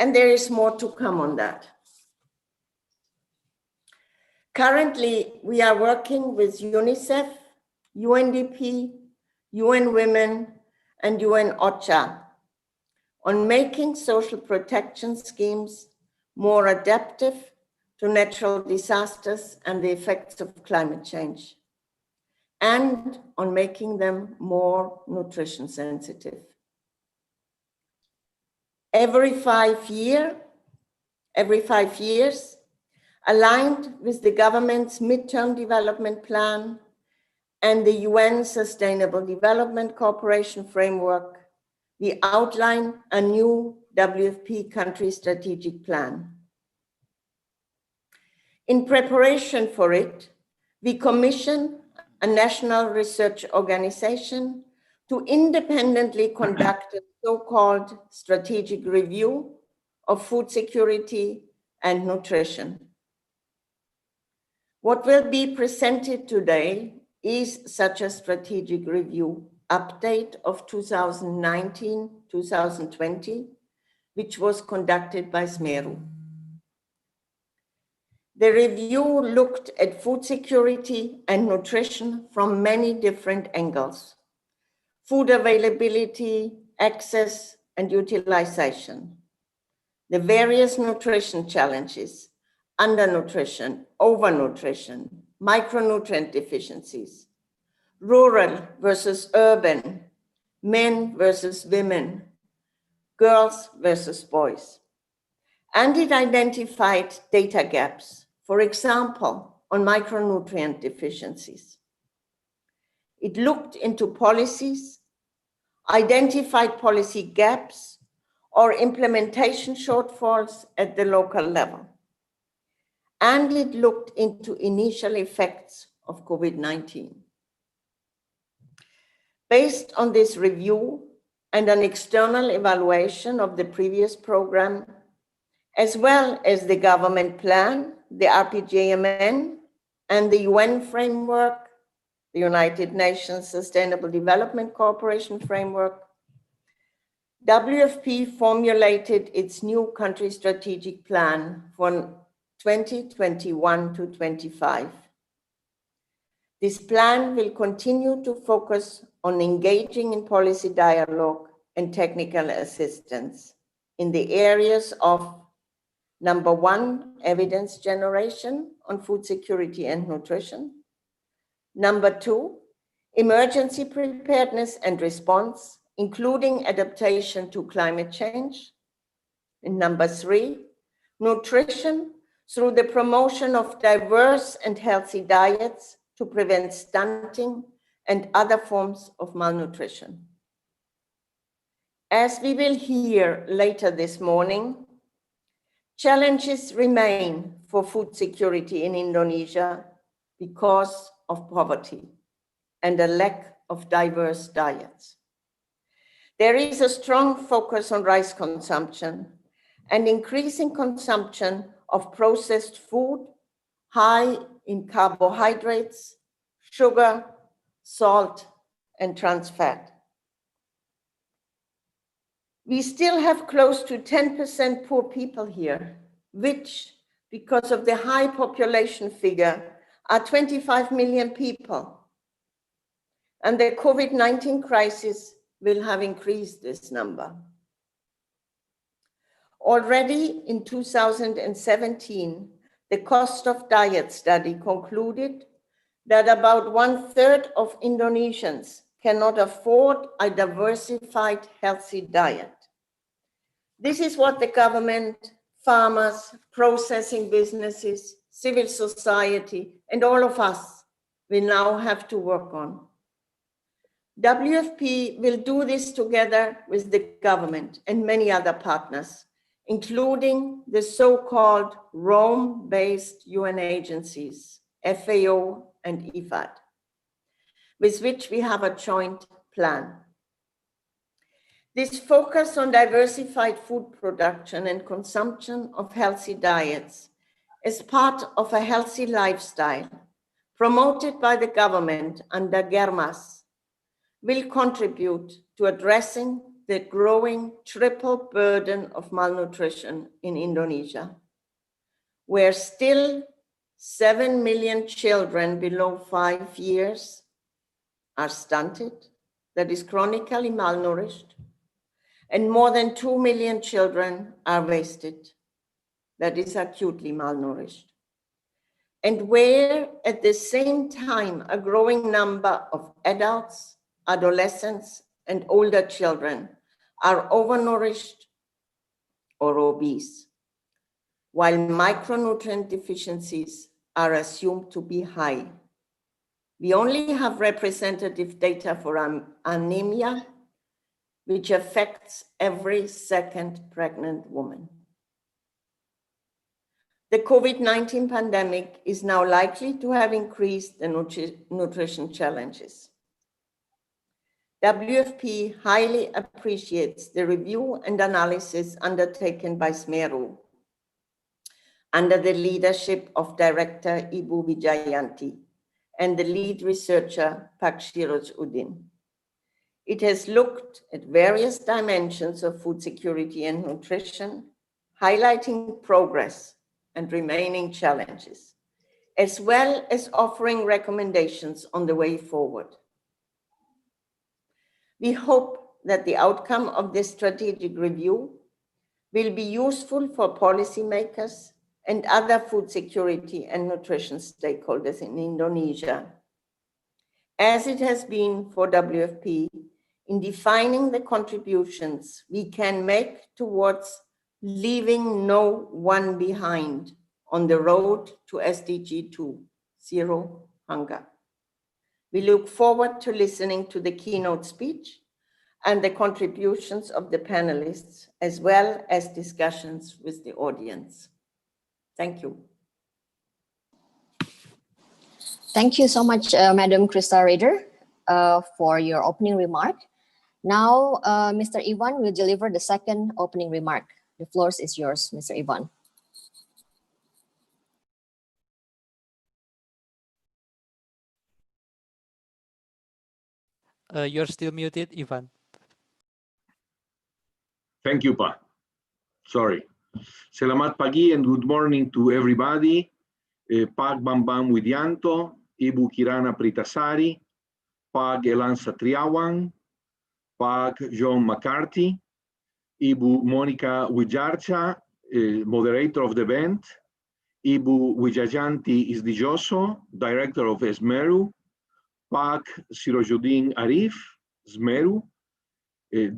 And there is more to come on that. Currently, we are working with UNICEF, UNDP, UN Women, and UN OCHA on making social protection schemes more adaptive to natural disasters and the effects of climate change, and on making them more nutrition sensitive. Every 5 years, aligned with the government's midterm development plan and the UN Sustainable Development Cooperation Framework, we outline a new WFP country strategic plan. In preparation for it, we commission a national research organization to independently conduct a so-called strategic review of food security and nutrition. What will be presented today is such a strategic review update of 2019-2020, which was conducted by SMERU. The review looked at food security and nutrition from many different angles: food availability, access, and utilization, the various nutrition challenges, undernutrition, overnutrition, micronutrient deficiencies, rural versus urban, men versus women, girls versus boys. And it identified data gaps, for example, on micronutrient deficiencies. It looked into policies, identified policy gaps or implementation shortfalls at the local level. And it looked into initial effects of COVID-19. Based on this review and an external evaluation of the previous program, as well as the government plan, the RPJMN, and the UN framework, the United Nations Sustainable Development Cooperation Framework, WFP formulated its new country strategic plan for 2021 to 25. This plan will continue to focus on engaging in policy dialogue and technical assistance in the areas of: number one, evidence generation on food security and nutrition. Number two, emergency preparedness and response, including adaptation to climate change. And number three, nutrition through the promotion of diverse and healthy diets to prevent stunting and other forms of malnutrition. As we will hear later this morning, challenges remain for food security in Indonesia because of poverty and a lack of diverse diets. There is a strong focus on rice consumption and increasing consumption of processed food high in carbohydrates, sugar, salt, and trans fat. We still have close to 10% poor people here, which, because of the high population figure, are 25 million people. And the COVID-19 crisis will have increased this number. Already in 2017, the Cost of Diet study concluded that about 1/3 of Indonesians cannot afford a diversified, healthy diet. This is what the government, farmers, processing businesses, civil society, and all of us will now have to work on. WFP will do this together with the government and many other partners, including the so-called Rome-based UN agencies, FAO and IFAD, with which we have a joint plan. This focus on diversified food production and consumption of healthy diets as part of a healthy lifestyle promoted by the government under Germas will contribute to addressing the growing triple burden of malnutrition in Indonesia, where still 7 million children below 5 years are stunted, that is chronically malnourished, and more than 2 million children are wasted, that is acutely malnourished. And where at the same time a growing number of adults, adolescents, and older children are overnourished or obese, while micronutrient deficiencies are assumed to be high. We only have representative data for anemia, which affects every second pregnant woman. The COVID-19 pandemic is now likely to have increased the nutrition challenges. WFP highly appreciates the review and analysis undertaken by SMERU under the leadership of Director Ibu Widjajanti and the lead researcher Pak Sirojuddin. It has looked at various dimensions of food security and nutrition, highlighting progress and remaining challenges, as well as offering recommendations on the way forward. We hope that the outcome of this strategic review will be useful for policymakers and other food security and nutrition stakeholders in Indonesia, as it has been for WFP in defining the contributions we can make towards leaving no one behind on the road to SDG 2, zero hunger. We look forward to listening to the keynote speech and the contributions of the panelists, as well as discussions with the audience. Thank you. Thank you so much, Madam Christa Räder, for your opening remark. Now, Mr. Iván will deliver the second opening remark. The floor is yours, Mr. Iván. You're still muted, Iván. Thank you, Pa. Sorry. Selamat pagi and good morning to everybody. Pak Bambang Widianto, Ibu Kirana Pritasari, Pak Elan Satriawan, Pak John McCarthy, Ibu Monica Widjajanti, moderator of the event, Ibu Widjajanti Isdijoso, director of SMERU, Pak Sirojuddin Arif, SMERU,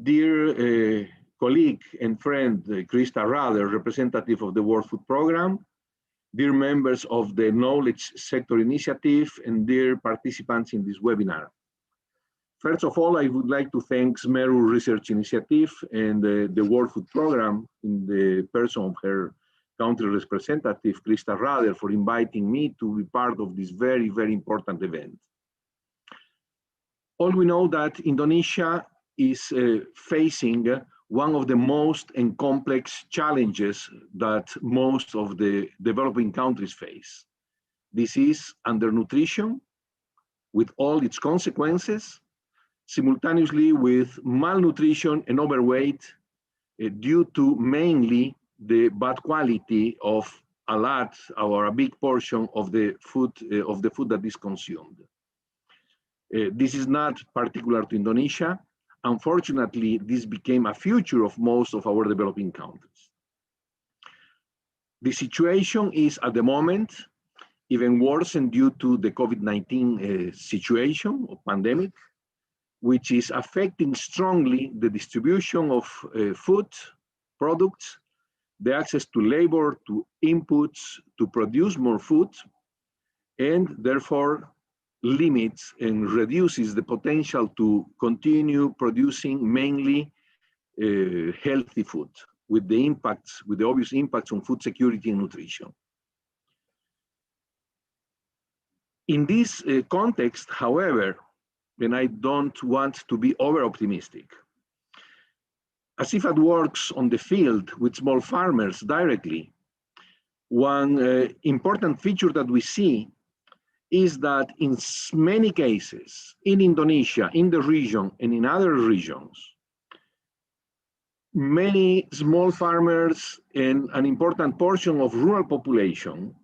dear colleague and friend Christa Räder, representative of the World Food Programme, dear members of the Knowledge Sector Initiative, and dear participants in this webinar. First of all, I would like to thank SMERU Research Initiative and the World Food Programme in the person of her country representative, Christa Räder, for inviting me to be part of this very, very important event. All we know that Indonesia is facing one of the most and complex challenges that most of the developing countries face. This is undernutrition with all its consequences, simultaneously with malnutrition and overweight due to mainly the bad quality of a lot or a big portion of the food that is consumed. This is not particular to Indonesia. Unfortunately, this became a feature of most of our developing countries. The situation is at the moment even worsened due to the COVID-19 situation or pandemic, which is affecting strongly the distribution of food products, the access to labor, to inputs, to produce more food, and therefore limits and reduces the potential to continue producing mainly healthy food with the impacts, with the obvious impacts on food security and nutrition. In this context, however, and I don't want to be over-optimistic, as IFAD works on the field with small farmers directly, one important feature that we see is that in many cases, in Indonesia, in the region, and in other regions, many small farmers and an important portion of rural population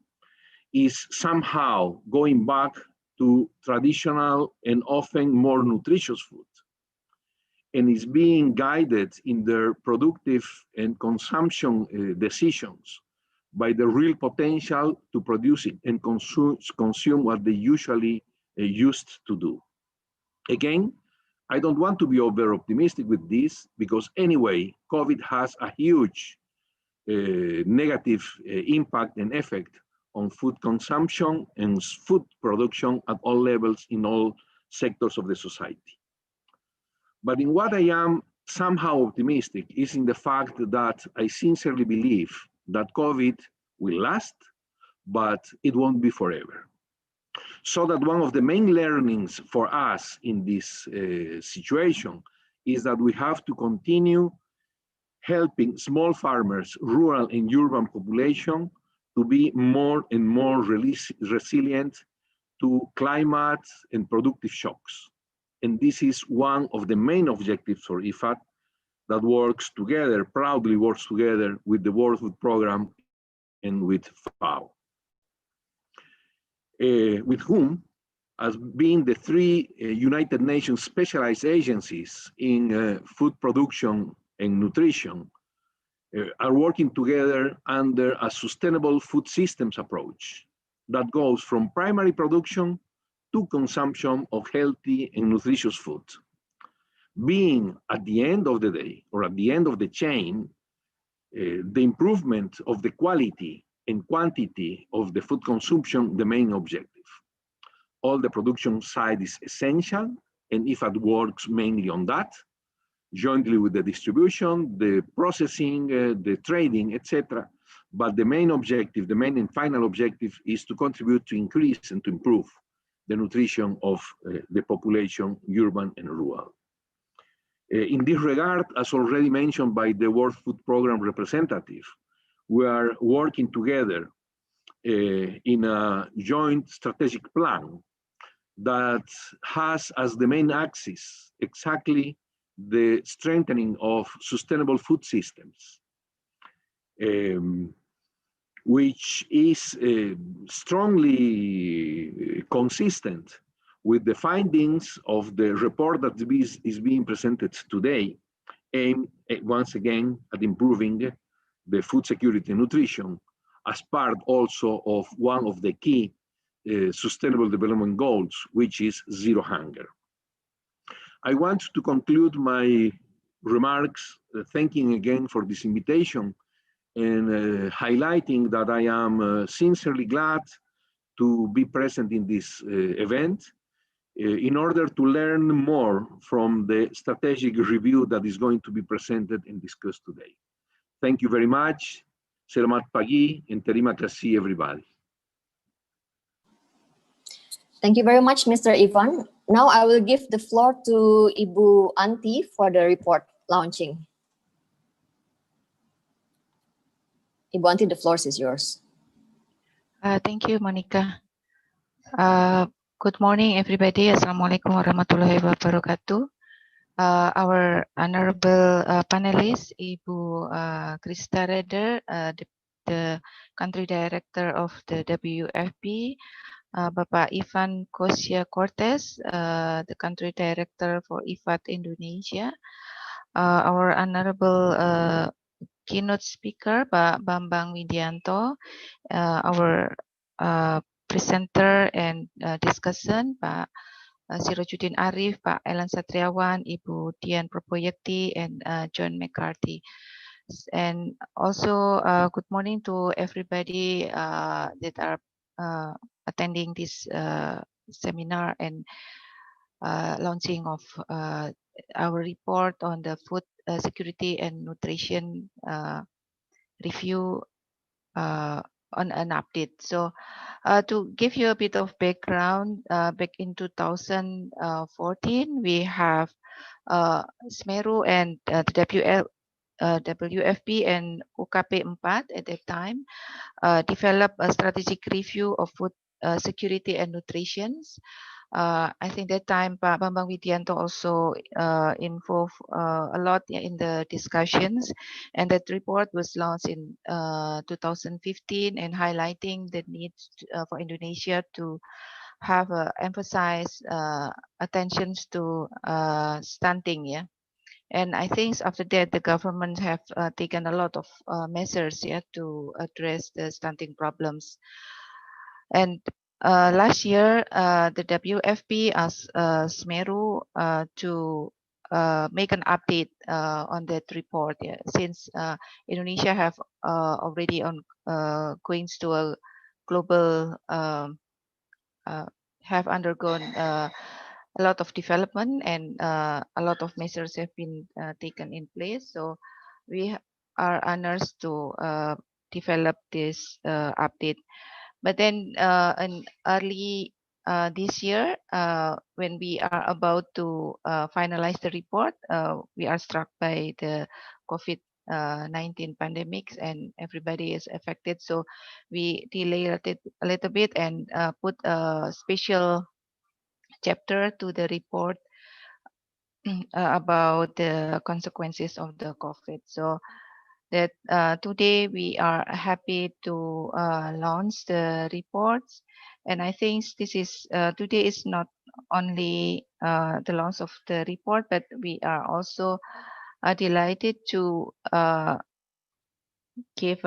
is somehow going back to traditional and often more nutritious food, and is being guided in their productive and consumption decisions by the real potential to produce it and consume what they usually used to do. Again, I don't want to be over optimistic with this, because anyway, COVID has a huge negative impact and effect on food consumption and food production at all levels in all sectors of the society. But in what I am somehow optimistic is in the fact that I sincerely believe that COVID will last, but it won't be forever. So that one of the main learnings for us in this situation is that we have to continue helping small farmers, rural and urban population to be more and more resilient to climate and productive shocks. And this is one of the main objectives for IFAD that works together, proudly works together with the World Food Programme and with FAO. With whom, as being the three United Nations specialized agencies in food production and nutrition, are working together under a sustainable food systems approach that goes from primary production to consumption of healthy and nutritious food. Being at the end of the day, or at the end of the chain, the improvement of the quality and quantity of the food consumption, the main objective. All the production side is essential, and IFAD works mainly on that, jointly with the distribution, the processing, the trading, etc. But the main objective, the main and final objective, is to contribute to increase and to improve the nutrition of the population, urban and rural. In this regard, as already mentioned by the World Food Programme representative, we are working together in a joint strategic plan that has as the main axis exactly the strengthening of sustainable food systems, which is strongly consistent with the findings of the report that is being presented today, aimed once again at improving the food security and nutrition as part also of one of the key sustainable development goals, which is zero hunger. I want to conclude my remarks thanking again for this invitation and highlighting that I am sincerely glad to be present in this event in order to learn more from the strategic review that is going to be presented and discussed today. Thank you very much. Selamat pagi and terima kasih everybody. Thank you very much, Mr. Iván. Now I will give the floor to Ibu Anti for the report launching. Ibu Anti, the floor is yours. Thank you, Monica. Good morning, everybody. Assalamualaikum warahmatullahi wabarakatuh. Our honorable panelists, Ibu Christa Räder, the country director of the WFP, Bapak Iván Cossio Cortez, the country director for IFAD Indonesia, our honorable keynote speaker, Pak Bambang Widianto, our presenter and discussant, Pak Sirojuddin Arif, Pak Elan Satriawan, Ibu Dhian Proboyekti, and John McCarthy. And also good morning to everybody that are attending this seminar and launching of our report on the food security and nutrition review on an update. So to give you a bit of background, back in 2014, we have SMERU and the WFP and UKP 4 at that time developed a strategic review of food security and nutrition I think that time Pak Bambang Widianto also involved a lot in the discussions, and that report was launched in 2015 and highlighting the need for Indonesia to have emphasized attentions to stunting. Yeah. And I think after that, the government have taken a lot of measures to address the stunting problems. And last year, the WFP asked SMERU to make an update on that report. Yeah, since Indonesia have already going to a global have undergone a lot of development, and a lot of measures have been taken in place. So we are honored to develop this update. But then in early this year, when we are about to finalize the report, we are struck by the COVID-19 pandemic, and everybody is affected. So we delayed it a little bit and put a special chapter to the report about the consequences of the COVID. So that today we are happy to launch the reports, and I think this is today is not only the launch of the report, but we are also delighted to give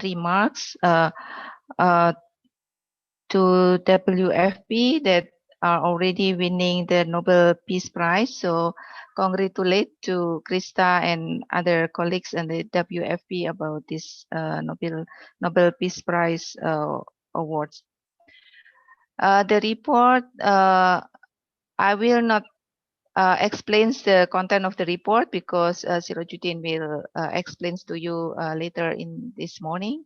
remarks to WFP that are already winning the Nobel Peace Prize. So congratulate to Christa and other colleagues in the WFP about this Nobel Peace Prize awards. The report, I will not explain the content of the report because Sirojuddin will explain to you later in this morning.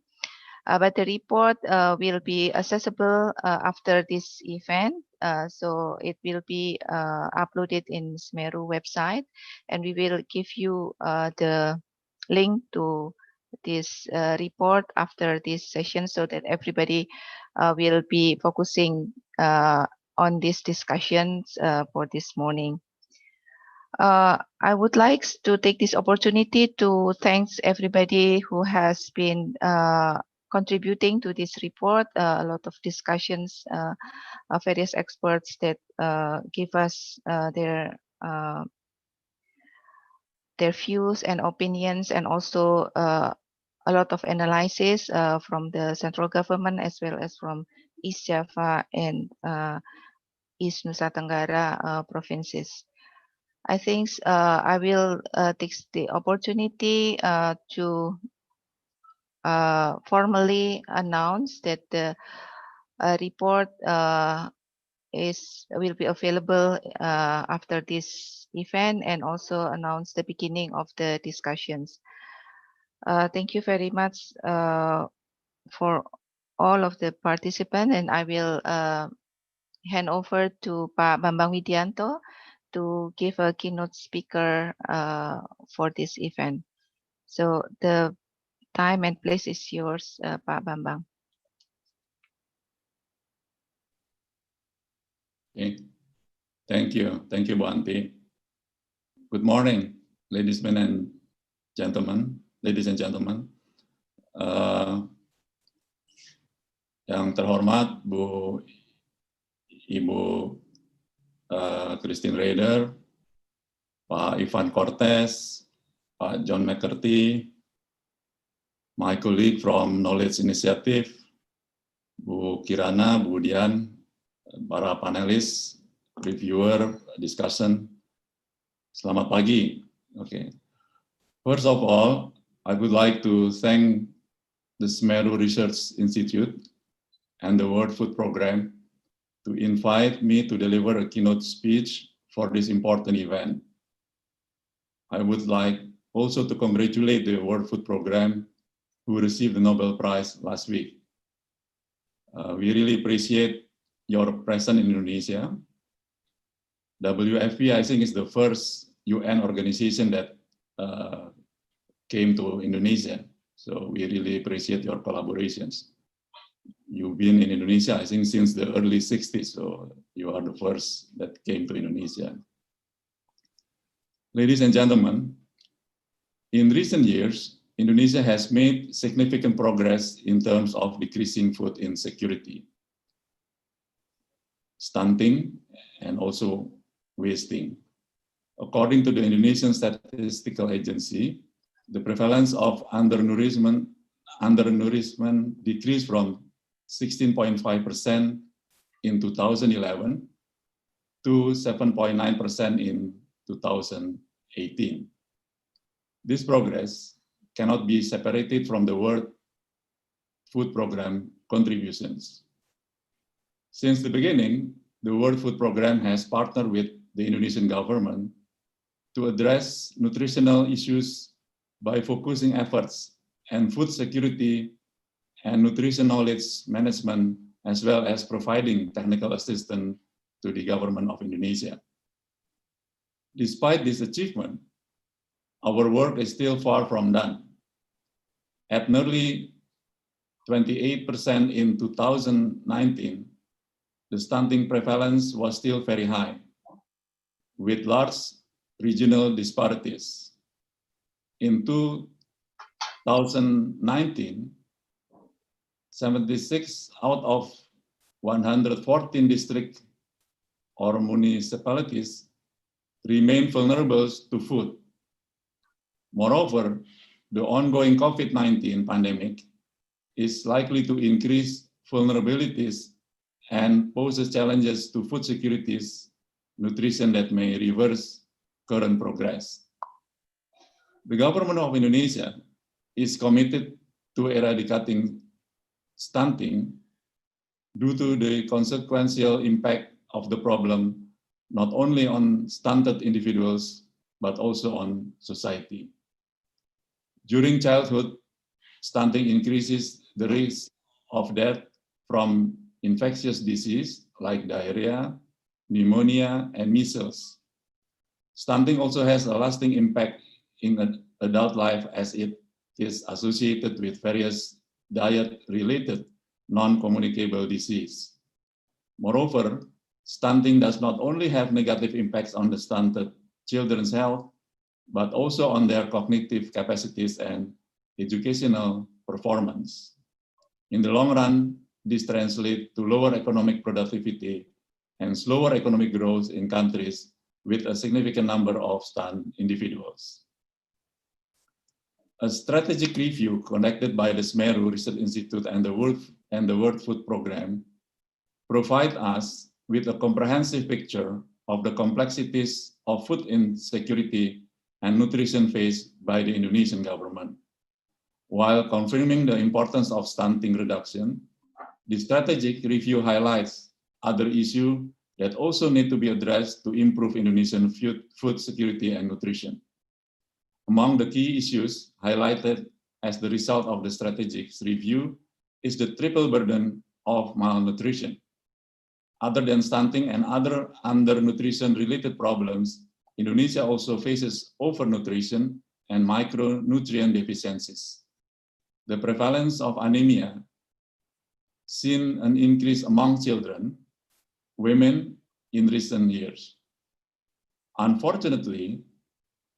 But the report will be accessible after this event. So it will be uploaded in SMERU website, and we will give you the link to this report after this session, so that everybody will be focusing on these discussions for this morning. I would like to take this opportunity to thank everybody who has been contributing to this report. A lot of discussions, various experts that give us their views and opinions, and also a lot of analysis from the central government as well as from East Java and East Nusa Tenggara provinces. I think I will take the opportunity to formally announce that the report will be available after this event, and also announce the beginning of the discussions. Thank you very much for all of the participants, and I will hand over to Pak Bambang Widianto to give a keynote speaker for this event. So the time and place is yours, Pak Bambang. Okay. Thank you, Bu Anti. Good morning, ladies and gentlemen. Yang terhormat Ibu Christine Räder, Pak Iván Cortez, Pak John McCarthy, my colleague from Knowledge Initiative, Bu Kirana, Bu Dhian, para panelis, reviewer, discussion. Selamat pagi. Okay. First of all, I would like to thank the SMERU Research Institute and the World Food Program to invite me to deliver a keynote speech for this important event. I would like also to congratulate the World Food Program who received the Nobel Prize last week. We really appreciate your presence in Indonesia. WFP, I think, is the first UN organization that came to Indonesia. So we really appreciate your collaborations. you've been in Indonesia, I think, since the early 60s, so you are the first that came to Indonesia. Ladies and gentlemen, in recent years, Indonesia has made significant progress in terms of decreasing food insecurity, stunting, and also wasting. According to the Indonesian Statistical Agency, the prevalence of undernourishment decreased from 16.5% in 2011 to 7.9% in 2018. This progress cannot be separated from the World Food Programme contributions. Since the beginning, the World Food Programme has partnered with the Indonesian government to address nutritional issues by focusing efforts on food security and nutrition knowledge management, as well as providing technical assistance to the government of Indonesia. Despite this achievement, our work is still far from done. At nearly 28% in 2019, the stunting prevalence was still very high, with large regional disparities. In 2019, 76 out of 114 districts or municipalities remain vulnerable to food. Moreover, the ongoing COVID-19 pandemic is likely to increase vulnerabilities and poses challenges to food securities, nutrition that may reverse current progress. The government of Indonesia is committed to eradicating stunting due to the consequential impact of the problem not only on stunted individuals, but also on society. During childhood, stunting increases the risk of death from infectious disease like diarrhea, pneumonia, and measles. Stunting also has a lasting impact in adult life as it is associated with various diet-related non-communicable disease. Moreover, stunting does not only have negative impacts on the stunted children's health, but also on their cognitive capacities and educational performance. In the long run, this translates to lower economic productivity and slower economic growth in countries with a significant number of stunted individuals. A strategic review conducted by the SMERU Research Institute and the World Food Programme provide us with a comprehensive picture of the complexities of food insecurity and nutrition faced by the Indonesian government. While confirming the importance of stunting reduction, the strategic review highlights other issues that also need to be addressed to improve Indonesian food security and nutrition. Among the key issues highlighted as the result of the strategic review is the triple burden of malnutrition. Other than stunting and other undernutrition-related problems, Indonesia also faces overnutrition and micronutrient deficiencies. The prevalence of anemia seen an increase among children, women in recent years. Unfortunately,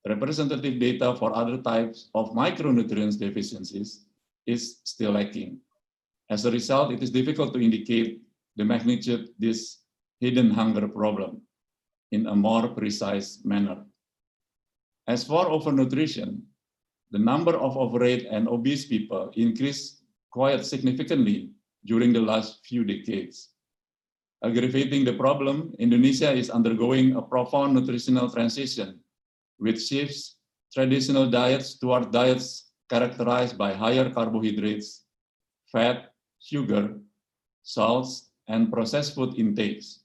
representative data for other types of micronutrient deficiencies is still lacking. As a result, it is difficult to indicate the magnitude of this hidden hunger problem in a more precise manner. As for overnutrition, the number of overweight and obese people increased quite significantly during the last few decades. Aggravating the problem, Indonesia is undergoing a profound nutritional transition, which shifts traditional diets toward diets characterized by higher carbohydrates, fat, sugar, salts, and processed food intakes,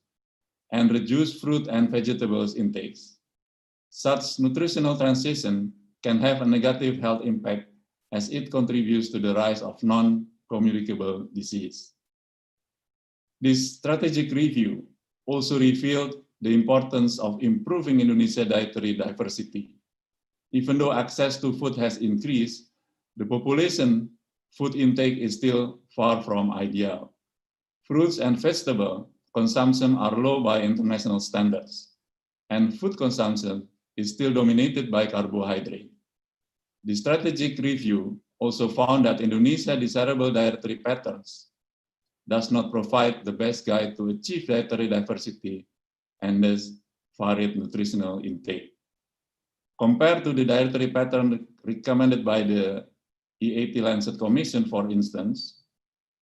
and reduced fruit and vegetables intakes. Such nutritional transition can have a negative health impact as it contributes to the rise of non-communicable disease. This strategic review also revealed the importance of improving Indonesia's dietary diversity. Even though access to food has increased, the population food intake is still far from ideal. Fruits and vegetable consumption are low by international standards, and food consumption is still dominated by carbohydrate. The strategic review also found that Indonesia's desirable dietary patterns does not provide the best guide to achieve dietary diversity and thus varied nutritional intake. Compared to the dietary pattern recommended by the E80 Lancet Commission, for instance,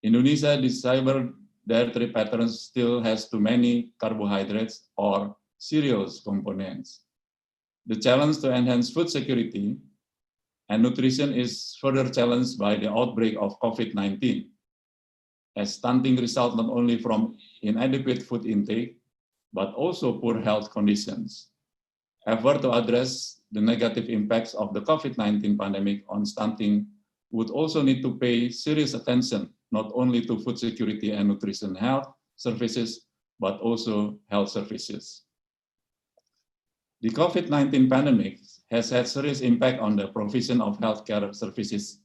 Indonesia's desirable dietary patterns still has too many carbohydrates or cereals components. The challenge to enhance food security and nutrition is further challenged by the outbreak of COVID-19, as stunting results not only from inadequate food intake, but also poor health conditions. Effort to address the negative impacts of the COVID-19 pandemic on stunting would also need to pay serious attention not only to food security and nutrition health services, but also health services. The COVID-19 pandemic has had serious impact on the provision of healthcare services,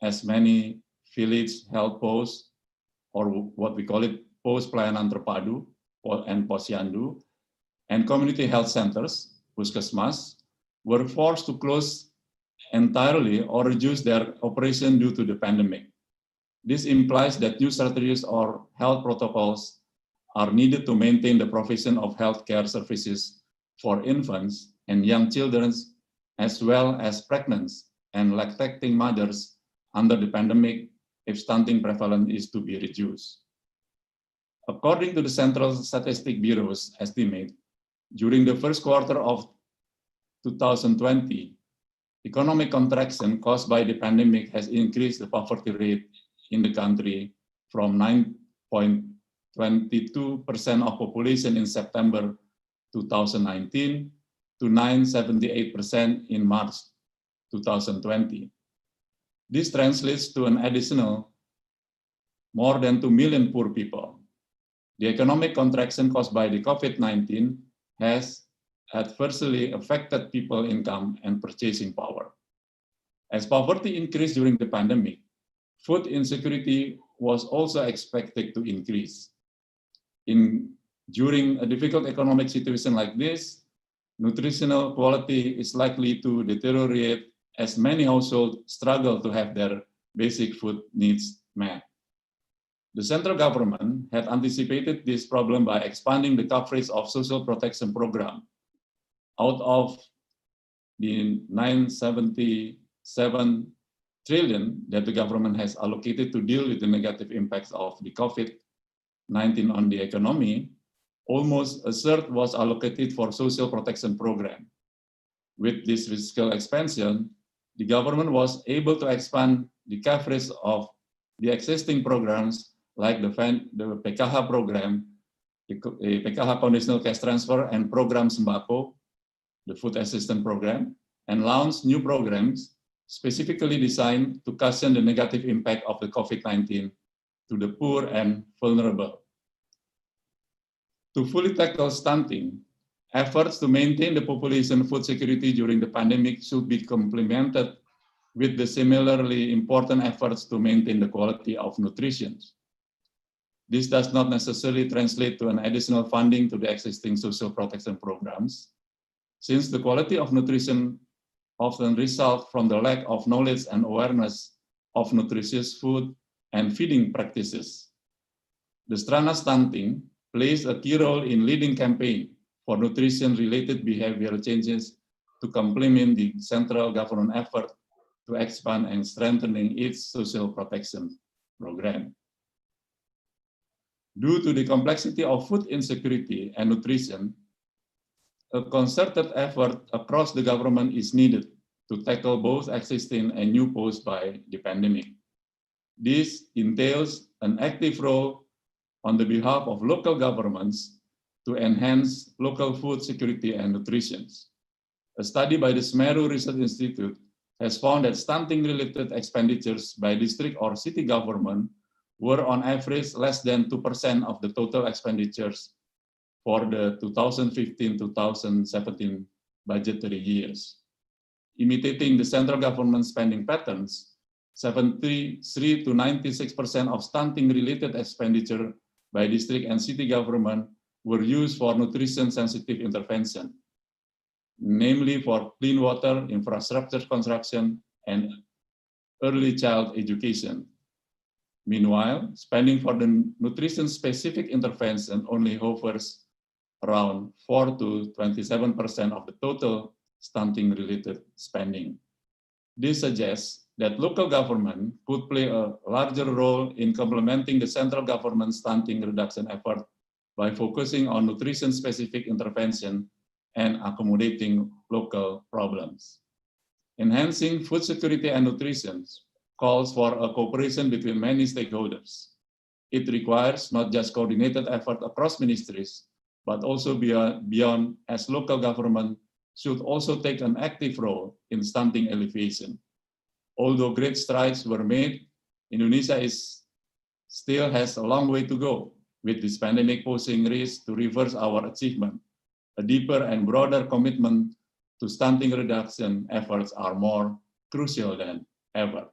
as many village health posts, or what we call it post pelayanan terpadu and posyandu, and community health centers, puskesmas, were forced to close entirely or reduce their operation due to the pandemic. This implies that new strategies or health protocols are needed to maintain the provision of healthcare services for infants and young children, as well as pregnant and lactating mothers under the pandemic if stunting prevalence is to be reduced. According to the Central Statistic Bureau's estimate, during the first quarter of 2020, economic contraction caused by the pandemic has increased the poverty rate in the country from 9.22% of population in September 2019 to 9.78% in March 2020. This translates to an additional more than 2 million poor people. The economic contraction caused by the COVID-19 has adversely affected people's income and purchasing power. As poverty increased during the pandemic, food insecurity was also expected to increase. During a difficult economic situation like this, nutritional quality is likely to deteriorate as many households struggle to have their basic food needs met. The central government had anticipated this problem by expanding the coverage of social protection program. Out of the 977 trillion that the government has allocated to deal with the negative impacts of the COVID-19 on the economy, almost a third was allocated for social protection program. With this fiscal expansion, the government was able to expand the coverage of the existing programs like the PKH program, the PKH conditional cash transfer and program Sembako, the food assistance program, and launch new programs specifically designed to cushion the negative impact of the COVID-19 to the poor and vulnerable. To fully tackle stunting, efforts to maintain the population food security during the pandemic should be complemented with the similarly important efforts to maintain the quality of nutrition. This does not necessarily translate to an additional funding to the existing social protection programs, since the quality of nutrition often results from the lack of knowledge and awareness of nutritious food and feeding practices. The Strana Stunting plays a key role in leading campaign for nutrition-related behavioral changes to complement the central government effort to expand and strengthening its social protection program. Due to the complexity of food insecurity and nutrition, a concerted effort across the government is needed to tackle both existing and new posed by the pandemic. This entails an active role on the behalf of local governments to enhance local food security and nutrition. A study by the SMERU Research Institute has found that stunting-related expenditures by district or city government were on average less than 2% of the total expenditures for the 2015-2017 budgetary years. Imitating the central government spending patterns, 73 to 96% of stunting-related expenditure by district and city government were used for nutrition-sensitive intervention, namely for clean water, infrastructure construction, and early child education. Meanwhile, spending for the nutrition-specific intervention only hovers around 4 to 27% of the total stunting-related spending. This suggests that local government could play a larger role in complementing the central government stunting reduction effort by focusing on nutrition-specific intervention and accommodating local problems. Enhancing food security and nutrition calls for a cooperation between many stakeholders. It requires not just coordinated effort across ministries, but also beyond, as local government should also take an active role in stunting alleviation. Although great strides were made, Indonesia still has a long way to go, with this pandemic posing risk to reverse our achievement. A deeper and broader commitment to stunting reduction efforts are more crucial than ever.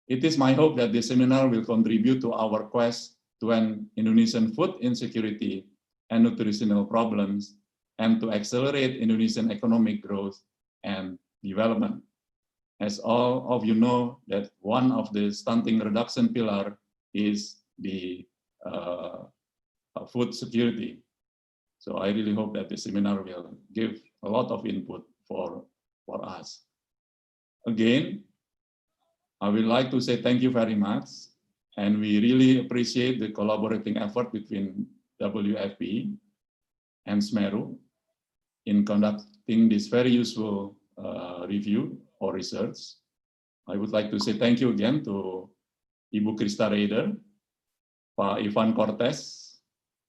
It is my hope that this seminar will contribute to our quest to end Indonesian food insecurity and nutritional problems, and to accelerate Indonesian economic growth and development. As all of you know, that one of the stunting reduction pillar is the food security. So I really hope that the seminar will give a lot of input for us. Again, I would like to say thank you very much, and we really appreciate the collaborating effort between WFP and SMERU in conducting this very useful review or research. I would like to say thank you again to Ibu Christa Räder, Pak Iván Cortez,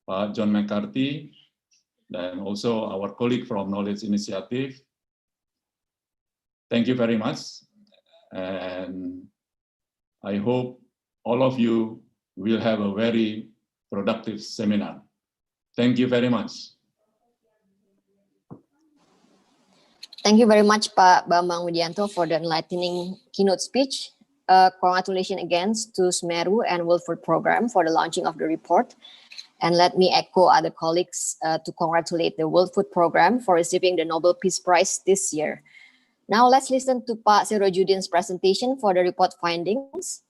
Pak John McCarthy, and also our colleague from Knowledge Initiative. Thank you very much, and I hope all of you will have a very productive seminar. Thank you very much. Thank you very much, Pak Bambang Widianto, for the enlightening keynote speech. Congratulations again to SMERU and World Food Program for the launching of the report. And let me echo other colleagues to congratulate the World Food Program for receiving the Nobel Peace Prize this year. Now let's listen to Pak Sirojuddin's presentation for the report findings.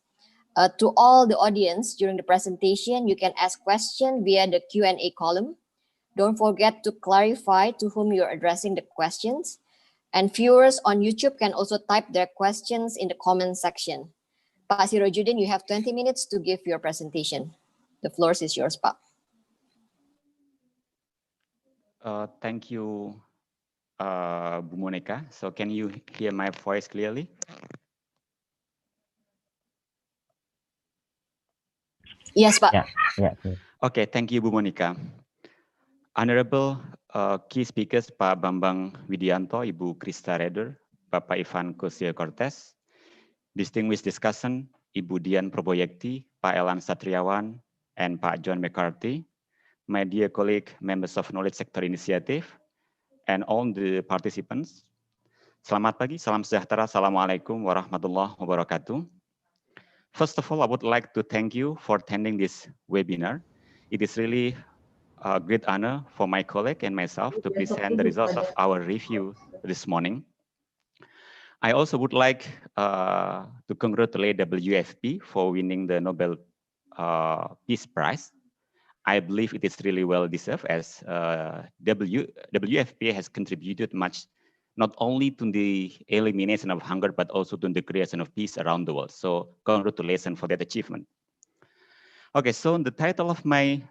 To all the audience during the presentation, you can ask questions via the Q&A column. Don't forget to clarify to whom you're addressing the questions. And viewers on YouTube can also type their questions in the comment section. Pak Sirojuddin, you have 20 minutes to give your presentation. The floor is yours, Pak. Thank you, Bu Monica. So can you hear my voice clearly? Yes, Pak. Yeah. Okay, thank you, Bu Monica. Honorable key speakers, Pak Bambang Widianto, Ibu Christa Räder, Bapak Iván Cossio Cortez, distinguished discussion, Ibu Dhian Proboyekti, Pak Elan Satriawan, and Pak John McCarthy, my dear colleague, members of Knowledge Sector Initiative, and all the participants. Selamat pagi, salam sejahtera, assalamualaikum warahmatullahi wabarakatuh. First of all, I would like to thank you for attending this webinar. It is really a great honor for my colleague and myself to present the results of our review this morning. I also would like to congratulate WFP for winning the Nobel Peace Prize. I believe it is really well deserved, as WFP has contributed much, not only to the elimination of hunger, but also to the creation of peace around the world. So congratulations for that achievement. Okay, so the title of my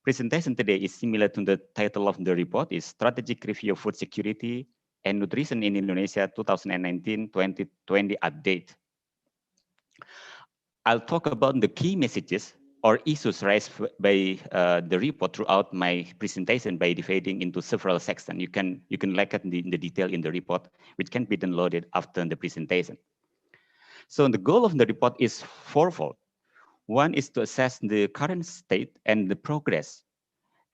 presentation today is similar to the title of the report, is Strategic Review of Food Security and Nutrition in Indonesia 2019-2020 Update. I'll talk about the key messages or issues raised by the report throughout my presentation by dividing into several sections. You can look at the detail in the report, which can be downloaded after the presentation. So the goal of the report is fourfold. One is to assess the current state and the progress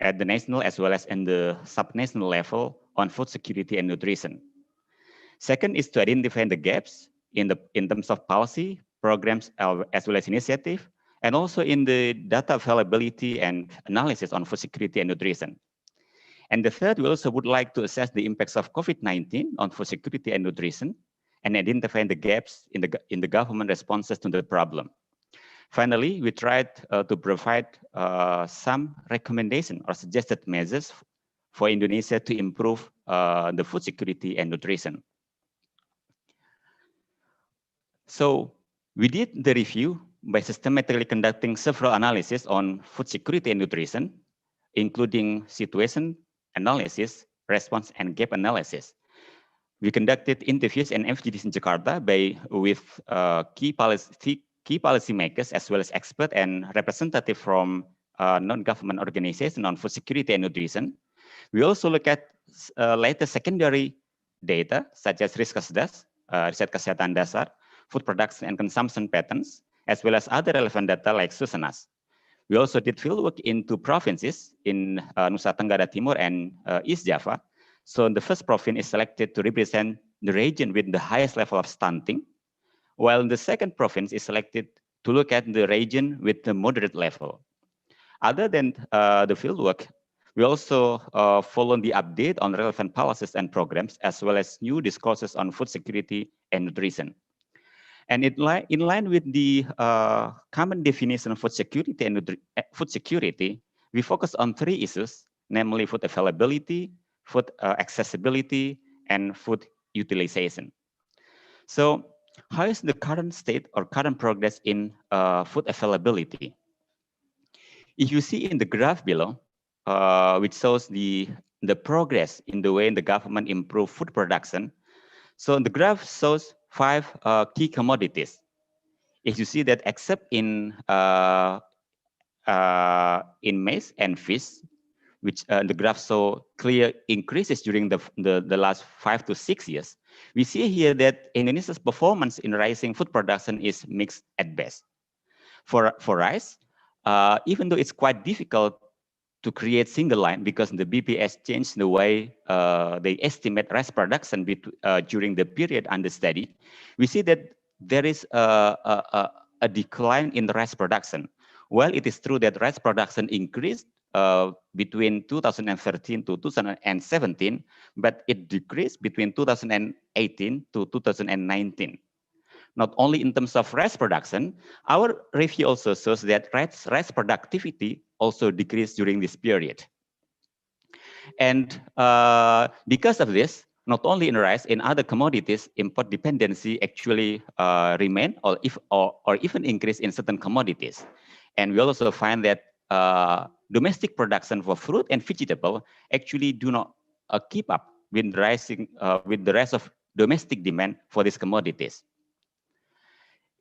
at the national as well as in the subnational level on food security and nutrition. Second is to identify the gaps in terms of policy, programs, as well as initiative, and also in the data availability and analysis on food security and nutrition. And the third, we also would like to assess the impacts of COVID-19 on food security and nutrition, and identify the gaps in the government responses to the problem. Finally, we tried to provide some recommendation or suggested measures for Indonesia to improve the food security and nutrition. So we did the review by systematically conducting several analyses on food security and nutrition, including situation analysis, response, and gap analysis. We conducted interviews and FGDs in Jakarta with key policymakers, as well as experts and representatives from non-government organizations on food security and nutrition. We also look at latest secondary data, such as Riskesdas, Riset Kesehatan Dasar, food production and consumption patterns, as well as other relevant data like Susanas. We also did fieldwork into provinces in Nusa Tenggara Timur and East Java. So the first province is selected to represent the region with the highest level of stunting, while the second province is selected to look at the region with the moderate level. Other than the fieldwork, we also follow the update on relevant policies and programs, as well as new discourses on food security and nutrition. And in line with the common definition of food security and food security, we focus on three issues, namely food availability, food accessibility, and food utilization. So how is the current state or current progress in food availability? If you see in the graph below, which shows the progress in the way the government improved food production. So the graph shows 5 key commodities. If you see that except in maize and fish, which the graph show clear increases during the last 5 to 6 years, we see here that Indonesia's performance in rising food production is mixed at best. For rice, even though it's quite difficult to create single line because the BPS changed the way they estimate rice production during the period under study, we see that there is a decline in the rice production. Well, it is true that rice production increased between 2013 to 2017, but it decreased between 2018 to 2019. Not only in terms of rice production, our review also shows that rice productivity also decreased during this period. And because of this, not only in rice, in other commodities, import dependency actually remain or even increase in certain commodities. And we also find that domestic production for fruit and vegetable actually do not keep up with the rise of domestic demand for these commodities.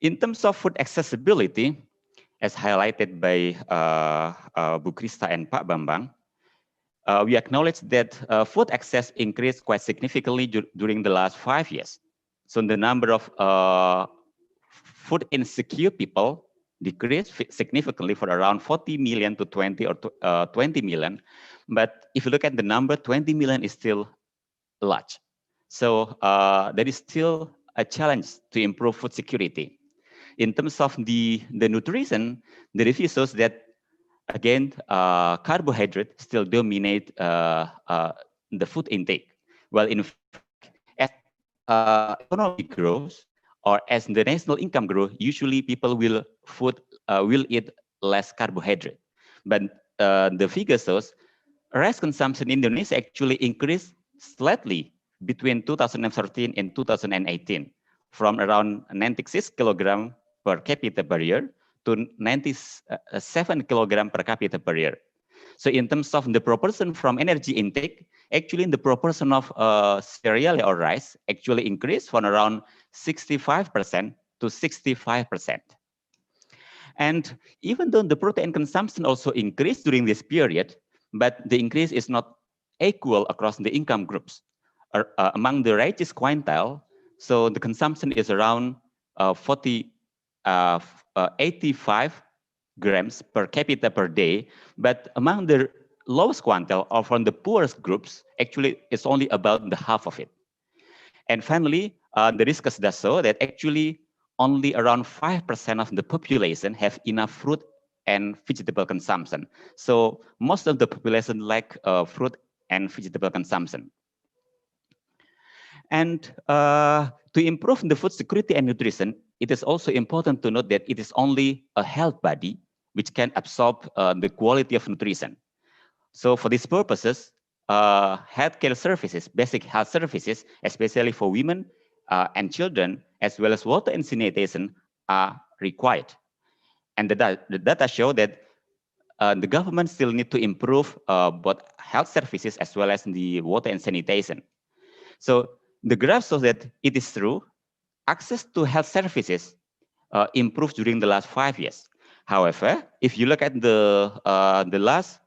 In terms of food accessibility, as highlighted by Bu Christa and Pak Bambang, we acknowledge that food access increased quite significantly during the last 5 years. So the number of food insecure people decreased significantly from around 40 million to 20 million. But if you look at the number, 20 million is still large. So there is still a challenge to improve food security. In terms of the nutrition, the review shows that, again, carbohydrate still dominate the food intake. Well, in fact, as economy grows or as the national income grows, usually people will eat less carbohydrate. But the figure shows rice consumption in Indonesia actually increased slightly between 2013 and 2018, from around 96 kilogram per capita per year to 97 kilogram per capita per year. So in terms of the proportion from energy intake, actually the proportion of cereal or rice actually increased from around 65% to 65%. And even though the protein consumption also increased during this period, but the increase is not equal across the income groups. Among the richest quintile, so the consumption is around 85 grams per capita per day, but among the lowest quintile or from the poorest groups, actually it's only about the half of it. And finally, the research does show that actually only around 5% of the population have enough fruit and vegetable consumption. So most of the population lack fruit and vegetable consumption. And to improve the food security and nutrition, it is also important to note that it is only a health body which can absorb the quality of nutrition. So for these purposes, healthcare services, basic health services, especially for women and children, as well as water and sanitation are required. And the data show that the government still need to improve both health services as well as the water and sanitation. So the graph shows that it is true, access to health services improved during the last 5 years. However, if you look at the last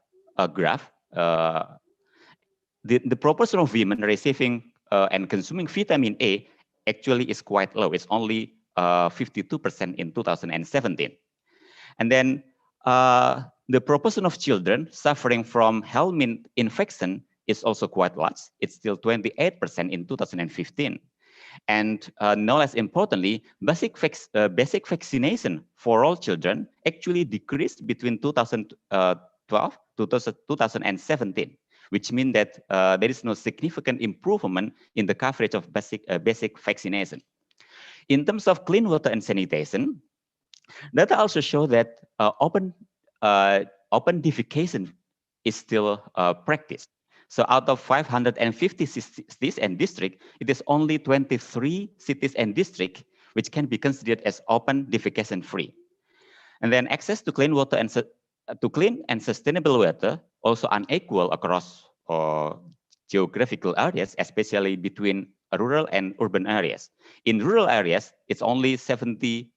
graph, the proportion of women receiving and consuming vitamin A actually is quite low. It's only 52% in 2017. And then the proportion of children suffering from helminth infection is also quite large. It's still 28% in 2015. And no less importantly, basic vaccination for all children actually decreased between 2012 to 2017, which means that there is no significant improvement in the coverage of basic vaccination. In terms of clean water and sanitation, data also show that open defecation is still practiced. So out of 550 cities and districts, it is only 23 cities and districts which can be considered as open defecation free. And then access to clean water and clean and sustainable water also unequal across geographical areas, especially between rural and urban areas. In rural areas, it's only 74%,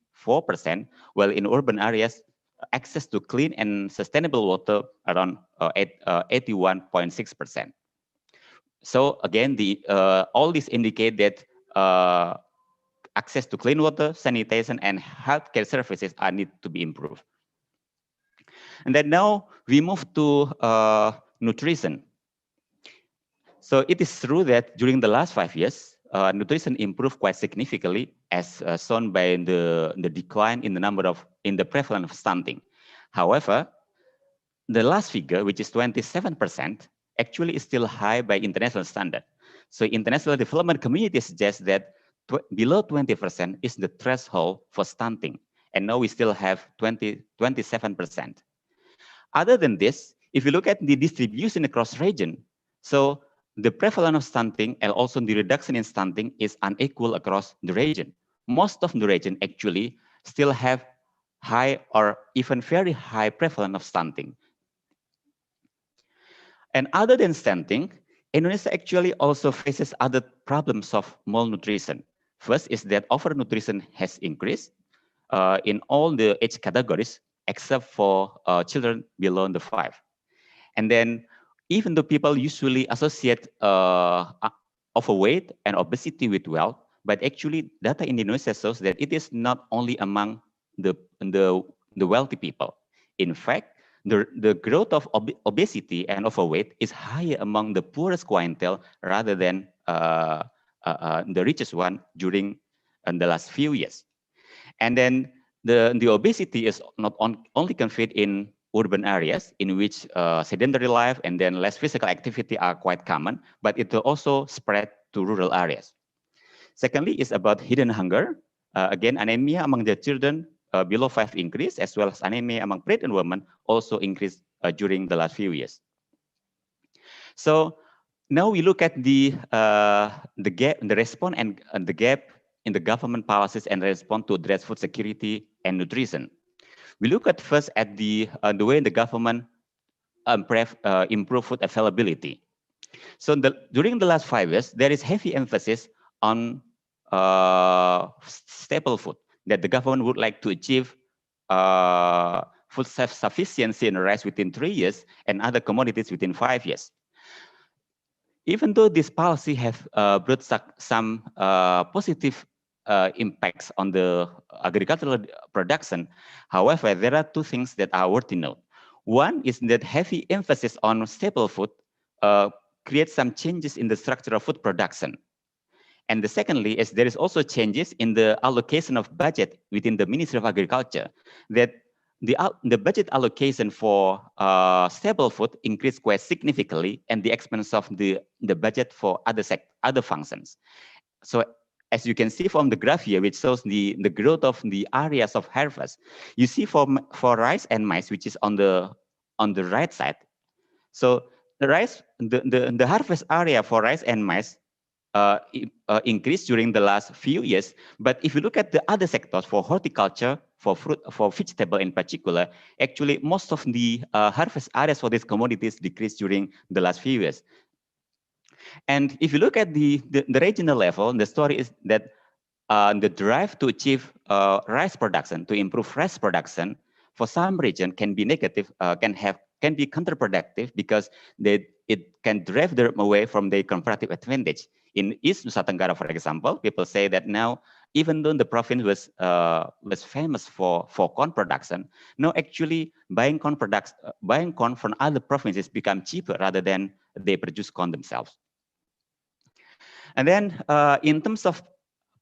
while in urban areas, access to clean and sustainable water around 81.6%. So again, all these indicate that access to clean water, sanitation, and healthcare services need to be improved. And then now we move to nutrition. So it is true that during the last 5 years, nutrition improved quite significantly, as shown by the decline in the prevalence of stunting. However, the last figure, which is 27%, actually is still high by international standard. So international development community suggests that below 20% is the threshold for stunting, and now we still have 27%. Other than this, if you look at the distribution across region, so the prevalence of stunting and also the reduction in stunting is unequal across the region. Most of the region actually still have high or even very high prevalence of stunting. And other than stunting, Indonesia actually also faces other problems of malnutrition. First is that overnutrition has increased in all the age categories except for children below the 5. And then even though people usually associate overweight and obesity with wealth, but actually data in Indonesia shows that it is not only among the wealthy people. In fact, the growth of obesity and overweight is higher among the poorest quintile rather than the richest one during the last few years. And then the obesity is not only confined in urban areas in which sedentary life and then less physical activity are quite common, but it will also spread to rural areas. Secondly, is about hidden hunger. Again, anemia among the children below 5 increased, as well as anemia among pregnant women also increased during the last few years. So now we look at the gap, the response and the gap in the government policies and response to address food security and nutrition. We look at first at the way the government improve food availability. So during the last 5 years, there is heavy emphasis on staple food, that the government would like to achieve food self-sufficiency in rice within 3 years and other commodities within 5 years. Even though this policy have brought some positive impacts on the agricultural production, however, there are 2 things that are worth to note. One is that heavy emphasis on staple food creates some changes in the structure of food production. And the secondly is there is also changes in the allocation of budget within the Ministry of Agriculture, that the budget allocation for staple food increased quite significantly at the expense of the budget for other functions. So as you can see from the graph here, which shows the growth of the areas of harvest, you see for rice and maize, which is on the right side. So the harvest area for rice and maize increased during the last few years. But if you look at the other sectors, for horticulture, for fruit, for vegetable in particular, actually most of the harvest areas for these commodities decreased during the last few years. And if you look at the regional level, the story is that the drive to achieve rice production, to improve rice production, for some region can be negative, can be counterproductive, because it can drive them away from their comparative advantage. In East Nusa Tenggara, for example, people say that now, even though the province was famous for corn production, now actually buying corn from other provinces become cheaper rather than they produce corn themselves. And then in terms of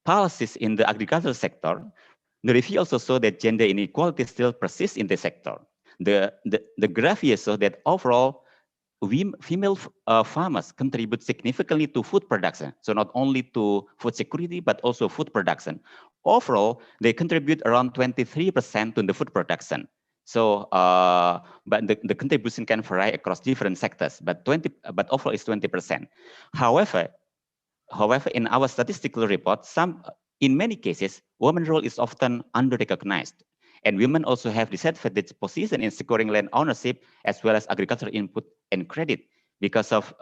policies in the agricultural sector, the review also saw that gender inequality still persists in the sector. The graph here shows that overall, female farmers contribute significantly to food production. So not only to food security, but also food production. Overall, they contribute around 23% to the food production. So, but the contribution can vary across different sectors, but overall it's 20%. However, in our statistical report, in many cases, women's role is often under-recognized. And women also have disadvantaged position in securing land ownership as well as agricultural input and credit because of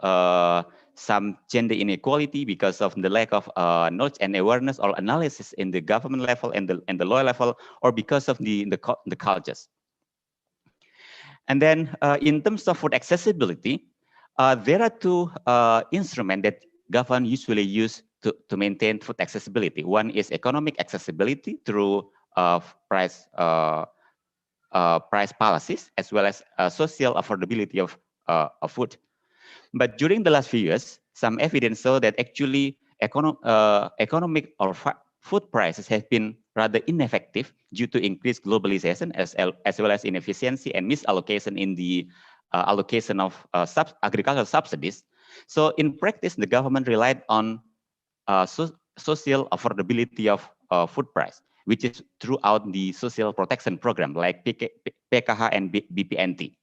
some gender inequality, because of the lack of knowledge and awareness or analysis in the government level and the law level, or because of the cultures. And then in terms of food accessibility, there are two instruments that government usually use to maintain food accessibility. One is economic accessibility through price policies, as well as social affordability of food. But during the last few years, some evidence show that actually economic or food prices have been rather ineffective due to increased globalization as well as inefficiency and misallocation in the allocation of agricultural subsidies. So in practice, the government relied on social affordability of food price, which is throughout the social protection program like PKH and BPNT.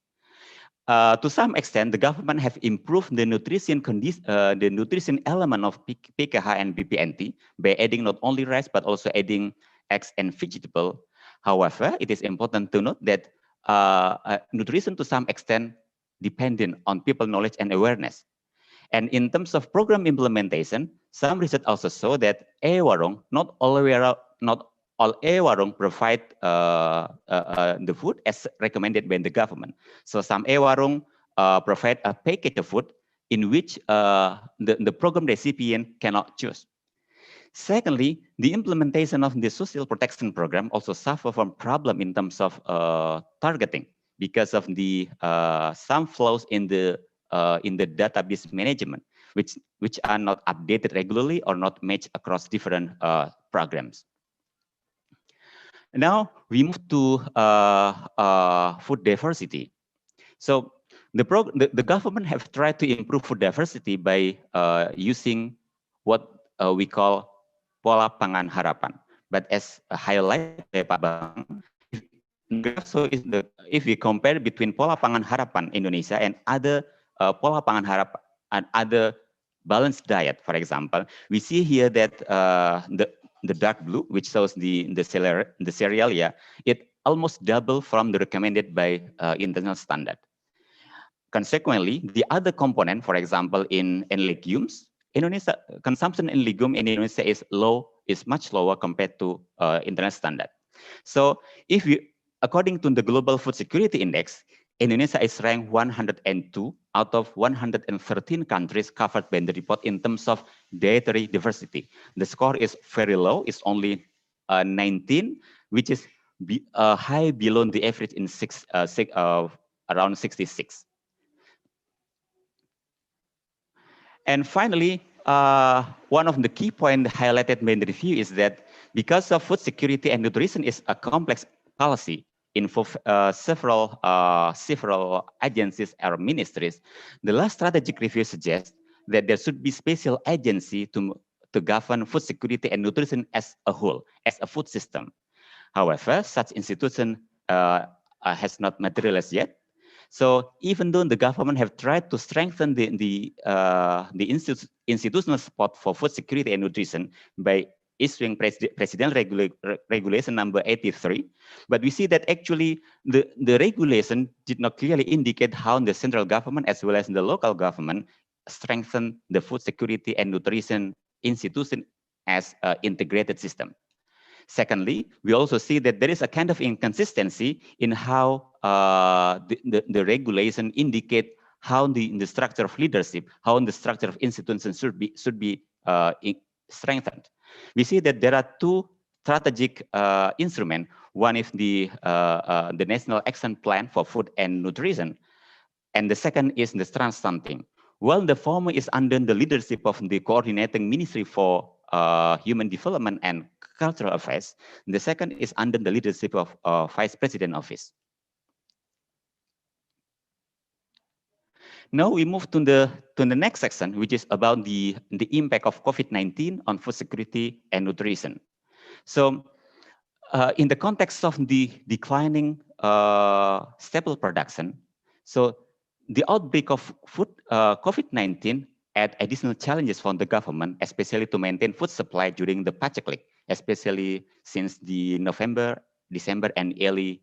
To some extent, the government have improved the nutrition element of PKH and BPNT by adding not only rice but also adding eggs and vegetable. However, it is important to note that nutrition to some extent dependent on people knowledge and awareness. And in terms of program implementation, some research also show that warung not all warung provide the food as recommended by the government. So some warung provide a package of food in which the program recipient cannot choose. Secondly, the implementation of the social protection program also suffer from problem in terms of targeting because of the some flaws in the database management, which are not updated regularly or not matched across different programs. Now we move to food diversity. So the government have tried to improve food diversity by using what we call pola pangan harapan. But as highlighted by Pak Bambang, if we compare between pola pangan harapan Indonesia and other pola pangan harapan and other balanced diet, for example, we see here that the dark blue, which shows the cereal, yeah, it almost double from the recommended by international standard. Consequently, the other component, for example, in legumes, Indonesia consumption in legume in Indonesia is much lower compared to international standard. So if we, according to the Global Food Security Index, Indonesia is ranked 102 out of 113 countries covered by the report in terms of dietary diversity. The score is very low, it's only 19, which is high below the average in around 66. And finally, one of the key points highlighted in the review is that because of food security and nutrition is a complex policy involve several agencies or ministries, the last strategic review suggests that there should be special agency to govern food security and nutrition as a whole, as a food system. However, such institution has not materialized yet. So even though the government have tried to strengthen the institutional support for food security and nutrition by issuing presidential regulation number 83, but we see that actually the regulation did not clearly indicate how the central government as well as the local government strengthen the food security and nutrition institution as an integrated system. Secondly, we also see that there is a kind of inconsistency in how the regulation indicate how the structure of leadership, how the structure of institutions should be strengthened. We see that there are two strategic instruments. One is the National Action Plan for Food and Nutrition, and the second is the Stunting. While the former is under the leadership of the Coordinating Ministry for Human Development and Cultural Affairs, the second is under the leadership of Vice President Office. Now we move to the next section, which is about the impact of COVID-19 on food security and nutrition. So in the context of the declining staple production, so the outbreak of COVID-19 add additional challenges for the government, especially to maintain food supply during the paceklik, especially since the November, December, and early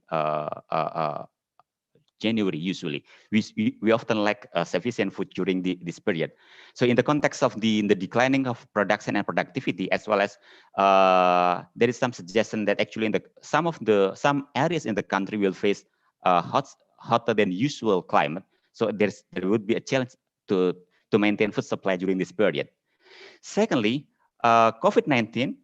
January. Usually, we often lack sufficient food during this period. So, in the context of the declining of production and productivity, as well as there is some suggestion that actually in some areas in the country will face hotter than usual climate. So there would be a challenge to maintain food supply during this period. Secondly, COVID-19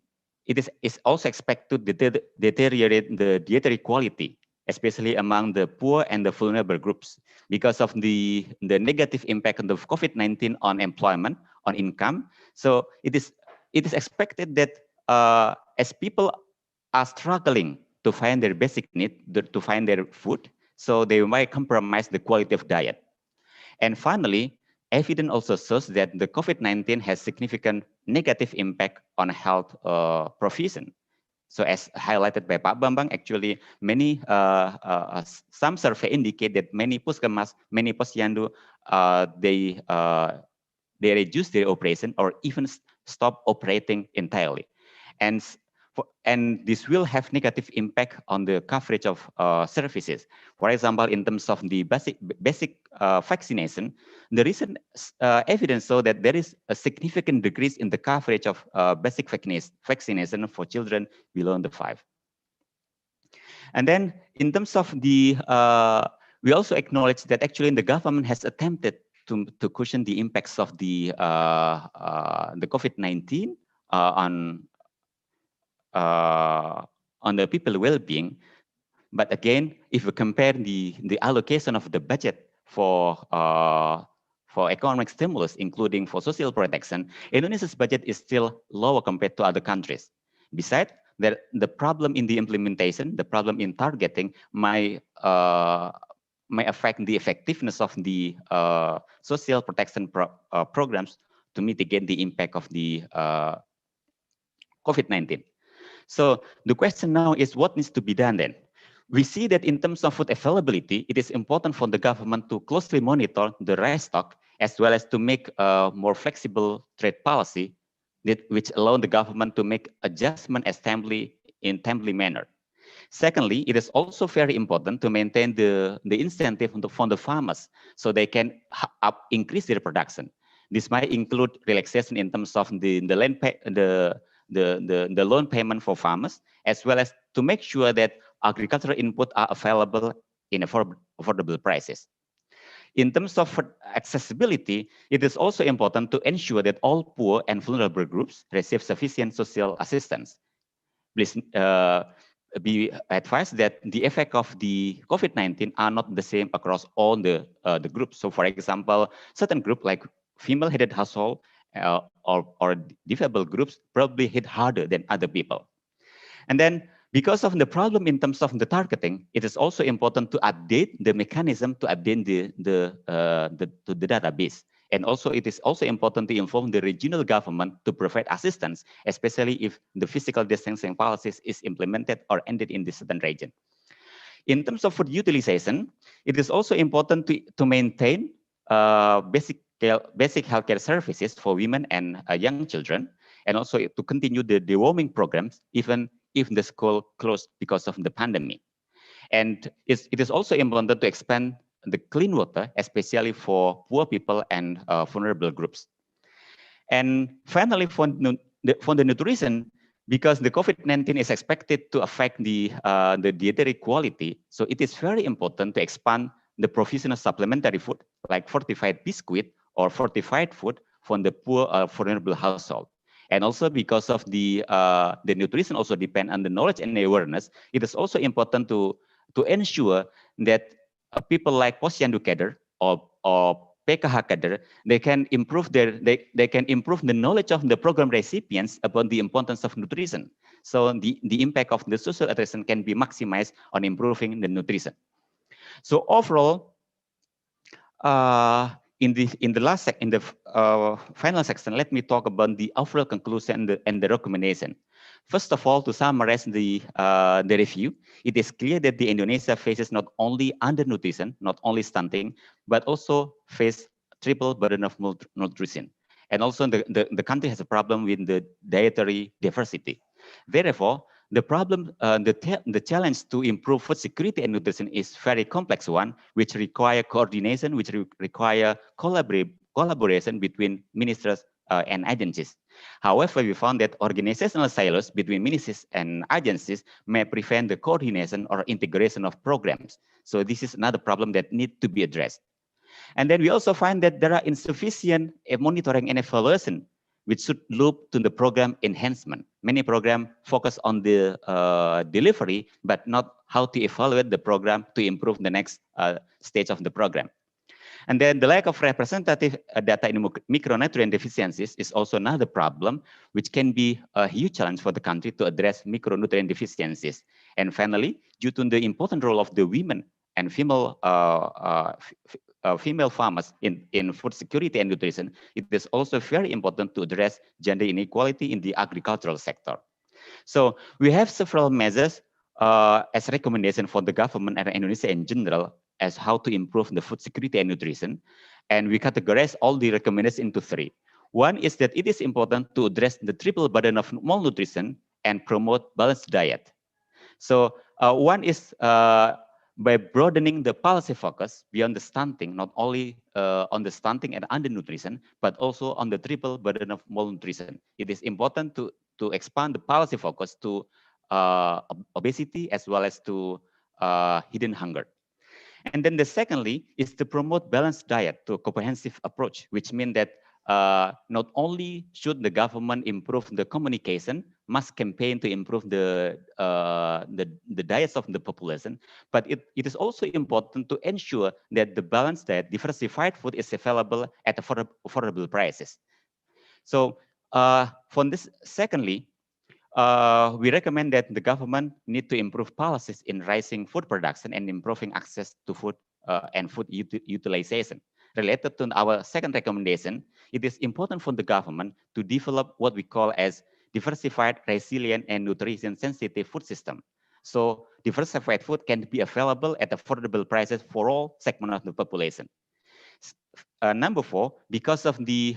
is also expected to deteriorate the dietary quality, especially among the poor and the vulnerable groups, because of the negative impact of COVID-19 on employment, on income. So it is expected that as people are struggling to find their basic need, to find their food, so they might compromise the quality of diet. And finally, evidence also shows that the COVID-19 has significant negative impact on health provision. So as highlighted by Pak Bambang, actually some survey indicate that many puskemas, many posyandu, they reduce their operation or even stop operating entirely. And this will have negative impact on the coverage of services. For example, in terms of the basic vaccination, the recent evidence show that there is a significant decrease in the coverage of basic vaccination for children below the 5. And then in terms of the, we also acknowledge that actually the government has attempted to cushion the impacts of the COVID-19 on the people well-being. But again, if we compare the allocation of the budget for economic stimulus, including for social protection, Indonesia's budget is still lower compared to other countries. Besides, the problem in the implementation, the problem in targeting may affect the effectiveness of the social protection programs to mitigate the impact of the COVID-19. So the question now is what needs to be done then? We see that in terms of food availability, it is important for the government to closely monitor the rice stock as well as to make a more flexible trade policy which allow the government to make adjustment in timely manner. Secondly, it is also very important to maintain the incentive for the farmers so they can increase their production. This might include relaxation in terms of the loan payment for farmers, as well as to make sure that agricultural input are available in affordable prices. In terms of accessibility, it is also important to ensure that all poor and vulnerable groups receive sufficient social assistance. Please be advised that the effect of the COVID-19 are not the same across all the groups. So for example, certain group like female-headed household or disabled groups probably hit harder than other people. And then because of the problem in terms of the targeting, it is also important to update the mechanism to update the database. And also it is also important to inform the regional government to provide assistance, especially if the physical distancing policies is implemented or ended in the certain region. In terms of food utilization, it is also important to maintain basic healthcare services for women and young children, and also to continue the deworming programs even if the school closed because of the pandemic. And it is also important to expand the clean water, especially for poor people and vulnerable groups. And finally, for the nutrition, because the COVID-19 is expected to affect the dietary quality, so it is very important to expand the provision of supplementary food like fortified biscuit or fortified food for the poor vulnerable household. And also because of the nutrition also depend on the knowledge and awareness, it is also important to ensure that people like posyandu kader or PKH kader, they can improve they can improve the knowledge of the program recipients about the importance of nutrition. So the impact of the social nutrition can be maximized on improving the nutrition. So overall, in the final section, let me talk about the overall conclusion and the recommendation. First of all, to summarize the review, it is clear that the Indonesia faces not only undernutrition, not only stunting, but also face triple burden of malnutrition. And also the country has a problem with the dietary diversity. Therefore, the problem, the challenge to improve food security and nutrition is very complex one, which require coordination, which require collaboration between ministers and agencies. However, we found that organizational silos between ministries and agencies may prevent the coordination or integration of programs. So this is another problem that needs to be addressed. And then we also find that there are insufficient monitoring and evaluation which should loop to the program enhancement. Many programs focus on the delivery, but not how to evaluate the program to improve the next stage of the program. And then the lack of representative data in micronutrient deficiencies is also another problem, which can be a huge challenge for the country to address micronutrient deficiencies. And finally, due to the important role of the women and female farmers in food security and nutrition, it is also very important to address gender inequality in the agricultural sector. So we have several measures as recommendation for the government and Indonesia in general as how to improve the food security and nutrition. And we categorize all the recommendations into three. One is that it is important to address the triple burden of malnutrition and promote balanced diet. So one is by broadening the policy focus beyond the stunting, not only on the stunting and undernutrition, but also on the triple burden of malnutrition. It is important to expand the policy focus to obesity as well as to hidden hunger. And then the secondly is to promote balanced diet to a comprehensive approach, which means that not only should the government improve the communication, must campaign to improve the diets of the population, but it is also important to ensure that the balanced diet, diversified food is available at affordable prices. So for this, secondly, we recommend that the government need to improve policies in rising food production and improving access to food and food utilization. Related to our second recommendation, it is important for the government to develop what we call as diversified, resilient, and nutrition-sensitive food system. So diversified food can be available at affordable prices for all segments of the population. Number four, because of the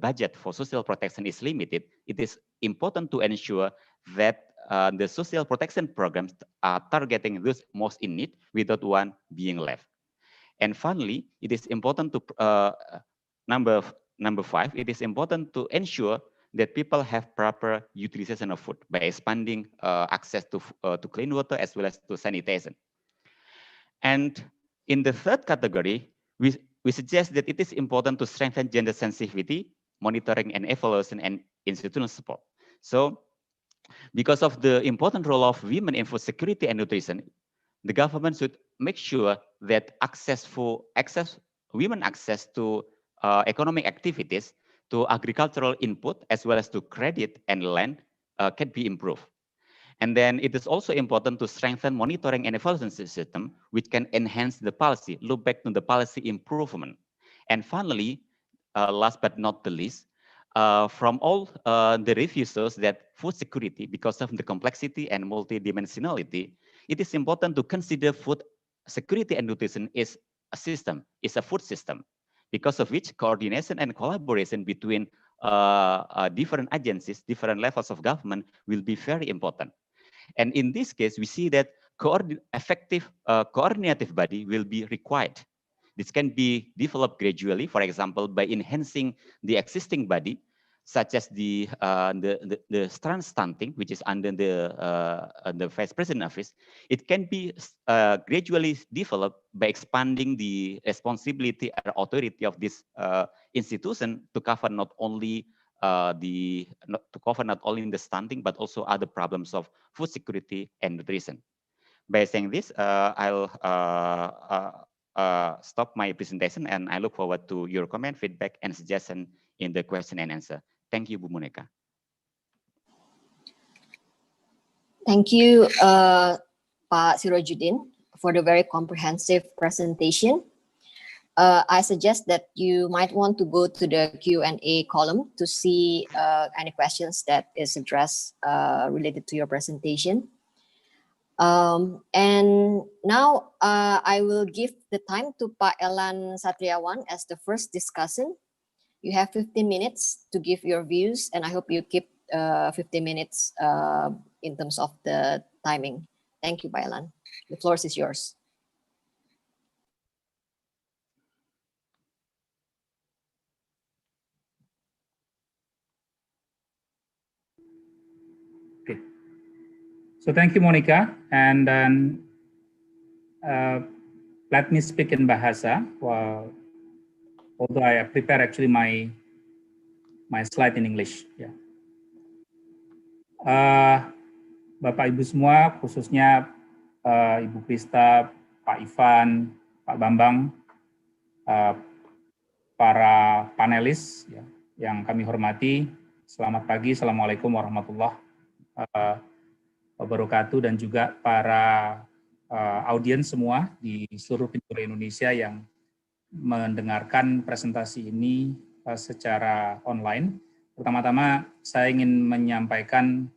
budget for social protection is limited, it is important to ensure that the social protection programs are targeting those most in need without one being left. And finally, it is important to number five, it is important to ensure that people have proper utilization of food by expanding access to clean water as well as to sanitation. And in the third category, we suggest that it is important to strengthen gender sensitivity, monitoring and evaluation, and institutional support. So because of the important role of women in food security and nutrition, the government should make sure that women access to economic activities to agricultural input as well as to credit and land can be improved. And then it is also important to strengthen monitoring and evaluation system, which can enhance the policy, look back to the policy improvement. And finally, last but not the least, from all the reviews shows that food security, because of the complexity and multidimensionality, it is important to consider food security and nutrition is a system, is a food system, because of which coordination and collaboration between different agencies, different levels of government will be very important. And in this case, we see that effective coordinative body will be required. This can be developed gradually, for example, by enhancing the existing body, such as the stunting, which is under the Vice President Office. It can be gradually developed by expanding the responsibility and authority of this institution to cover not only in the stunting, but also other problems of food security and nutrition. By saying this, I'll stop my presentation, and I look forward to your comment, feedback, and suggestion in the question and answer. Thank you, Bu Monica. Thank you, Pak Sirojuddin, for the very comprehensive presentation. I suggest that you might want to go to the Q&A column to see any questions that is addressed related to your presentation. And now I will give the time to Pak Elan Satriawan as the first discussant. You have 15 minutes to give your views, and I hope you keep 15 minutes in terms of the timing. Thank you, Pak Elan. The floor is yours. Okay. So thank you, Monica, and then let me speak in Bahasa. Although I prepare actually my slide in English. Yeah. Bapak Ibu semua, khususnya Ibu Christa, Pak Iván, Pak Bambang, para panelis ya, yang kami hormati. Selamat pagi, Assalamualaikum warahmatullahi wabarakatuh, dan juga para audiens semua di seluruh penjuru Indonesia yang mendengarkan presentasi ini secara online. Pertama-tama saya ingin menyampaikan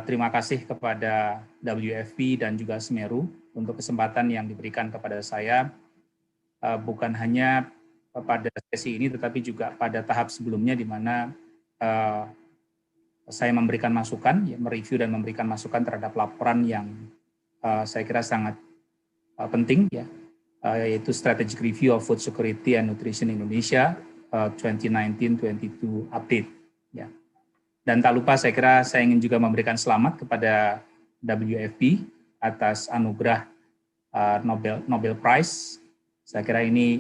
terima kasih kepada WFP dan juga SMERU untuk kesempatan yang diberikan kepada saya, bukan hanya pada sesi ini tetapi juga pada tahap sebelumnya, di mana saya memberikan masukan, ya, mereview dan memberikan masukan terhadap laporan yang saya kira sangat penting, ya, yaitu Strategic Review of Food Security and Nutrition Indonesia 2019-22 update. Ya. Dan tak lupa saya kira saya ingin juga memberikan selamat kepada WFP atas anugerah Nobel Prize. Saya kira ini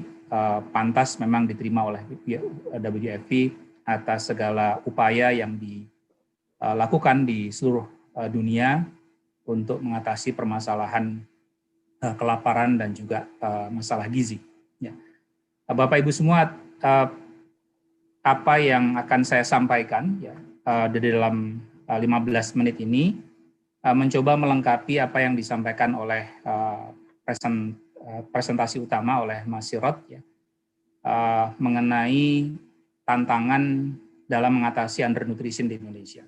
pantas memang diterima oleh WFP atas segala upaya yang dilakukan di seluruh dunia untuk mengatasi permasalahan kelaparan dan juga masalah gizi. Ya. Bapak Ibu semua, apa yang akan saya sampaikan ya, di dalam 15 menit ini mencoba melengkapi apa yang disampaikan oleh presentasi utama oleh Mas Sirot ya, mengenai tantangan dalam mengatasi undernutrition di Indonesia.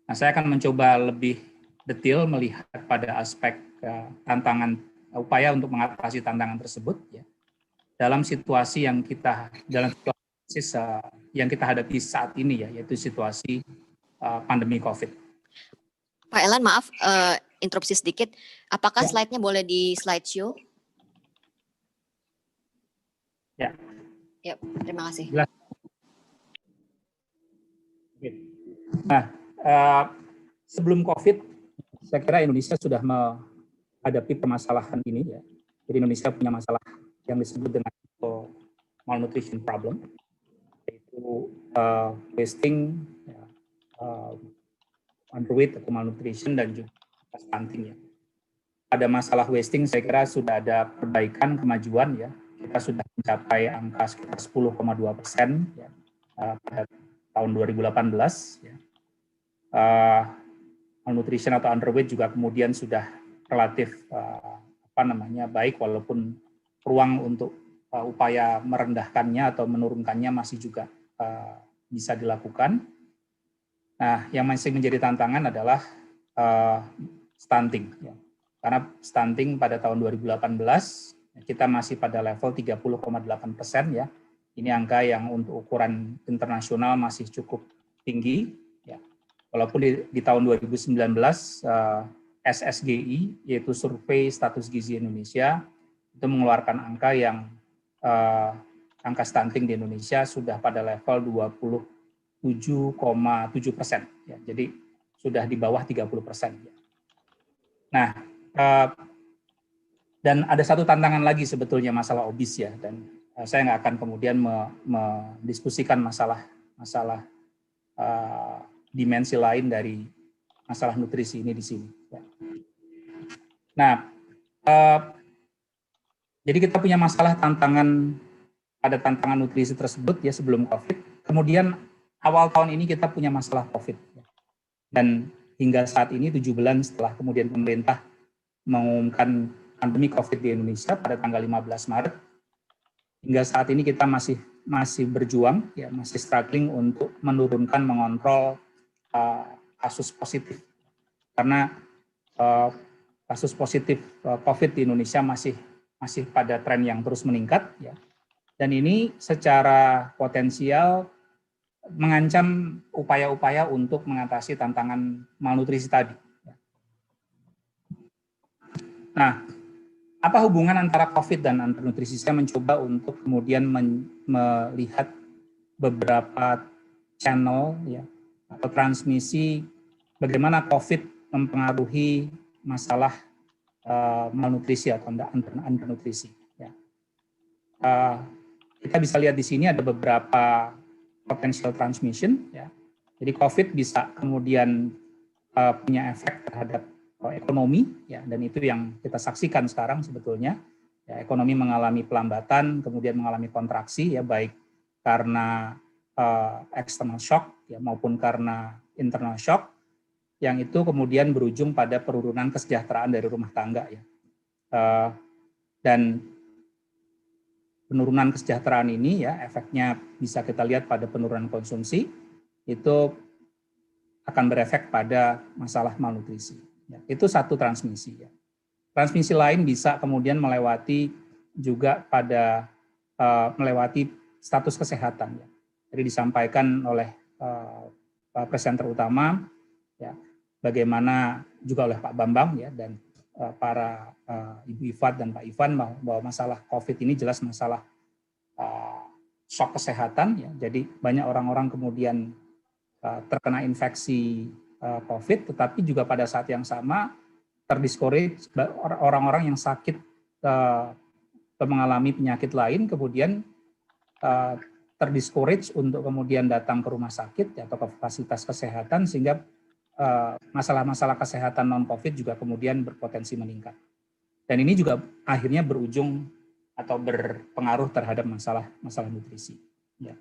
Nah, saya akan mencoba lebih detail melihat pada aspek tantangan, upaya untuk mengatasi tantangan tersebut ya, dalam situasi yang kita hadapi saat ini ya, yaitu situasi pandemi COVID. Pak Elan, maaf interupsi sedikit. Apakah slide-nya boleh di slideshow? Ya. Ya, terima kasih. Jelas. Nah, sebelum COVID, saya kira Indonesia sudah menghadapi permasalahan ini ya. Jadi Indonesia punya masalah yang disebut dengan malnutrition problem, yaitu wasting, underweight atau malnutrition, dan juga stunting ya. Pada masalah wasting saya kira sudah ada perbaikan, kemajuan ya. Kita sudah mencapai angka sekitar 10,2% ya, pada tahun 2018. Ya. Malnutrition atau underweight juga kemudian sudah relatif baik, walaupun ruang untuk upaya merendahkannya atau menurunkannya masih juga bisa dilakukan. Nah, yang masih menjadi tantangan adalah stunting. Ya. Karena stunting pada tahun 2018 kita masih pada level 30,8% ya. Ini angka yang untuk ukuran internasional masih cukup tinggi. Ya. Walaupun di tahun 2019 SSGI, yaitu Survei Status Gizi Indonesia, itu mengeluarkan angka yang angka stunting di Indonesia sudah pada level 27,7%. Ya. Jadi sudah di bawah 30%. Ya. Nah, dan ada satu tantangan lagi sebetulnya masalah obes ya, dan saya nggak akan kemudian mendiskusikan masalah dimensi lain dari masalah nutrisi ini di sini. Nah, jadi kita punya masalah tantangan nutrisi tersebut ya sebelum COVID. Kemudian awal tahun ini kita punya masalah COVID. Dan hingga saat ini 7 bulan setelah kemudian pemerintah mengumumkan pandemi COVID di Indonesia pada tanggal 15 Maret, hingga saat ini kita masih berjuang, ya, masih struggling untuk menurunkan, mengontrol kasus positif. Karena kasus positif COVID di Indonesia masih pada tren yang terus meningkat, ya. Dan ini secara potensial mengancam upaya-upaya untuk mengatasi tantangan malnutrisi tadi. Nah, apa hubungan antara COVID dan undernutrisi? Saya mencoba untuk kemudian melihat beberapa channel ya, atau transmisi bagaimana COVID mempengaruhi masalah malnutrisi atau undernutrisi. Ya. Kita bisa lihat di sini ada beberapa potential transmission. Ya. Jadi COVID bisa kemudian punya efek terhadap ekonomi, ya, dan itu yang kita saksikan sekarang sebetulnya. Ya, ekonomi mengalami pelambatan, kemudian mengalami kontraksi, ya, baik karena external shock, ya, maupun karena internal shock, yang itu kemudian berujung pada penurunan kesejahteraan dari rumah tangga, ya. Dan penurunan kesejahteraan ini, ya, efeknya bisa kita lihat pada penurunan konsumsi, itu akan berefek pada masalah malnutrisi. Ya, itu satu transmisi. Ya. Transmisi lain bisa kemudian melewati juga pada melewati status kesehatan. Ya. Jadi disampaikan oleh presenter utama, ya, bagaimana juga oleh Pak Bambang, ya, dan para Ibu IFAD dan Pak Iván, bahwa masalah COVID ini jelas masalah shock kesehatan. Ya. Jadi banyak orang-orang kemudian terkena infeksi COVID, tetapi juga pada saat yang sama terdiscourage orang-orang yang sakit atau mengalami penyakit lain, kemudian terdiscourage untuk kemudian datang ke rumah sakit atau ke fasilitas kesehatan, sehingga masalah-masalah kesehatan non-COVID juga kemudian berpotensi meningkat. Dan ini juga akhirnya berujung atau berpengaruh terhadap masalah nutrisi. Ya.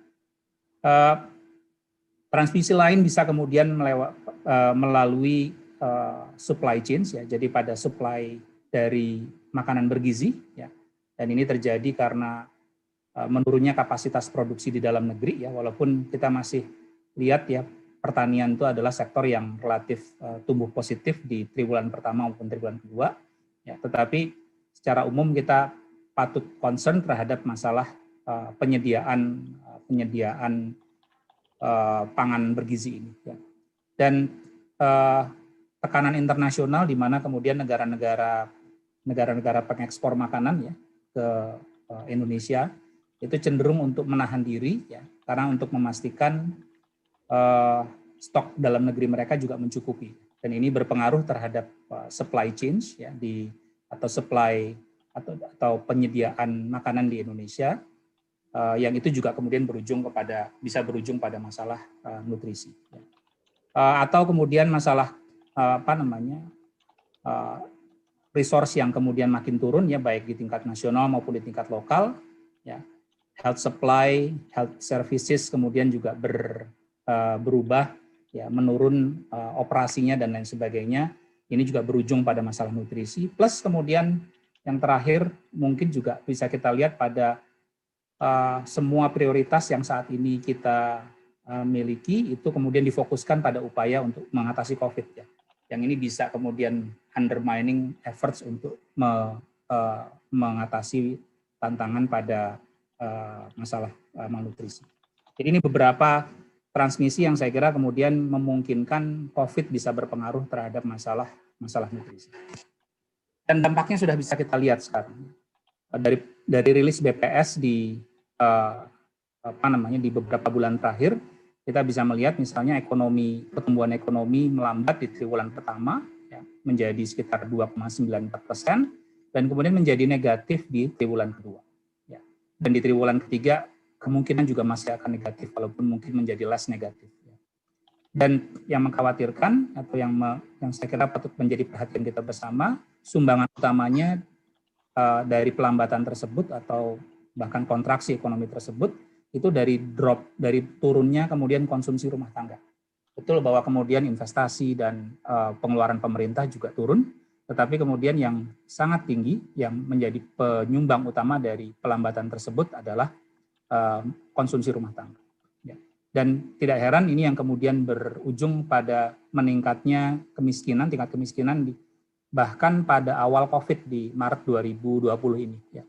Transmisi lain bisa kemudian melalui supply chains, ya. Jadi pada supply dari makanan bergizi, ya. Dan ini terjadi karena menurunnya kapasitas produksi di dalam negeri, ya. Walaupun kita masih lihat, ya, pertanian itu adalah sektor yang relatif tumbuh positif di triwulan pertama maupun triwulan kedua, ya. Tetapi secara umum kita patut concern terhadap masalah penyediaan pangan bergizi ini, ya. Dan tekanan internasional di mana kemudian negara-negara pengekspor makanan, ya, ke Indonesia itu cenderung untuk menahan diri, ya, karena untuk memastikan stok dalam negeri mereka juga mencukupi, dan ini berpengaruh terhadap supply chain, ya, atau supply atau penyediaan makanan di Indonesia. Yang itu juga kemudian bisa berujung pada masalah nutrisi, ya. Atau kemudian masalah resource yang kemudian makin turun, ya, baik di tingkat nasional maupun di tingkat lokal, ya. health supply, health services kemudian juga berubah, ya, menurun operasinya dan lain sebagainya. Ini juga berujung pada masalah nutrisi. Plus kemudian yang terakhir mungkin juga bisa kita lihat pada semua prioritas yang saat ini kita miliki itu kemudian difokuskan pada upaya untuk mengatasi COVID, ya. Yang ini bisa kemudian undermining efforts untuk mengatasi tantangan pada masalah malnutrisi. Jadi ini beberapa transmisi yang saya kira kemudian memungkinkan COVID bisa berpengaruh terhadap masalah nutrisi. Dan dampaknya sudah bisa kita lihat sekarang. Dari rilis BPS di di beberapa bulan terakhir, kita bisa melihat misalnya pertumbuhan ekonomi melambat di triwulan pertama, ya, menjadi sekitar 2,94%, dan kemudian menjadi negatif di triwulan kedua. Ya. Dan di triwulan ketiga kemungkinan juga masih akan negatif, walaupun mungkin menjadi less negatif. Ya. Dan yang mengkhawatirkan atau yang saya kira patut menjadi perhatian kita bersama, sumbangan utamanya dari pelambatan tersebut atau bahkan kontraksi ekonomi tersebut itu dari turunnya kemudian konsumsi rumah tangga. Betul bahwa kemudian investasi dan pengeluaran pemerintah juga turun, tetapi kemudian yang sangat tinggi yang menjadi penyumbang utama dari pelambatan tersebut adalah konsumsi rumah tangga. Ya. Dan tidak heran ini yang kemudian berujung pada meningkatnya kemiskinan, tingkat kemiskinan bahkan pada awal COVID di Maret 2020 ini. Ya.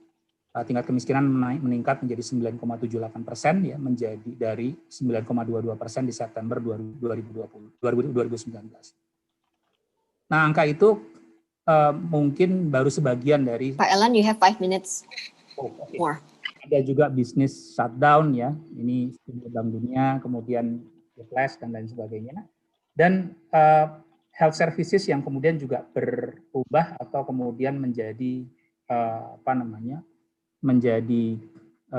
Tingkat kemiskinan meningkat menjadi 9,78%, ya, menjadi dari 9,22% di September 2019. Nah, angka itu mungkin baru sebagian dari. Pak Elan, you have 5 minutes more. Ada juga bisnis shutdown, ya, ini Bank Dunia, kemudian flash dan lain sebagainya. Dan health services yang kemudian juga berubah atau kemudian menjadi menjadi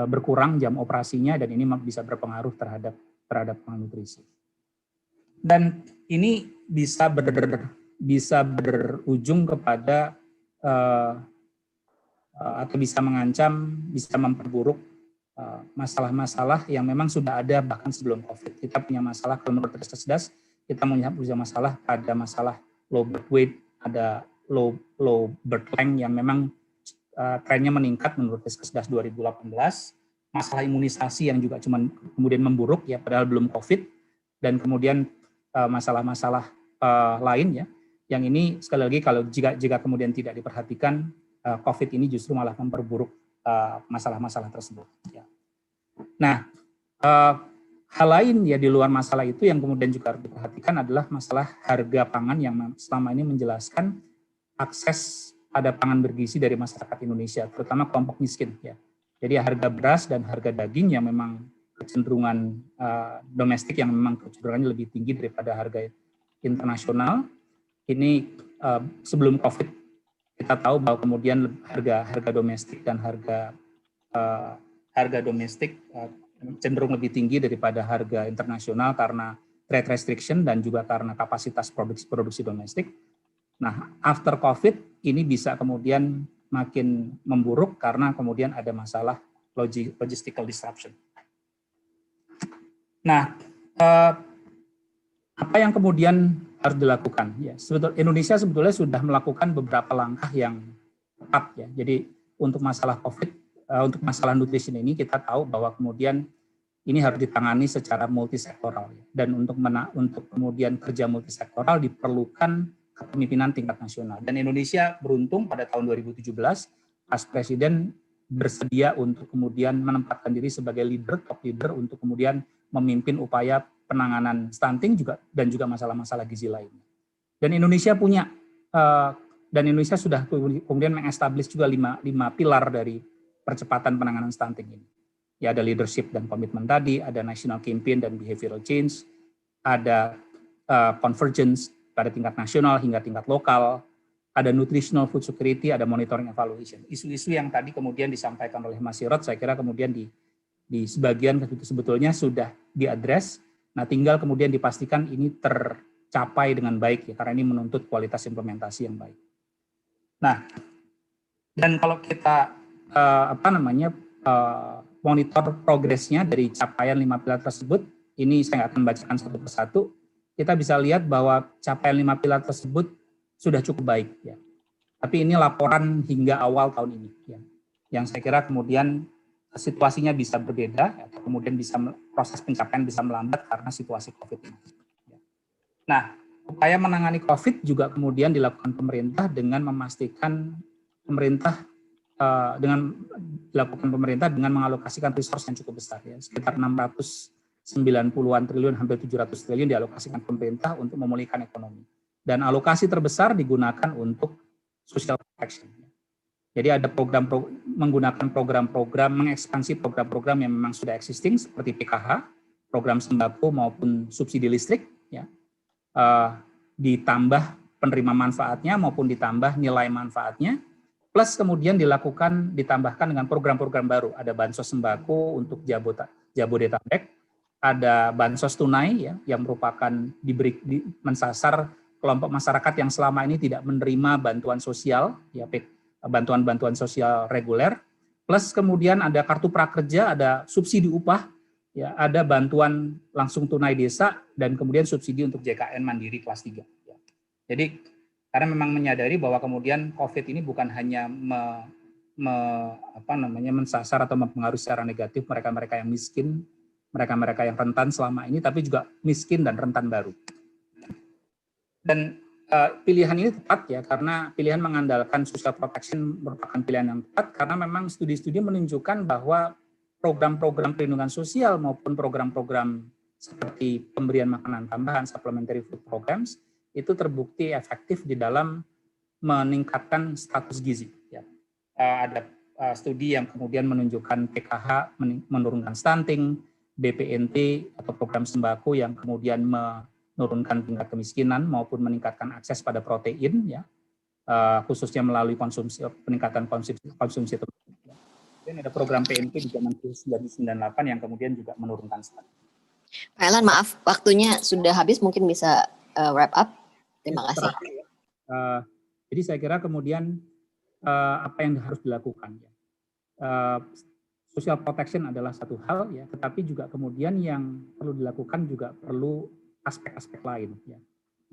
berkurang jam operasinya, dan ini bisa berpengaruh terhadap malnutrisi. Dan ini bisa berujung kepada atau bisa mengancam, bisa memperburuk masalah-masalah yang memang sudah ada bahkan sebelum COVID. Kita punya masalah, kalau menurut Riset kita punya masalah pada masalah low birth weight, ada low birth length yang memang trennya meningkat menurut Riset 2018, masalah imunisasi yang juga kemudian memburuk, ya, padahal belum COVID, dan kemudian masalah-masalah lain, ya, yang ini sekali lagi kalau jika kemudian tidak diperhatikan, COVID ini justru malah memperburuk masalah-masalah tersebut. Ya. Nah, hal lain, ya, di luar masalah itu yang kemudian juga harus diperhatikan adalah masalah harga pangan yang selama ini menjelaskan akses pada pangan bergizi dari masyarakat Indonesia, terutama kelompok miskin. Ya. Jadi harga beras dan harga daging yang memang kecenderungan domestik yang memang kecenderungannya lebih tinggi daripada harga internasional. Ini sebelum COVID kita tahu bahwa kemudian harga domestik dan harga domestik cenderung lebih tinggi daripada harga internasional karena trade restriction dan juga karena kapasitas produksi domestik. Nah, after COVID ini bisa kemudian makin memburuk karena kemudian ada masalah logistical disruption. Nah, apa yang kemudian harus dilakukan? Ya, Indonesia sebetulnya sudah melakukan beberapa langkah yang tepat, ya. Jadi untuk masalah COVID, untuk masalah nutrition ini kita tahu bahwa kemudian ini harus ditangani secara multisektoral, ya. Dan untuk kemudian kerja multisektoral diperlukan kepemimpinan tingkat nasional. Dan Indonesia beruntung pada tahun 2017, Pas Presiden bersedia untuk kemudian menempatkan diri sebagai top leader untuk kemudian memimpin upaya penanganan stunting dan juga masalah-masalah gizi lainnya. Dan Indonesia sudah kemudian mengestablish juga lima pilar dari percepatan penanganan stunting ini. Ya, ada leadership dan komitmen tadi, ada national campaign dan behavioral change, ada convergence pada tingkat nasional hingga tingkat lokal, ada nutritional food security, ada monitoring evaluation. Isu-isu yang tadi kemudian disampaikan oleh Mas Sirot, saya kira kemudian di sebagian sebetulnya sudah diadres. Nah, tinggal kemudian dipastikan ini tercapai dengan baik, ya, karena ini menuntut kualitas implementasi yang baik. Nah, dan kalau kita monitor progresnya dari capaian 5 pilar tersebut, ini saya akan bacakan satu persatu, kita bisa lihat bahwa capaian 5 pilar tersebut sudah cukup baik. Ya. Tapi ini laporan hingga awal tahun ini. Ya. Yang saya kira kemudian situasinya bisa berbeda, atau kemudian proses pencapaian bisa melambat karena situasi COVID ini. Ya. Nah, upaya menangani COVID juga kemudian dilakukan pemerintah dengan memastikan pemerintah dengan mengalokasikan resource yang cukup besar, ya, sekitar 690-an triliun, hampir 700 triliun dialokasikan pemerintah untuk memulihkan ekonomi. Dan alokasi terbesar digunakan untuk social protection. Jadi ada menggunakan program-program, mengekspansi program-program yang memang sudah existing seperti PKH, program sembako maupun subsidi listrik, ya, ditambah penerima manfaatnya maupun ditambah nilai manfaatnya. Plus kemudian ditambahkan dengan program-program baru. Ada bansos sembako untuk Jabodetabek, ada bansos tunai, ya, yang merupakan mensasar kelompok masyarakat yang selama ini tidak menerima bantuan sosial, ya, bantuan-bantuan sosial reguler. Plus kemudian ada kartu prakerja, ada subsidi upah, ya, ada bantuan langsung tunai desa, dan kemudian subsidi untuk JKN mandiri kelas 3. Ya. Jadi karena memang menyadari bahwa kemudian COVID ini bukan hanya mensasar atau mempengaruhi secara negatif mereka-mereka yang miskin, mereka-mereka yang rentan selama ini, tapi juga miskin dan rentan baru. Dan pilihan ini tepat, ya, karena pilihan mengandalkan social protection merupakan pilihan yang tepat, karena memang studi-studi menunjukkan bahwa program-program perlindungan sosial maupun program-program seperti pemberian makanan tambahan, supplementary food programs, itu terbukti efektif di dalam meningkatkan status gizi. Ya. Ada studi yang kemudian menunjukkan PKH menurunkan stunting, BPNT atau program sembako yang kemudian menurunkan tingkat kemiskinan maupun meningkatkan akses pada protein, ya, khususnya melalui peningkatan konsumsi tertentu. Dan ada program PNP di zaman 1998 yang kemudian juga menurunkan stunting. Pak Elan, maaf, waktunya sudah habis, mungkin bisa wrap up. Terima kasih. Jadi saya kira kemudian apa yang harus dilakukan, ya. Social protection adalah satu hal, ya, tetapi juga kemudian yang perlu dilakukan juga perlu aspek-aspek lain, ya.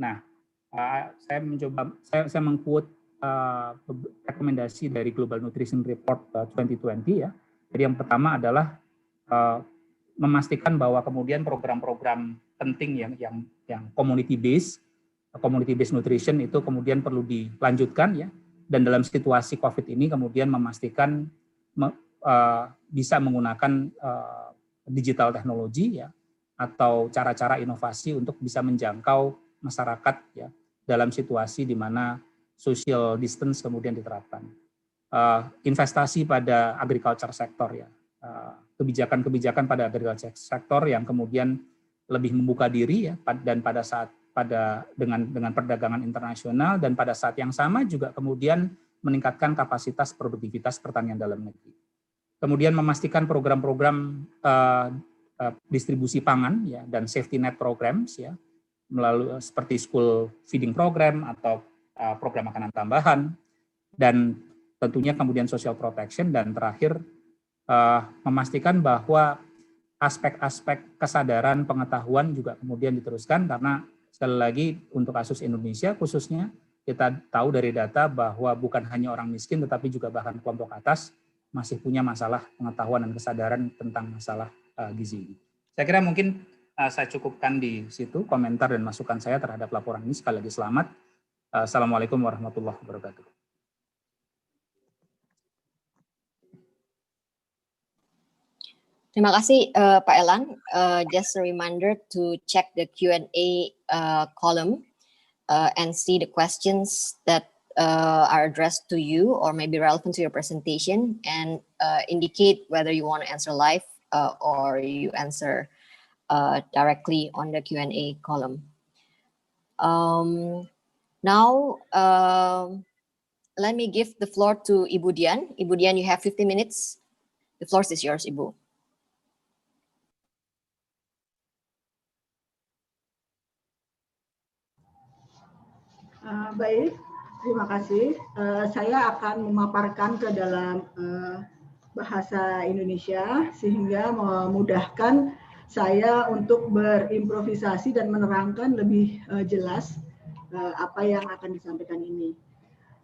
Nah, saya meng-quote rekomendasi dari Global Nutrition Report 2020, ya. Jadi yang pertama adalah memastikan bahwa kemudian program-program penting yang community based nutrition itu kemudian perlu dilanjutkan, ya, dan dalam situasi COVID ini kemudian memastikan bisa menggunakan digital teknologi, ya, atau cara-cara inovasi untuk bisa menjangkau masyarakat, ya, dalam situasi di mana social distance kemudian diterapkan. Investasi pada agriculture sector, ya, kebijakan-kebijakan pada agriculture sector yang kemudian lebih membuka diri, ya, dan dengan perdagangan internasional, dan pada saat yang sama juga kemudian meningkatkan kapasitas produktivitas pertanian dalam negeri. Kemudian memastikan program-program distribusi pangan, ya, dan safety net programs, ya, melalui seperti school feeding program atau program makanan tambahan, dan tentunya kemudian social protection, dan terakhir memastikan bahwa aspek-aspek kesadaran pengetahuan juga kemudian diteruskan, karena sekali lagi untuk kasus Indonesia khususnya kita tahu dari data bahwa bukan hanya orang miskin tetapi juga bahkan kelompok atas masih punya masalah pengetahuan dan kesadaran tentang masalah gizi ini. Saya kira mungkin saya cukupkan di situ komentar dan masukan saya terhadap laporan ini. Sekali lagi selamat. Assalamualaikum warahmatullahi wabarakatuh. Terima kasih Pak Elan. Just a reminder to check the Q&A column and see the questions that are addressed to you or maybe relevant to your presentation, and indicate whether you want to answer live or you answer directly on the Q&A column. Now, let me give the floor to Ibu Dhian. Ibu Dhian, you have 15 minutes. The floor is yours, Ibu. Baik, terima kasih. Saya akan memaparkan ke dalam bahasa Indonesia sehingga memudahkan saya untuk berimprovisasi dan menerangkan lebih jelas apa yang akan disampaikan ini.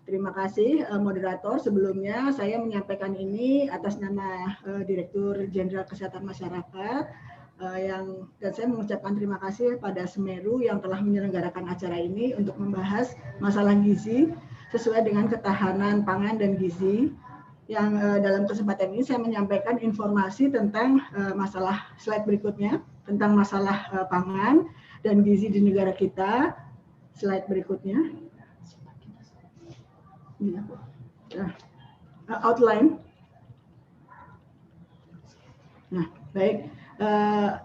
Terima kasih moderator. Sebelumnya saya menyampaikan ini atas nama Direktur Jenderal Kesehatan Masyarakat dan saya mengucapkan terima kasih pada SMERU yang telah menyelenggarakan acara ini untuk membahas masalah gizi sesuai dengan ketahanan pangan dan gizi. Yang dalam kesempatan ini saya menyampaikan informasi tentang masalah slide berikutnya, tentang masalah pangan dan gizi di negara kita. Slide berikutnya. Outline. Nah, baik.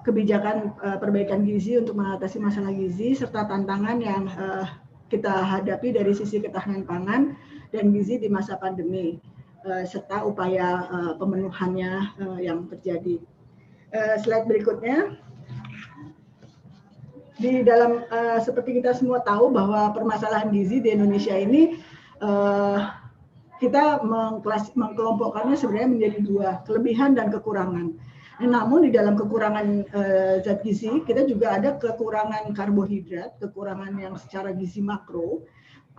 Kebijakan perbaikan gizi untuk mengatasi masalah gizi serta tantangan yang kita hadapi dari sisi ketahanan pangan dan gizi di masa pandemi. Serta upaya pemenuhannya yang terjadi. Slide berikutnya. Di dalam seperti kita semua tahu bahwa permasalahan gizi di Indonesia ini kita mengkelompokkannya sebenarnya menjadi dua, kelebihan dan kekurangan. Namun di dalam kekurangan zat gizi kita juga ada kekurangan karbohidrat, kekurangan yang secara gizi makro,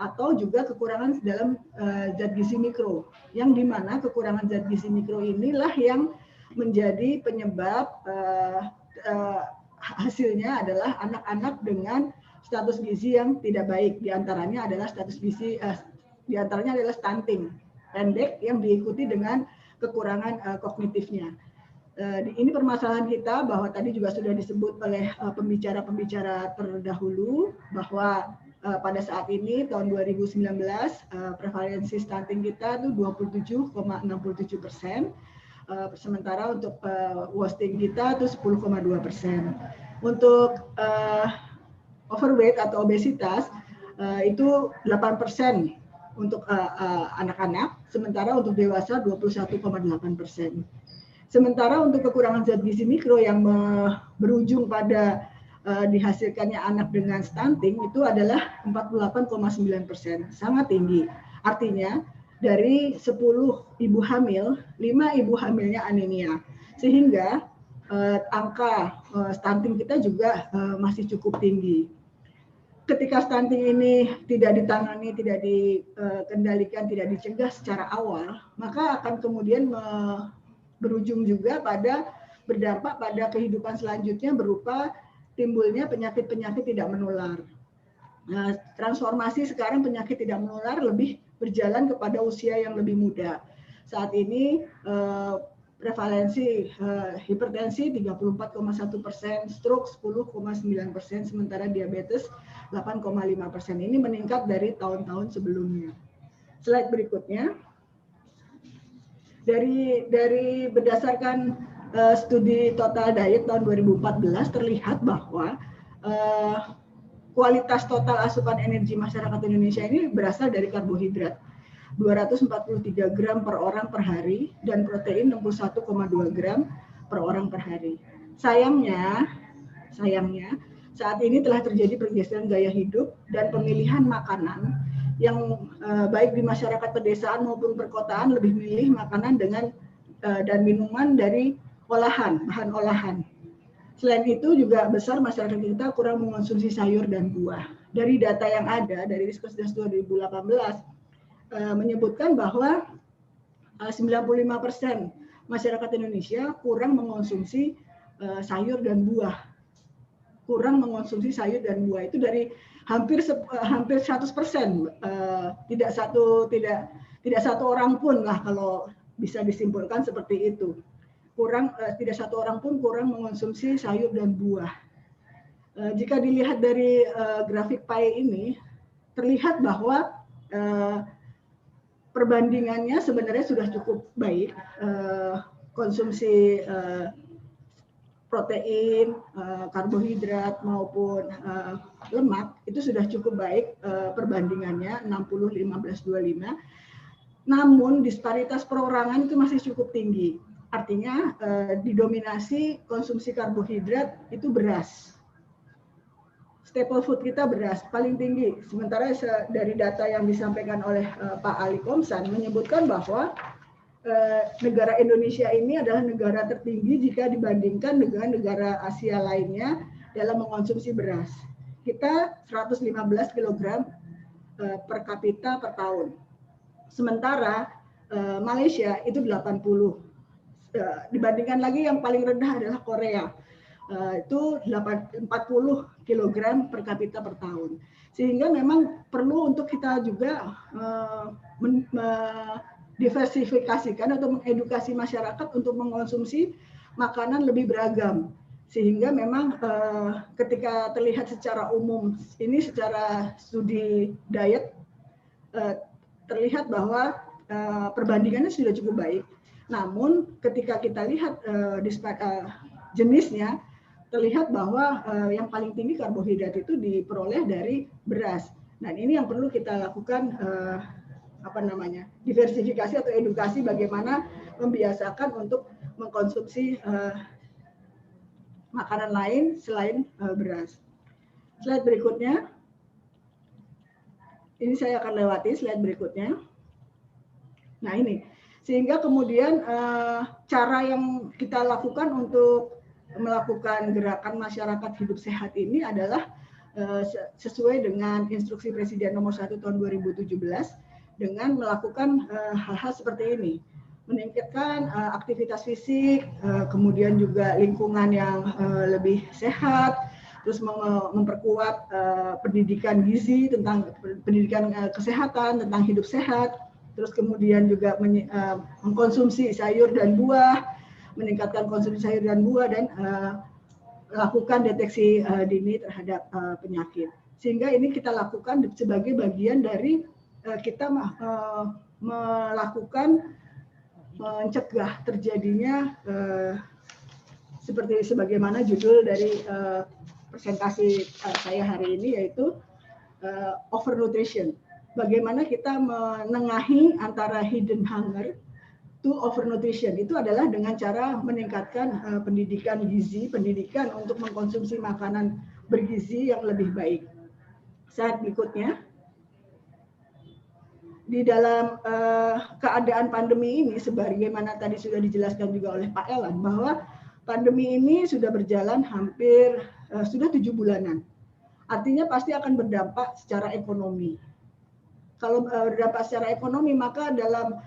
atau juga kekurangan dalam zat gizi mikro, yang dimana kekurangan zat gizi mikro inilah yang menjadi penyebab hasilnya adalah anak-anak dengan status gizi yang tidak baik. Diantaranya adalah adalah stunting, pendek yang diikuti dengan kekurangan kognitifnya. Ini permasalahan kita bahwa tadi juga sudah disebut oleh pembicara-pembicara terdahulu bahwa pada saat ini tahun 2019 prevalensi stunting kita itu 27,67%, sementara untuk wasting kita itu 10,2%. Untuk overweight atau obesitas itu 8% untuk anak-anak, sementara untuk dewasa 21,8%. Sementara untuk kekurangan zat gizi mikro yang berujung pada dihasilkannya anak dengan stunting itu adalah 48,9%, sangat tinggi. Artinya dari 10 ibu hamil, 5 ibu hamilnya anemia, sehingga angka stunting kita juga masih cukup tinggi. Ketika stunting ini tidak ditangani, tidak dikendalikan, tidak dicegah secara awal, maka akan kemudian berujung juga pada berdampak pada kehidupan selanjutnya berupa timbulnya penyakit-penyakit tidak menular. Nah, transformasi sekarang penyakit tidak menular lebih berjalan kepada usia yang lebih muda. Saat ini prevalensi hipertensi 34,1%, stroke 10,9%, sementara diabetes 8,5%. Ini meningkat dari tahun-tahun sebelumnya. Slide berikutnya. Dari berdasarkan studi total diet tahun 2014 terlihat bahwa kualitas total asupan energi masyarakat Indonesia ini berasal dari karbohidrat 243 gram per orang per hari dan protein 61,2 gram per orang per hari. Sayangnya saat ini telah terjadi pergeseran gaya hidup dan pemilihan makanan yang baik di masyarakat pedesaan maupun perkotaan lebih memilih makanan dengan dan minuman dari bahan olahan. Selain itu juga besar masyarakat kita kurang mengonsumsi sayur dan buah. Dari data yang ada dari Diskursus 2018 menyebutkan bahwa 95% masyarakat Indonesia kurang mengonsumsi sayur dan buah. Kurang mengonsumsi sayur dan buah itu dari hampir 100%. Tidak satu orang pun lah kalau bisa disimpulkan seperti itu. Tidak satu orang pun kurang mengonsumsi sayur dan buah. Jika dilihat dari grafik pie ini, terlihat bahwa perbandingannya sebenarnya sudah cukup baik. Konsumsi protein, karbohidrat maupun lemak itu sudah cukup baik perbandingannya 60-15-25. Namun disparitas perorangan itu masih cukup tinggi. Artinya didominasi konsumsi karbohidrat itu beras. Staple food kita beras paling tinggi. Sementara dari data yang disampaikan oleh Pak Ali Komsan menyebutkan bahwa negara Indonesia ini adalah negara tertinggi jika dibandingkan dengan negara Asia lainnya dalam mengkonsumsi beras. Kita 115 kg per kapita per tahun. Sementara Malaysia itu 80. Dibandingkan lagi yang paling rendah adalah Korea. Itu 40 kg per kapita per tahun. Sehingga memang perlu untuk kita juga diversifikasikan atau mengedukasi masyarakat untuk mengkonsumsi makanan lebih beragam, sehingga memang ketika terlihat secara umum ini secara studi diet terlihat bahwa perbandingannya sudah cukup baik. Namun ketika kita lihat jenisnya terlihat bahwa yang paling tinggi karbohidrat itu diperoleh dari beras. Dan ini yang perlu kita lakukan diversifikasi atau edukasi bagaimana membiasakan untuk mengkonsumsi makanan lain selain beras. Slide berikutnya. Ini saya akan lewati slide berikutnya. Nah ini, sehingga kemudian cara yang kita lakukan untuk melakukan gerakan masyarakat hidup sehat ini adalah sesuai dengan instruksi Presiden nomor 1 tahun 2017 dengan melakukan hal-hal seperti ini, meningkatkan aktivitas fisik, kemudian juga lingkungan yang lebih sehat, terus memperkuat pendidikan gizi tentang pendidikan kesehatan, tentang hidup sehat, terus kemudian juga mengkonsumsi sayur dan buah, meningkatkan konsumsi sayur dan buah, dan lakukan deteksi dini terhadap penyakit. Sehingga ini kita lakukan sebagai bagian dari kita melakukan mencegah terjadinya seperti sebagaimana judul dari presentasi saya hari ini, yaitu overnutrition. Bagaimana kita menengahi antara hidden hunger to overnutrition. Itu adalah dengan cara meningkatkan pendidikan gizi, pendidikan untuk mengkonsumsi makanan bergizi yang lebih baik. Slide berikutnya. Di dalam keadaan pandemi ini, sebagaimana tadi sudah dijelaskan juga oleh Pak Elan, bahwa pandemi ini sudah berjalan hampir sudah 7 bulanan. Artinya pasti akan berdampak secara ekonomi. Kalau berdampak secara ekonomi, maka dalam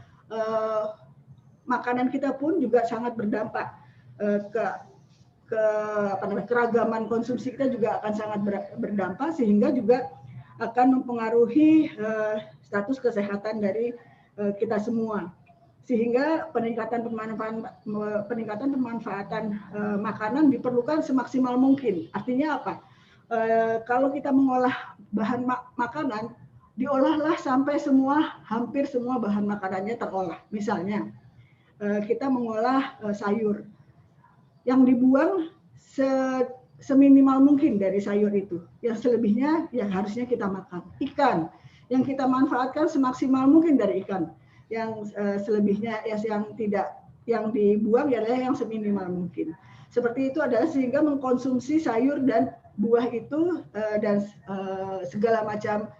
makanan kita pun juga sangat berdampak keragaman konsumsi kita juga akan sangat berdampak, sehingga juga akan mempengaruhi status kesehatan dari kita semua, sehingga peningkatan pemanfaatan makanan diperlukan semaksimal mungkin. Artinya apa? Kalau kita mengolah bahan makanan, diolahlah sampai hampir semua bahan makanannya terolah. Misalnya kita mengolah sayur, yang dibuang seminimal mungkin dari sayur itu, yang selebihnya yang harusnya kita makan. Ikan yang kita manfaatkan semaksimal mungkin dari ikan, yang selebihnya yang dibuang adalah yang seminimal mungkin. Seperti itu adalah sehingga mengkonsumsi sayur dan buah itu dan segala macam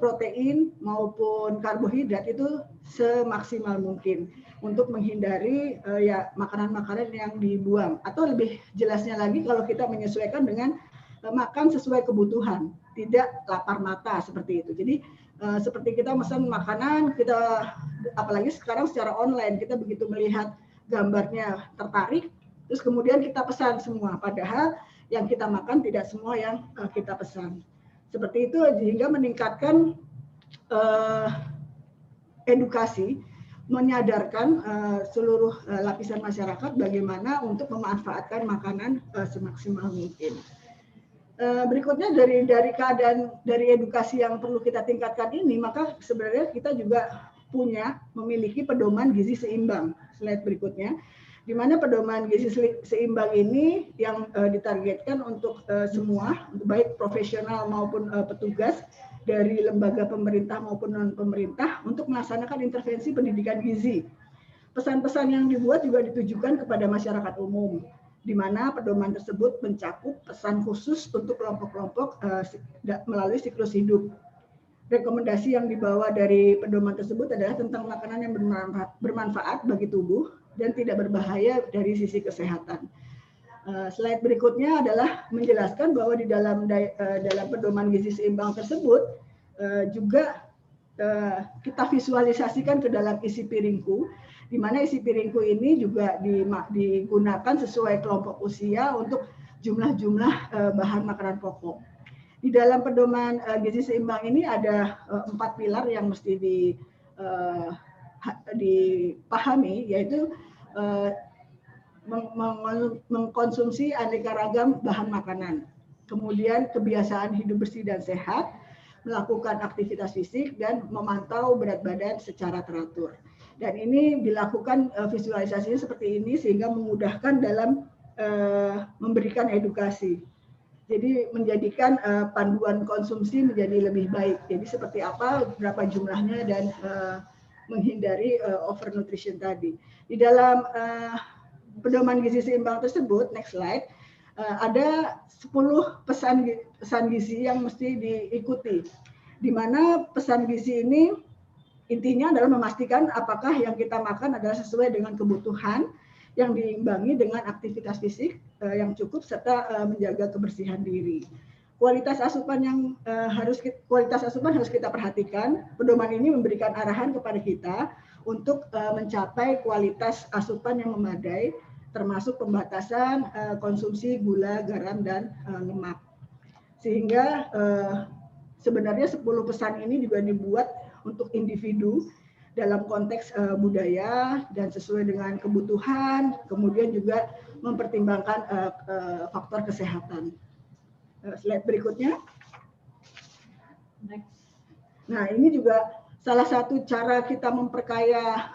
protein maupun karbohidrat itu semaksimal mungkin untuk menghindari makanan-makanan yang dibuang, atau lebih jelasnya lagi kalau kita menyesuaikan dengan makan sesuai kebutuhan, tidak lapar mata seperti itu. Jadi seperti kita pesan makanan, kita apalagi sekarang secara online, kita begitu melihat gambarnya tertarik, terus kemudian kita pesan semua, padahal yang kita makan tidak semua yang kita pesan. Seperti itu, sehingga meningkatkan edukasi, menyadarkan seluruh lapisan masyarakat bagaimana untuk memanfaatkan makanan semaksimal mungkin. Berikutnya dari keadaan dari edukasi yang perlu kita tingkatkan ini, maka sebenarnya kita juga memiliki pedoman gizi seimbang. Slide berikutnya, di mana pedoman gizi seimbang ini yang ditargetkan untuk semua, baik profesional maupun petugas dari lembaga pemerintah maupun non pemerintah, untuk melaksanakan intervensi pendidikan gizi. Pesan-pesan yang dibuat juga ditujukan kepada masyarakat umum, di mana pedoman tersebut mencakup pesan khusus untuk kelompok-kelompok melalui siklus hidup. rekomendasi yang dibawa dari pedoman tersebut adalah tentang makanan yang bermanfaat bagi tubuh dan tidak berbahaya dari sisi kesehatan. Slide berikutnya adalah menjelaskan bahwa di dalam pedoman gizi seimbang tersebut juga kita visualisasikan ke dalam isi piringku, di mana isi piringku ini juga digunakan sesuai kelompok usia untuk jumlah-jumlah bahan makanan pokok. Di dalam pedoman gizi seimbang ini ada 4 pilar yang mesti dipahami, yaitu mengkonsumsi aneka ragam bahan makanan, kemudian kebiasaan hidup bersih dan sehat, melakukan aktivitas fisik, dan memantau berat badan secara teratur. Dan ini dilakukan visualisasinya seperti ini sehingga memudahkan dalam memberikan edukasi. Jadi menjadikan panduan konsumsi menjadi lebih baik. Jadi seperti apa, berapa jumlahnya, dan menghindari overnutrition tadi. Di dalam pedoman gizi seimbang tersebut, next slide, ada 10 pesan gizi yang mesti diikuti. Di mana pesan gizi ini intinya adalah memastikan apakah yang kita makan adalah sesuai dengan kebutuhan, yang diimbangi dengan aktivitas fisik yang cukup serta menjaga kebersihan diri. Kualitas asupan harus kita perhatikan. Pedoman ini memberikan arahan kepada kita untuk mencapai kualitas asupan yang memadai, termasuk pembatasan konsumsi gula, garam, dan lemak. Sehingga sebenarnya 10 pesan ini juga dibuat untuk individu dalam konteks budaya dan sesuai dengan kebutuhan, kemudian juga mempertimbangkan faktor kesehatan. Slide berikutnya. Nah, ini juga salah satu cara kita memperkaya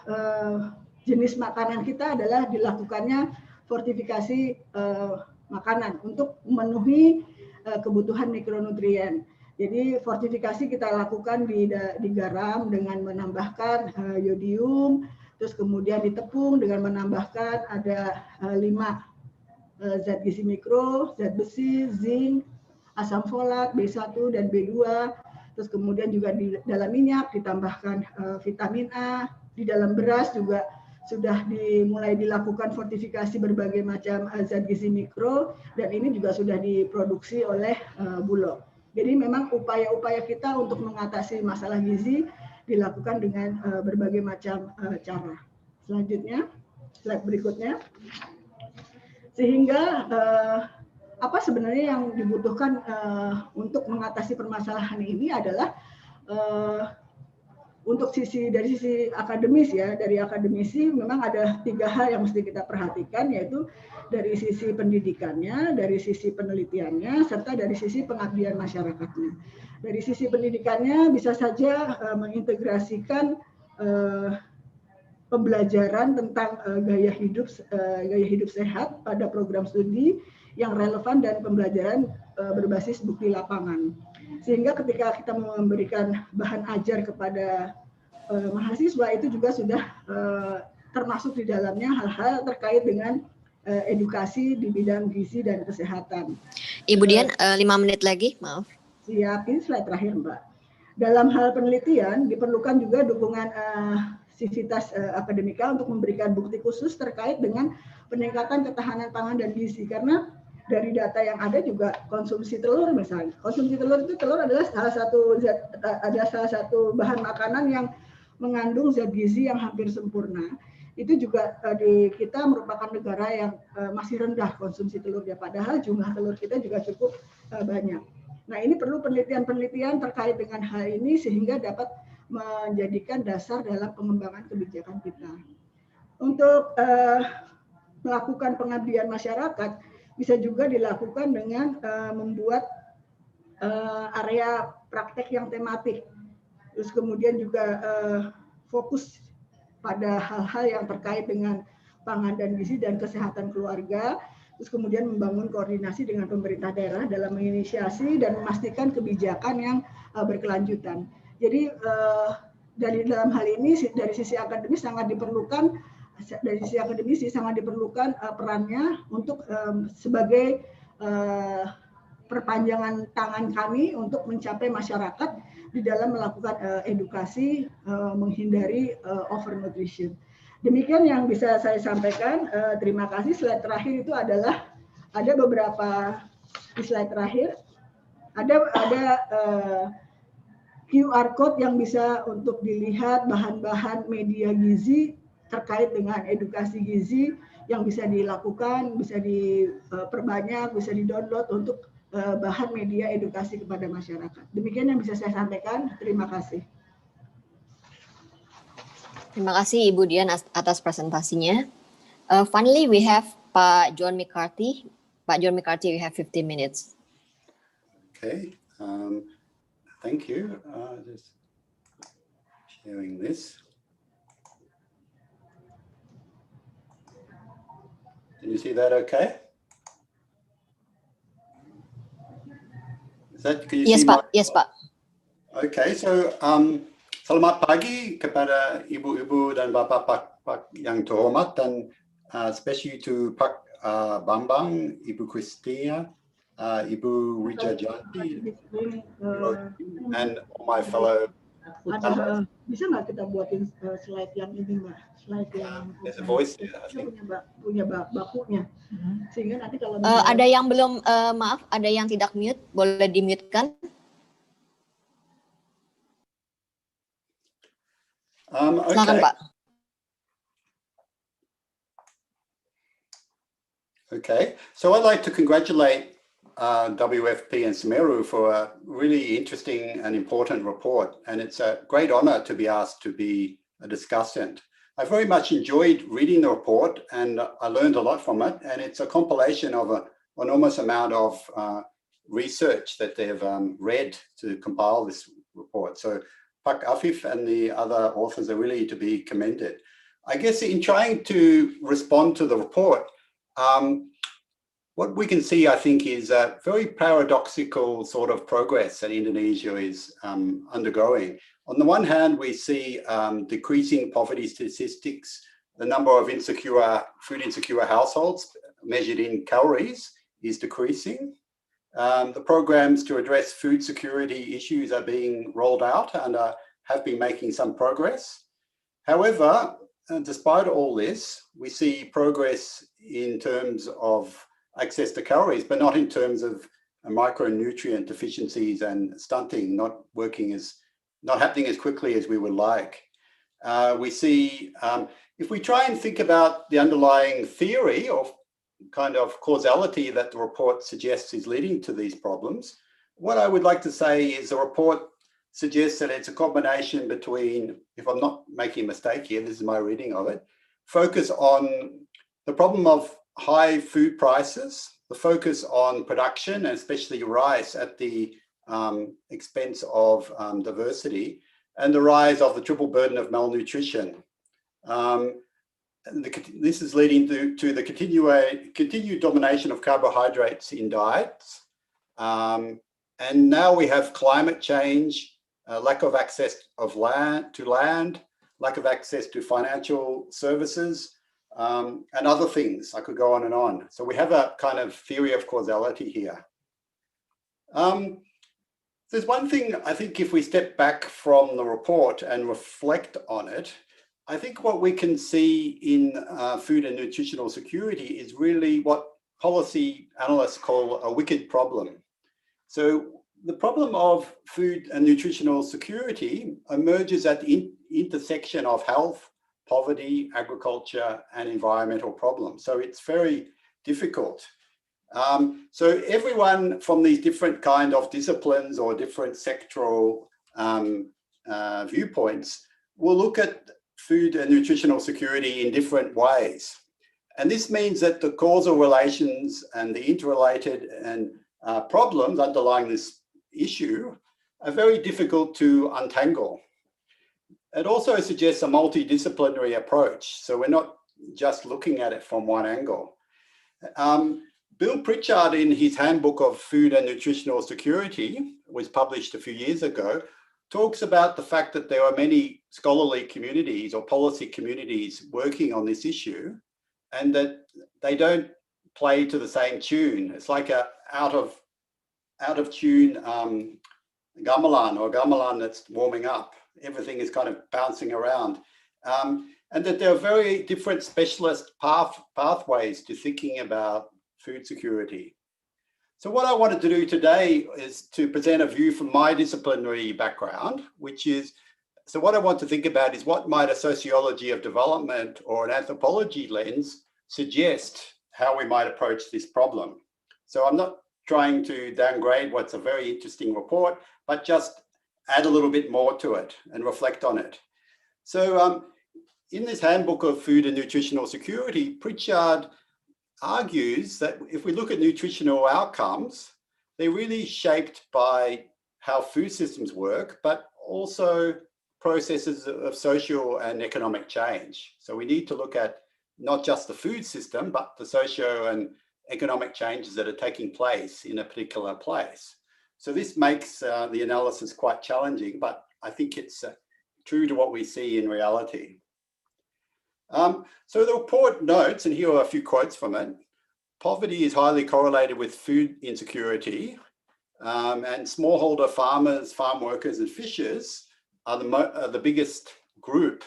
jenis makanan kita adalah dilakukannya fortifikasi makanan untuk memenuhi kebutuhan mikronutrien. Jadi fortifikasi kita lakukan di garam dengan menambahkan yodium, terus kemudian di tepung dengan menambahkan ada 5 zat gizi mikro, zat besi, zinc, asam folat, B1 dan B2, terus kemudian juga di dalam minyak ditambahkan vitamin A, di dalam beras juga sudah mulai dilakukan fortifikasi berbagai macam zat gizi mikro, dan ini juga sudah diproduksi oleh Bulog. Jadi memang upaya-upaya kita untuk mengatasi masalah gizi dilakukan dengan berbagai macam cara. Selanjutnya, slide berikutnya. Sehingga apa sebenarnya yang dibutuhkan untuk mengatasi permasalahan ini adalah untuk dari sisi akademis ya, dari akademisi memang ada 3 hal yang mesti kita perhatikan, yaitu dari sisi pendidikannya, dari sisi penelitiannya, serta dari sisi pengabdian masyarakatnya. Dari sisi pendidikannya bisa saja mengintegrasikan pembelajaran tentang gaya hidup sehat pada program studi yang relevan dan pembelajaran berbasis bukti lapangan. Sehingga ketika kita memberikan bahan ajar kepada mahasiswa itu juga sudah termasuk di dalamnya hal-hal terkait dengan edukasi di bidang gizi dan kesehatan. Ibu Dhian, 5 menit lagi, maaf. Siap, ini slide terakhir, Mbak. Dalam hal penelitian diperlukan juga dukungan sivitas akademika untuk memberikan bukti khusus terkait dengan peningkatan ketahanan pangan dan gizi, karena dari data yang ada juga konsumsi telur misalnya. Konsumsi telur adalah salah satu bahan makanan yang mengandung zat gizi yang hampir sempurna. Itu juga kita merupakan negara yang masih rendah konsumsi telurnya, padahal jumlah telur kita juga cukup banyak. Nah, ini perlu penelitian-penelitian terkait dengan hal ini sehingga dapat menjadikan dasar dalam pengembangan kebijakan kita. Untuk melakukan pengabdian masyarakat bisa juga dilakukan dengan membuat area praktek yang tematik, terus kemudian juga fokus pada hal-hal yang terkait dengan pangan dan gizi dan kesehatan keluarga, terus kemudian membangun koordinasi dengan pemerintah daerah dalam menginisiasi dan memastikan kebijakan yang berkelanjutan. Jadi dari dalam hal ini dari sisi akademis sangat diperlukan perannya untuk sebagai perpanjangan tangan kami untuk mencapai masyarakat di dalam melakukan edukasi menghindari overnutrition. Demikian yang bisa saya sampaikan. Terima kasih. Slide terakhir itu adalah ada beberapa di slide terakhir ada QR code yang bisa untuk dilihat bahan-bahan media gizi terkait dengan edukasi gizi yang bisa dilakukan, bisa diperbanyak, bisa di-download untuk bahan media edukasi kepada masyarakat. Demikian yang bisa saya sampaikan. Terima kasih. Terima kasih Ibu Dhian atas presentasinya. Finally, we have Pak John McCarthy. Pak John McCarthy, you have 15 minutes. Okay. Thank you. Just sharing this. Can you see that okay? Can you yes, see Pak. Yes, Pak. Okay, so selamat pagi kepada ibu-ibu dan bapak-bapak yang terhormat, dan especially to Pak Bambang, Ibu Christa, Ibu Widjajanti, and all my fellow. Bisa nggak kita buatin slide yang ini, Mbak? Slide yang there's a voice here, I think. punya bakunya. Sehingga nanti kalau ada yang belum, maaf, ada yang tidak mute, boleh di-mute-kan? Silakan, Pak. Okay, so I'd like to congratulate WFP and SMERU for a really interesting and important report, and it's a great honor to be asked to be a discussant. I very much enjoyed reading the report, and I learned a lot from it, and it's a compilation of an enormous amount of research that they've read to compile this report. So Pak Arif and the other authors are really to be commended. I guess in trying to respond to the report, what we can see, I think, is a very paradoxical sort of progress that Indonesia is undergoing. On the one hand, we see decreasing poverty statistics. The number of food insecure households measured in calories is decreasing. The programs to address food security issues are being rolled out and have been making some progress. However, despite all this, we see progress in terms of access to calories, but not in terms of micronutrient deficiencies and stunting not happening as quickly as we would like. We see, if we try and think about the underlying theory of kind of causality that the report suggests is leading to these problems, what I would like to say is the report suggests that it's a combination between, if I'm not making a mistake here, this is my reading of it, focus on the problem of high food prices, the focus on production, and especially rice at the expense of diversity, and the rise of the triple burden of malnutrition. This is leading to the continued domination of carbohydrates in diets. And now we have climate change, lack of access to land, lack of access to financial services, and other things. I could go on and on. So we have a kind of theory of causality here. There's one thing, I think, if we step back from the report and reflect on it, I think what we can see in food and nutritional security is really what policy analysts call a wicked problem. So the problem of food and nutritional security emerges at the intersection of health, poverty, agriculture, and environmental problems. So it's very difficult. So everyone from these different kind of disciplines or different sectoral viewpoints will look at food and nutritional security in different ways. And this means that the causal relations and the interrelated and problems underlying this issue are very difficult to untangle. It also suggests a multidisciplinary approach. So we're not just looking at it from one angle. Bill Pritchard, in his Handbook of Food and Nutritional Security, was published a few years ago, talks about the fact that there are many scholarly communities or policy communities working on this issue, and that they don't play to the same tune. It's like a out of tune gamelan that's warming up. Everything is kind of bouncing around. And that there are very different specialist pathways to thinking about food security. So what I wanted to do today is to present a view from my disciplinary background, which is, so what I want to think about is what might a sociology of development or an anthropology lens suggest how we might approach this problem. So I'm not trying to downgrade what's a very interesting report, but just add a little bit more to it and reflect on it. So in this handbook of food and nutritional security, Pritchard argues that if we look at nutritional outcomes, they're really shaped by how food systems work, but also processes of social and economic change. So we need to look at not just the food system, but the socio and economic changes that are taking place in a particular place. So this makes the analysis quite challenging, but I think it's true to what we see in reality. So the report notes, and here are a few quotes from it, poverty is highly correlated with food insecurity, and smallholder farmers, farm workers and fishers are the biggest group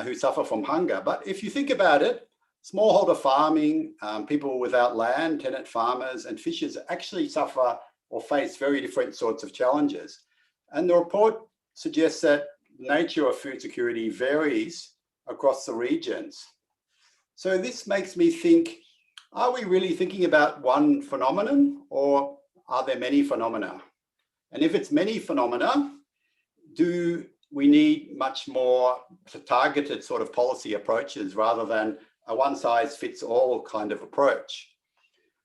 who suffer from hunger. But if you think about it, smallholder farming, people without land, tenant farmers and fishers actually suffer or face very different sorts of challenges. And the report suggests that the nature of food security varies across the regions. So this makes me think, are we really thinking about one phenomenon or are there many phenomena? And if it's many phenomena, do we need much more targeted sort of policy approaches rather than a one size fits all kind of approach?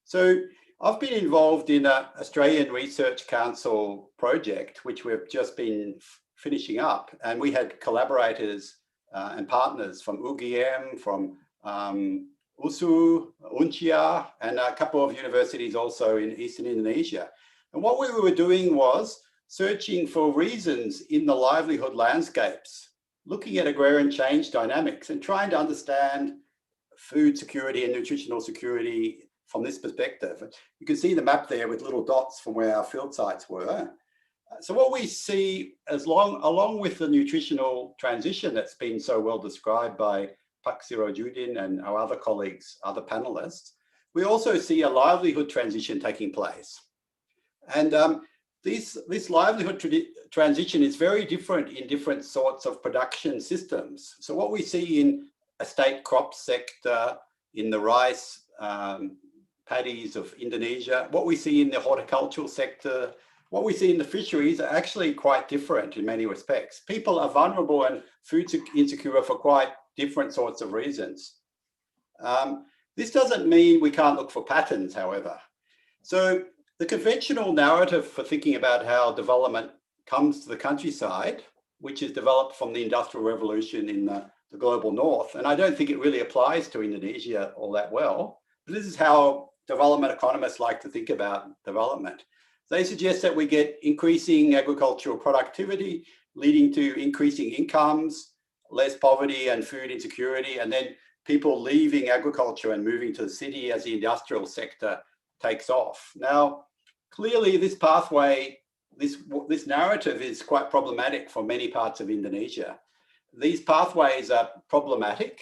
So I've been involved in an Australian Research Council project, which we've just been finishing up. And we had collaborators and partners from UGM, from USU, Uncia, and a couple of universities also in Eastern Indonesia. And what we were doing was searching for reasons in the livelihood landscapes, looking at agrarian change dynamics and trying to understand food security and nutritional security from this perspective. You can see the map there with little dots from where our field sites were. So what we see along with the nutritional transition that's been so well described by Pak Sirojuddin and our other colleagues, other panelists, we also see a livelihood transition taking place. And this livelihood transition is very different in different sorts of production systems. So what we see in a state crop sector, in the rice paddies of Indonesia, what we see in the horticultural sector, what we see in the fisheries are actually quite different in many respects. People are vulnerable and food insecure for quite different sorts of reasons. This doesn't mean we can't look for patterns, however. So the conventional narrative for thinking about how development comes to the countryside, which is developed from the Industrial Revolution in the global north, and I don't think it really applies to Indonesia all that well, but this is how development economists like to think about development. They suggest that we get increasing agricultural productivity, leading to increasing incomes, less poverty and food insecurity, and then people leaving agriculture and moving to the city as the industrial sector takes off. Now, clearly this pathway, this narrative is quite problematic for many parts of Indonesia. These pathways are problematic,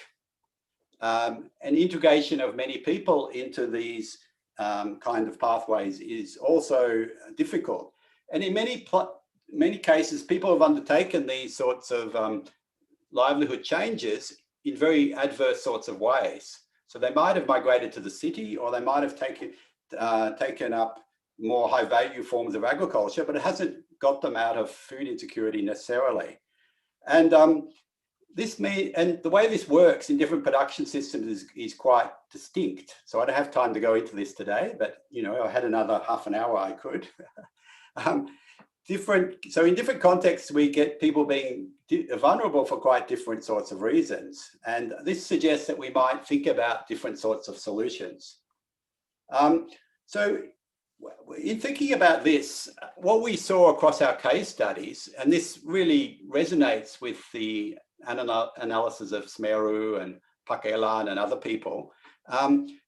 and integration of many people into these kind of pathways is also difficult. And in many cases, people have undertaken these sorts of livelihood changes in very adverse sorts of ways. So they might have migrated to the city, or they might have taken up more high value forms of agriculture, but it hasn't got them out of food insecurity necessarily. And the way this works in different production systems is quite distinct. So I don't have time to go into this today, but I had another half an hour I could. So in different contexts, we get people being vulnerable for quite different sorts of reasons. And this suggests that we might think about different sorts of solutions. So in thinking about this, what we saw across our case studies, and this really resonates with the analysis of SMERU and Pak Elan and other people,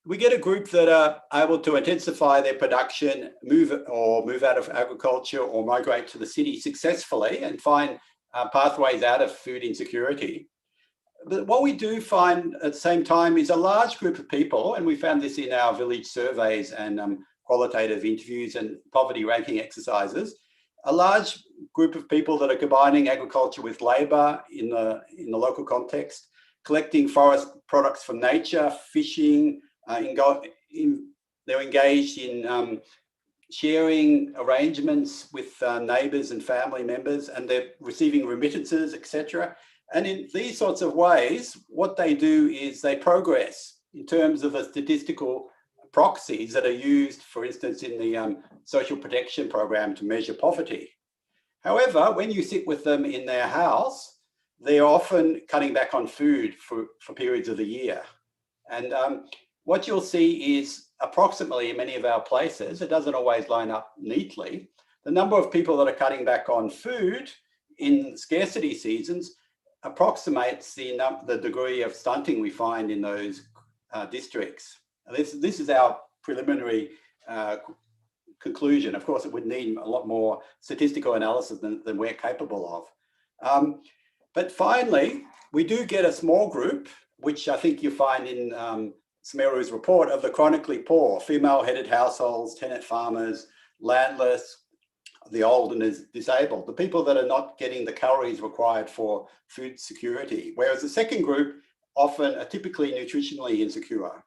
We get a group that are able to intensify their production, move out of agriculture or migrate to the city successfully and find pathways out of food insecurity. But what we do find at the same time is a large group of people, and we found this in our village surveys and qualitative interviews and poverty ranking exercises, a large group of people that are combining agriculture with labour in the local context, collecting forest products from nature, fishing, they're engaged in sharing arrangements with neighbours and family members, and they're receiving remittances, etc. And in these sorts of ways, what they do is they progress in terms of the statistical proxies that are used, for instance, in the social protection program to measure poverty. However, when you sit with them in their house, they're often cutting back on food for periods of the year. And what you'll see is approximately in many of our places, it doesn't always line up neatly, the number of people that are cutting back on food in scarcity seasons approximates the degree of stunting we find in those districts. And this is our preliminary conclusion. Of course, it would need a lot more statistical analysis than we're capable of. But finally, we do get a small group, which I think you find in SMERU's report, of the chronically poor, female-headed households, tenant farmers, landless, the old and disabled, the people that are not getting the calories required for food security, whereas the second group often are typically nutritionally insecure.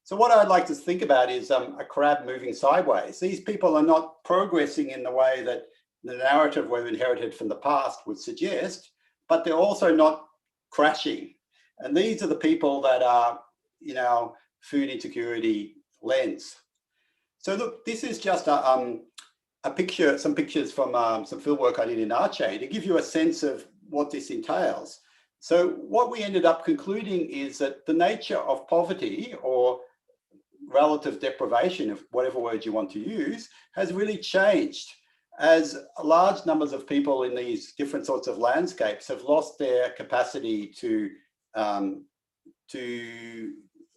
So what I'd like to think about is a crab moving sideways. These people are not progressing in the way that the narrative we've inherited from the past would suggest, but they're also not crashing. And these are the people that are in our food insecurity lens. So look, this is just a picture, some pictures from some field work I did in Aceh to give you a sense of what this entails. So what we ended up concluding is that the nature of poverty, or relative deprivation, of whatever word you want to use, has really changed as large numbers of people in these different sorts of landscapes have lost their capacity to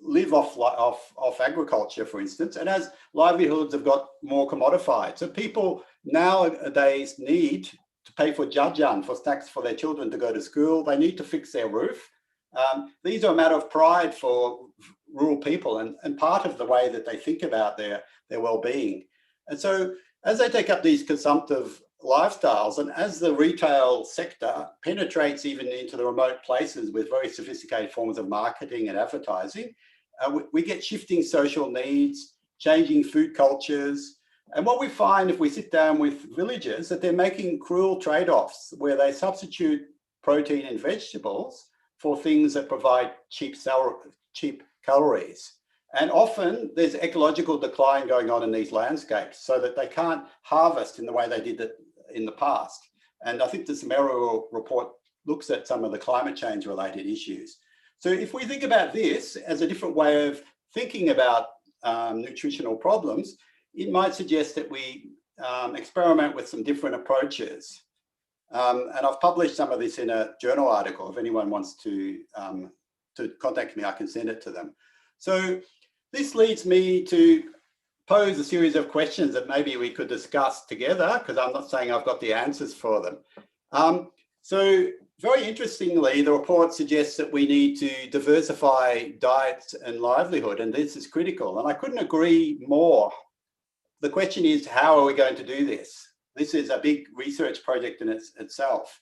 live off agriculture, for instance, and as livelihoods have got more commodified. So people nowadays need to pay for jajan, for snacks for their children to go to school. They need to fix their roof. These are a matter of pride for rural people and part of the way that they think about their well-being. And so as they take up these consumptive lifestyles, and as the retail sector penetrates even into the remote places with very sophisticated forms of marketing and advertising, we get shifting social needs, changing food cultures. And what we find if we sit down with villagers, that they're making cruel trade-offs where they substitute protein and vegetables for things that provide cheap calories. And often there's ecological decline going on in these landscapes so that they can't harvest in the way they did it in the past. And I think the SMERU report looks at some of the climate change related issues. So if we think about this as a different way of thinking about nutritional problems, it might suggest that we experiment with some different approaches. And I've published some of this in a journal article. If anyone wants to contact me, I can send it to them. So this leads me to pose a series of questions that maybe we could discuss together, because I'm not saying I've got the answers for them. So very interestingly, the report suggests that we need to diversify diets and livelihood, and this is critical. And I couldn't agree more. The question is, how are we going to do this? This is a big research project in itself.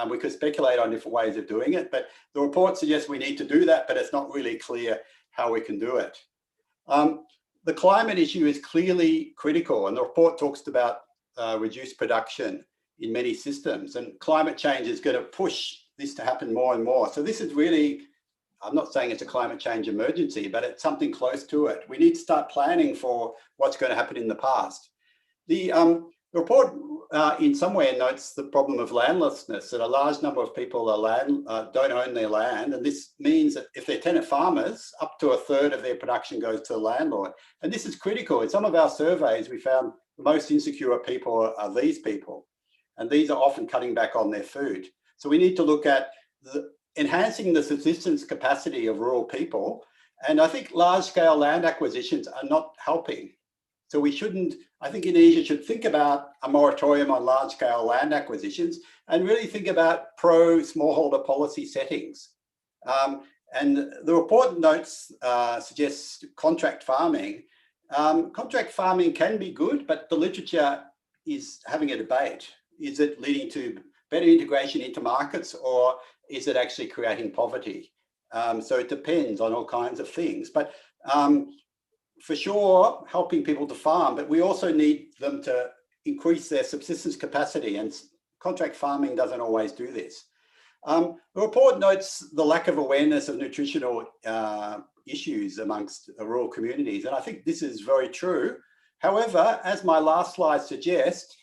We could speculate on different ways of doing it, but the report suggests we need to do that, but it's not really clear how we can do it. The climate issue is clearly critical, and the report talks about reduced production in many systems, and climate change is going to push this to happen more and more. So this is really, I'm not saying it's a climate change emergency, but it's something close to it. We need to start planning for what's going to happen in the past. The report in some way notes the problem of landlessness, that a large number of people don't own their land. And this means that if they're tenant farmers, up to a third of their production goes to a landlord. And this is critical. In some of our surveys, we found the most insecure people are these people. And these are often cutting back on their food. So we need to look at enhancing the subsistence capacity of rural people And I think large-scale land acquisitions are not helping. So we shouldn't, I think Indonesia should think about a moratorium on large-scale land acquisitions and really think about pro-smallholder policy settings. And the report notes suggests contract farming. Contract farming can be good, but the literature is having a debate. Is it leading to better integration into markets, or is it actually creating poverty? So it depends on all kinds of things. But for sure, helping people to farm, but we also need them to increase their subsistence capacity, and contract farming doesn't always do this. The report notes the lack of awareness of nutritional issues amongst rural communities, and I think this is very true. However, as my last slide suggests,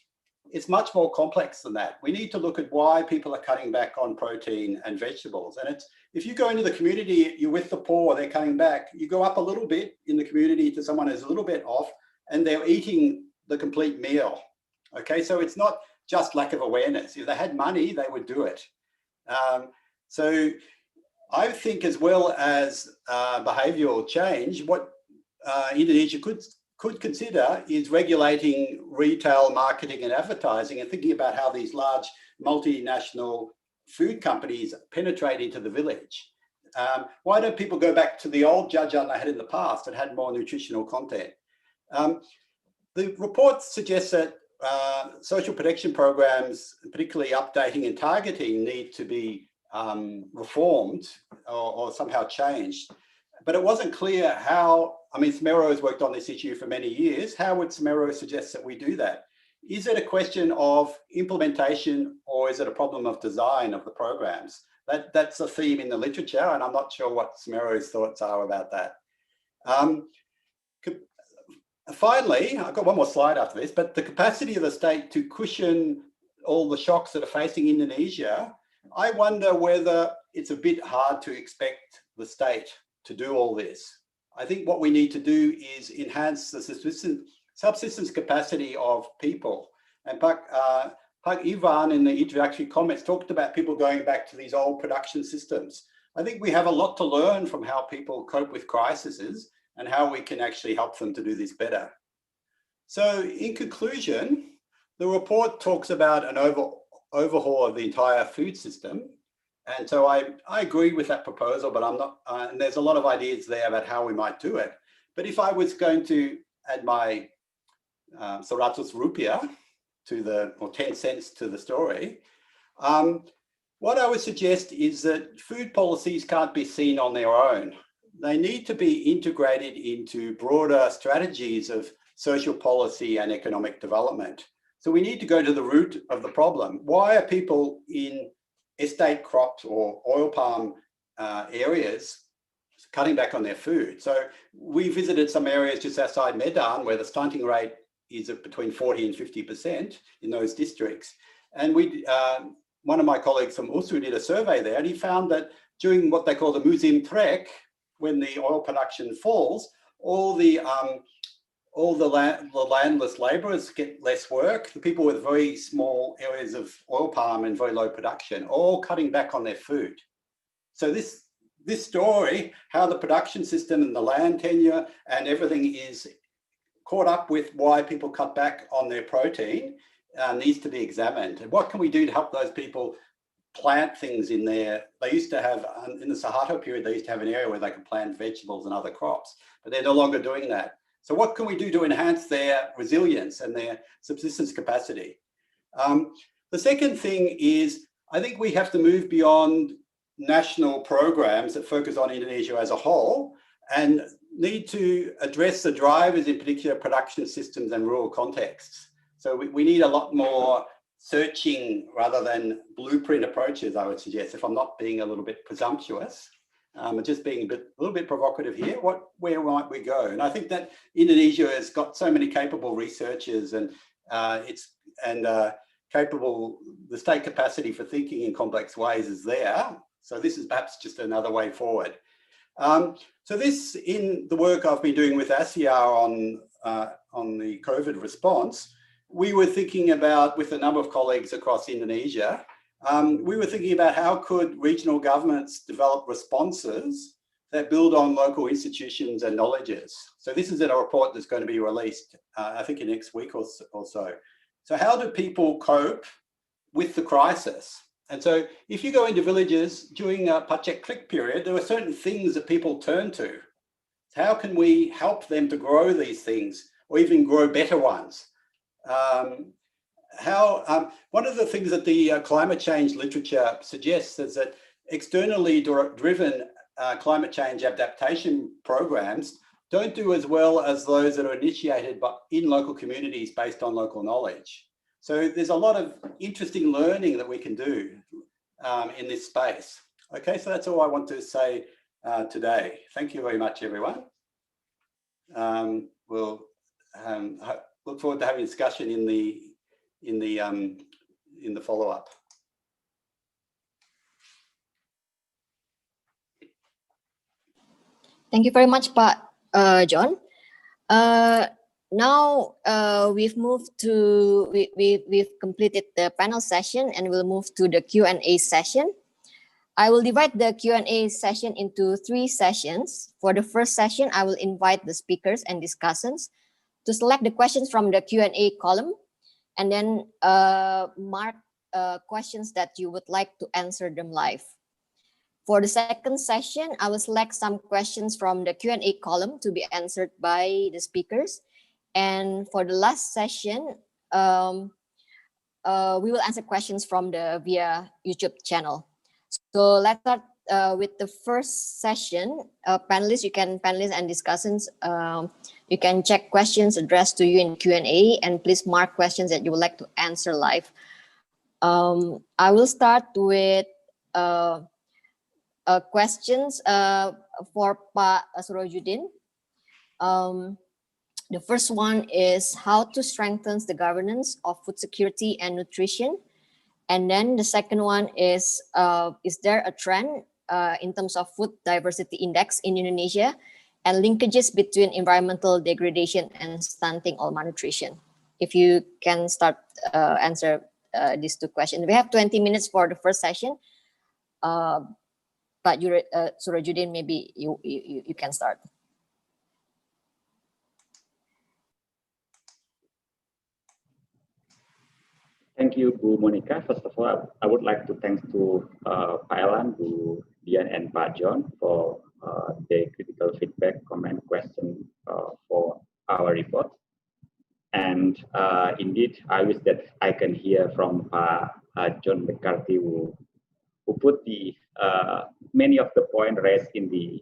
it's much more complex than that. We need to look at why people are cutting back on protein and vegetables. And it's, if you go into the community, you're with the poor, they're cutting back, you go up a little bit in the community to someone who's a little bit off, and they're eating the complete meal. Okay, so it's not just lack of awareness. If they had money, they would do it. So I think, as well as behavioural change, what Indonesia could consider is regulating retail marketing and advertising, and thinking about how these large multinational food companies penetrate into the village. Why don't people go back to the old Widjajanti they had in the past that had more nutritional content? The report suggests that social protection programs, particularly updating and targeting, need to be reformed or somehow changed. But it wasn't clear how. I mean, SMERU has worked on this issue for many years. How would SMERU suggest that we do that? Is it a question of implementation, or is it a problem of design of the programs? That's a theme in the literature, and I'm not sure what SMERU's thoughts are about that. Finally, I've got one more slide after this, but the capacity of the state to cushion all the shocks that are facing Indonesia, I wonder whether it's a bit hard to expect the state to do all this. I think what we need to do is enhance the subsistence capacity of people. And Iván in the introductory comments talked about people going back to these old production systems. I think we have a lot to learn from how people cope with crises and how we can actually help them to do this better. So in conclusion, the report talks about an overhaul of the entire food system. And so I agree with that proposal, but I'm not, and there's a lot of ideas there about how we might do it. But if I was going to add my 100 rupiah to the, or 10 cents to the story, what I would suggest is that food policies can't be seen on their own. They need to be integrated into broader strategies of social policy and economic development. So we need to go to the root of the problem. Why are people in estate crops or oil palm areas cutting back on their food? So we visited some areas just outside Medan where the stunting rate is at between 40 and 50% in those districts. And one of my colleagues from USU did a survey there, and he found that during what they call the musim trek, when the oil production falls, all the landless labourers get less work. The people with very small areas of oil palm and very low production, all cutting back on their food. So this story, how the production system and the land tenure and everything is caught up with why people cut back on their protein, needs to be examined. And what can we do to help those people plant things in there? They used to have, in the Suharto period, they used to have an area where they could plant vegetables and other crops, but they're no longer doing that. So what can we do to enhance their resilience and their subsistence capacity? The second thing is, I think we have to move beyond national programs that focus on Indonesia as a whole and need to address the drivers in particular production systems and rural contexts. So we need a lot more searching rather than blueprint approaches, I would suggest, if I'm not being a little bit presumptuous. Just being a little bit provocative here, where might we go? And I think that Indonesia has got so many capable researchers, and capable, the state capacity for thinking in complex ways is there. So this is perhaps just another way forward. So this, in the work I've been doing with ASEAR on the COVID response, we were thinking about, with a number of colleagues across Indonesia, we were thinking about how could regional governments develop responses that build on local institutions and knowledges. So this is in a report that's going to be released, I think in next week or so. So how do people cope with the crisis? And so if you go into villages during a Pacek click period, there are certain things that people turn to. How can we help them to grow these things or even grow better ones? One of the things that the climate change literature suggests is that externally driven climate change adaptation programs don't do as well as those that are initiated in local communities based on local knowledge. So there's a lot of interesting learning that we can do in this space. Okay, so that's all I want to say today. Thank you very much, everyone. We'll look forward to having a discussion in the follow-up. Thank you very much, Pak John. Now we've completed the panel session and we'll move to the Q&A session. I will divide the Q&A session into 3 sessions. For the first session, I will invite the speakers and discussants to select the questions from the Q&A column and then mark questions that you would like to answer them live. For the second session, I will select some questions from the Q&A column to be answered by the speakers. And for the last session, we will answer questions from via YouTube channel. So let's start with the first session. Panelists and discussants, you can check questions addressed to you in Q&A and please mark questions that you would like to answer live. I will start with questions for Pak Sirojuddin. The first one is how to strengthen the governance of food security and nutrition. And then the second one is there a trend in terms of food diversity index in Indonesia and linkages between environmental degradation and stunting or malnutrition? If you can start answer these 2 questions. We have 20 minutes for the first session. But Sirojuddin, maybe you can start. Thank you, Bu Monica. First of all, I would like to thank to Pak Elan, Bu Dhian, and Pak John for their critical feedback, comment, question for our report. And indeed, I wish that I can hear from John McCarthy, who put the many of the points raised in the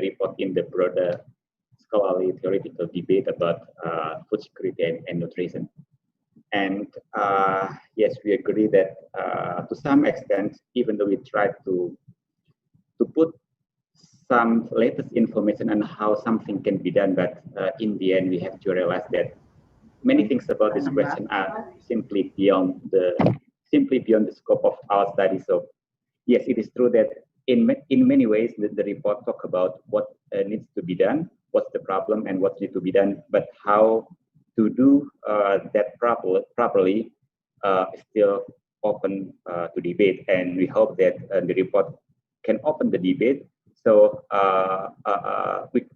report in the broader scholarly theoretical debate about food security and nutrition. And yes, we agree that to some extent, even though we try to put some latest information on how something can be done, but in the end, we have to realize that many things about this question are simply beyond the scope of our study. So yes, it is true that in many ways the report talk about what needs to be done, what's the problem, and what needs to be done, but how to do that properly is still open to debate, and we hope that the report can open the debate so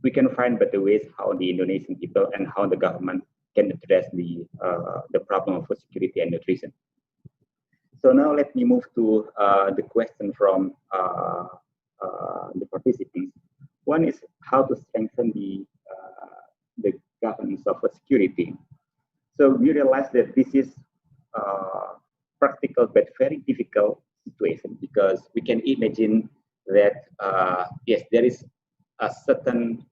we can find better ways how the Indonesian people and how the government can address the problem of food security and nutrition. So now let me move to the question from the participants. One is how to strengthen the governance of food security. So we realize that this is practical but very difficult situation, because we can imagine that yes, there is a certain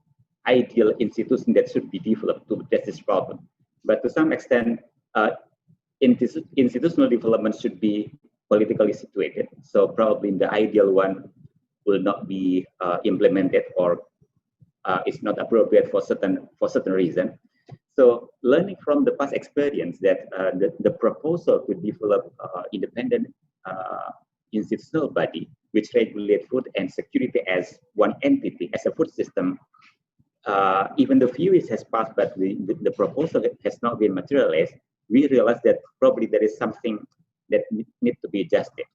ideal institution that should be developed to address this problem, but to some extent institutional development should be politically situated. So probably the ideal one will not be implemented, or is not appropriate for certain reason. So learning from the past experience that the proposal to develop independent institutional body which regulate food and security as one entity, as a food system, even though few years has passed, but the proposal has not been materialized, we realize that probably there is something that needs to be adjusted.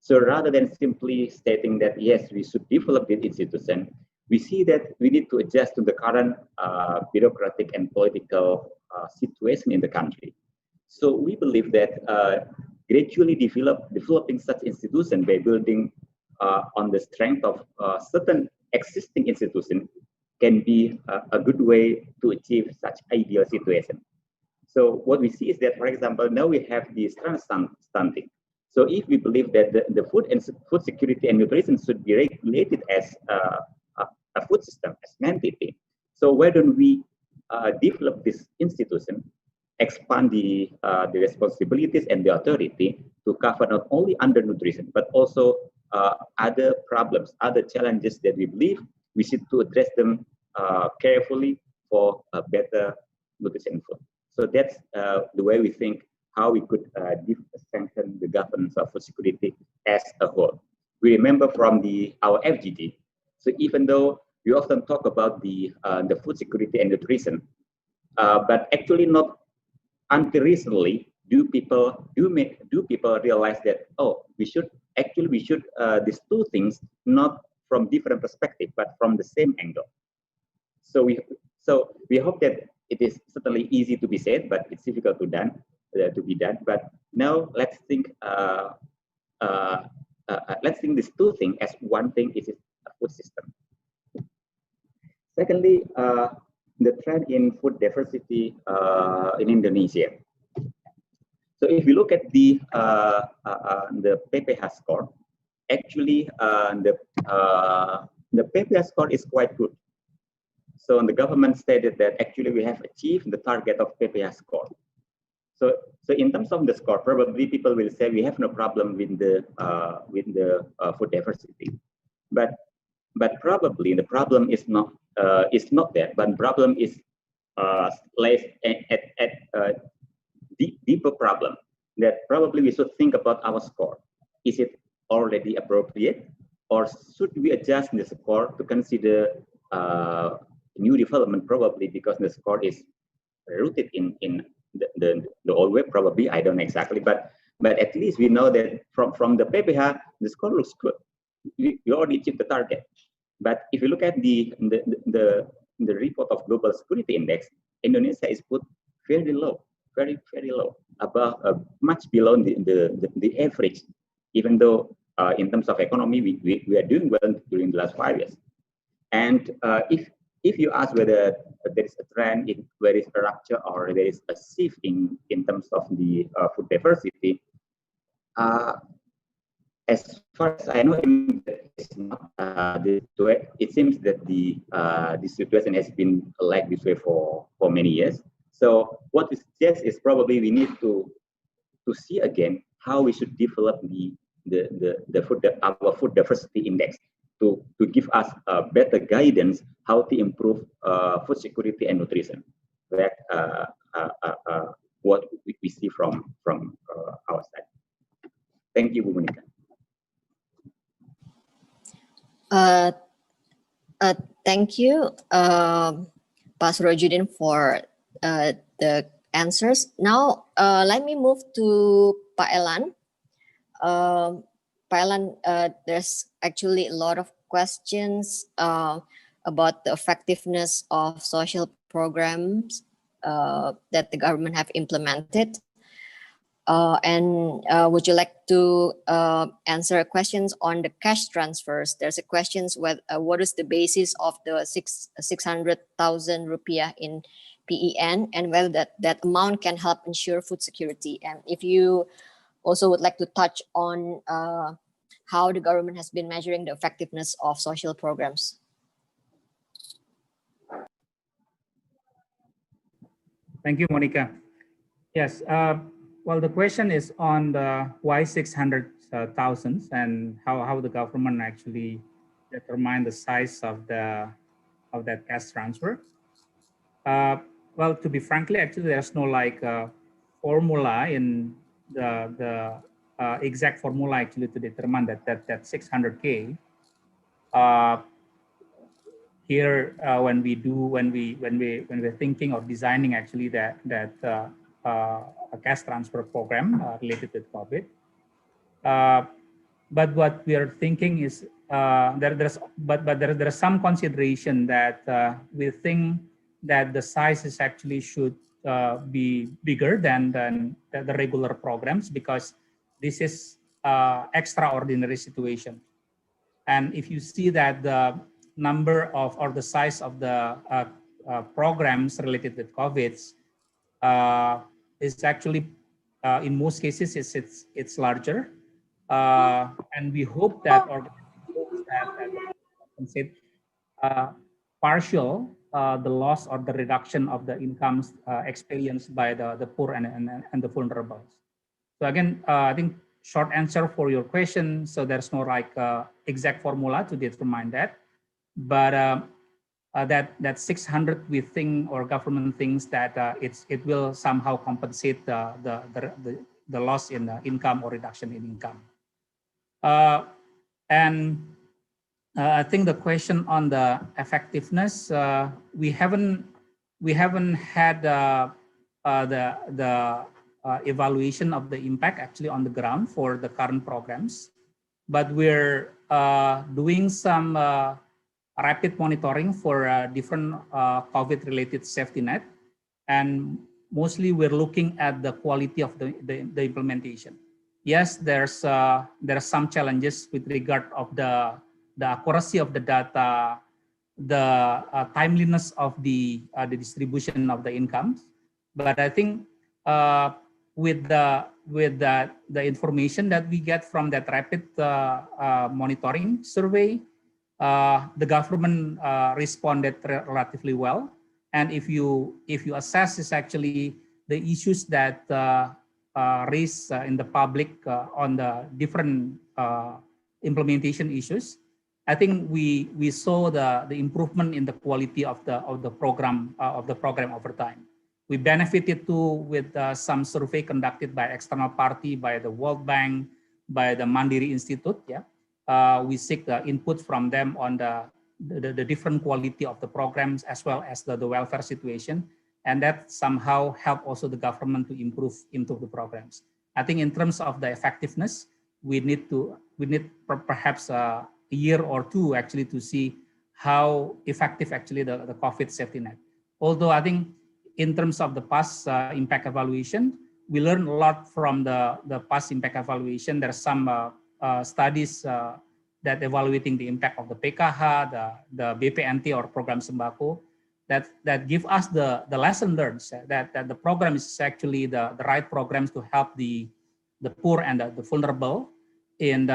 So rather than simply stating that yes, we should develop this institution, we see that we need to adjust to the current bureaucratic and political situation in the country. So we believe that gradually developing such institutions by building on the strength of certain existing institutions can be a good way to achieve such ideal situation. So what we see is that, for example, now we have the stunting. So if we believe that the food and food security and nutrition should be regulated as a food system, as an entity, so why don't we develop this institution, expand the responsibilities and the authority to cover not only undernutrition, but also other problems, other challenges that we believe we should to address them carefully for a better nutrition food. So that's the way we think how we could strengthen the governance of food security as a whole. We remember from our FGD. So even though we often talk about the food security and nutrition, but actually not until recently do people realize that we should these two things not from different perspective but from the same angle. So we hope that it is certainly easy to be said, but it's difficult to be done. But now let's think these two things as one thing is a food system. Secondly, the trend in food diversity in Indonesia. So if we look at the PPH score, actually the PPH score is quite good. So the government stated that actually we have achieved the target of PPH score. So in terms of the score, probably people will say we have no problem with the food diversity, but probably the problem is not there. But the problem is lies at deeper problem that probably we should think about our score. Is it already appropriate, or should we adjust the score to consider new development? Probably because the score is rooted in the old way. Probably I don't know exactly, but at least we know that from the PPH the score looks good. We already achieved the target. But if you look at the report of Global Security Index, Indonesia is put very low, very low, above much below the average. Even though in terms of economy we are doing well during the last 5 years. And if you ask whether there is a trend in where is a rupture or there is a shift in terms of the food diversity, as far as I know, it's not, it seems that the situation has been like this way for many years. So what is just is probably we need to see again how we should develop our food diversity index to give us better guidance how to improve food security and nutrition. That what we see from our side. Thank you, Bu Monica. Thank you, Pak Sirojuddin, for the answers. Now, let me move to Pak Elan. Pak Elan, there's actually a lot of questions about the effectiveness of social programs that the government have implemented. Would you like to answer questions on the cash transfers? There's a question what is the basis of the 600,000 rupiah in PEN and whether that amount can help ensure food security. And if you also would like to touch on how the government has been measuring the effectiveness of social programs. Thank you, Monica. Yes. Well, the question is on the why 600,000 and how the government actually determine the size of that cash transfer. Well, to be frankly, actually, there's no formula in the exact formula actually to determine that 600K. Here, when we're thinking of designing actually a cash transfer program related with COVID, but what we are thinking is there's some consideration that we think that the sizes actually should be bigger than the regular programs, because this is extraordinary situation. And if you see that the number of or the size of the programs related with COVID is actually in most cases it's larger, and we hope that compensate partial the loss or the reduction of the incomes experienced by the poor and the vulnerable. So again, I think short answer for your question. So there's no like exact formula to determine that, but that 600 we think, or government thinks that it will somehow compensate the loss in income or reduction in income. And I think the question on the effectiveness, we haven't had the evaluation of the impact actually on the ground for the current programs, but we're doing some rapid monitoring for different COVID-related safety net, and mostly we're looking at the quality of the implementation. Yes, there are some challenges with regard of the accuracy of the data, the timeliness of the distribution of the incomes, but I think with the information that we get from that rapid monitoring survey, the government responded relatively well. And if you assess is actually the issues that raised in the public on the different implementation issues, I think we saw the improvement in the quality of the program over time. We benefited too with some survey conducted by external party, by the World Bank, by the Mandiri Institute. Yeah, we seek the input from them on the different quality of the programs as well as the welfare situation, and that somehow helped also the government to improve the programs. I think in terms of the effectiveness, we need perhaps a year or two actually to see how effective actually the COVID safety net. Although I think in terms of the past impact evaluation, we learned a lot from the past impact evaluation. There are some studies that evaluating the impact of the PKH, the BPNT or program Sembako, that give us the lesson learned that the program is actually the right programs to help the poor and the vulnerable in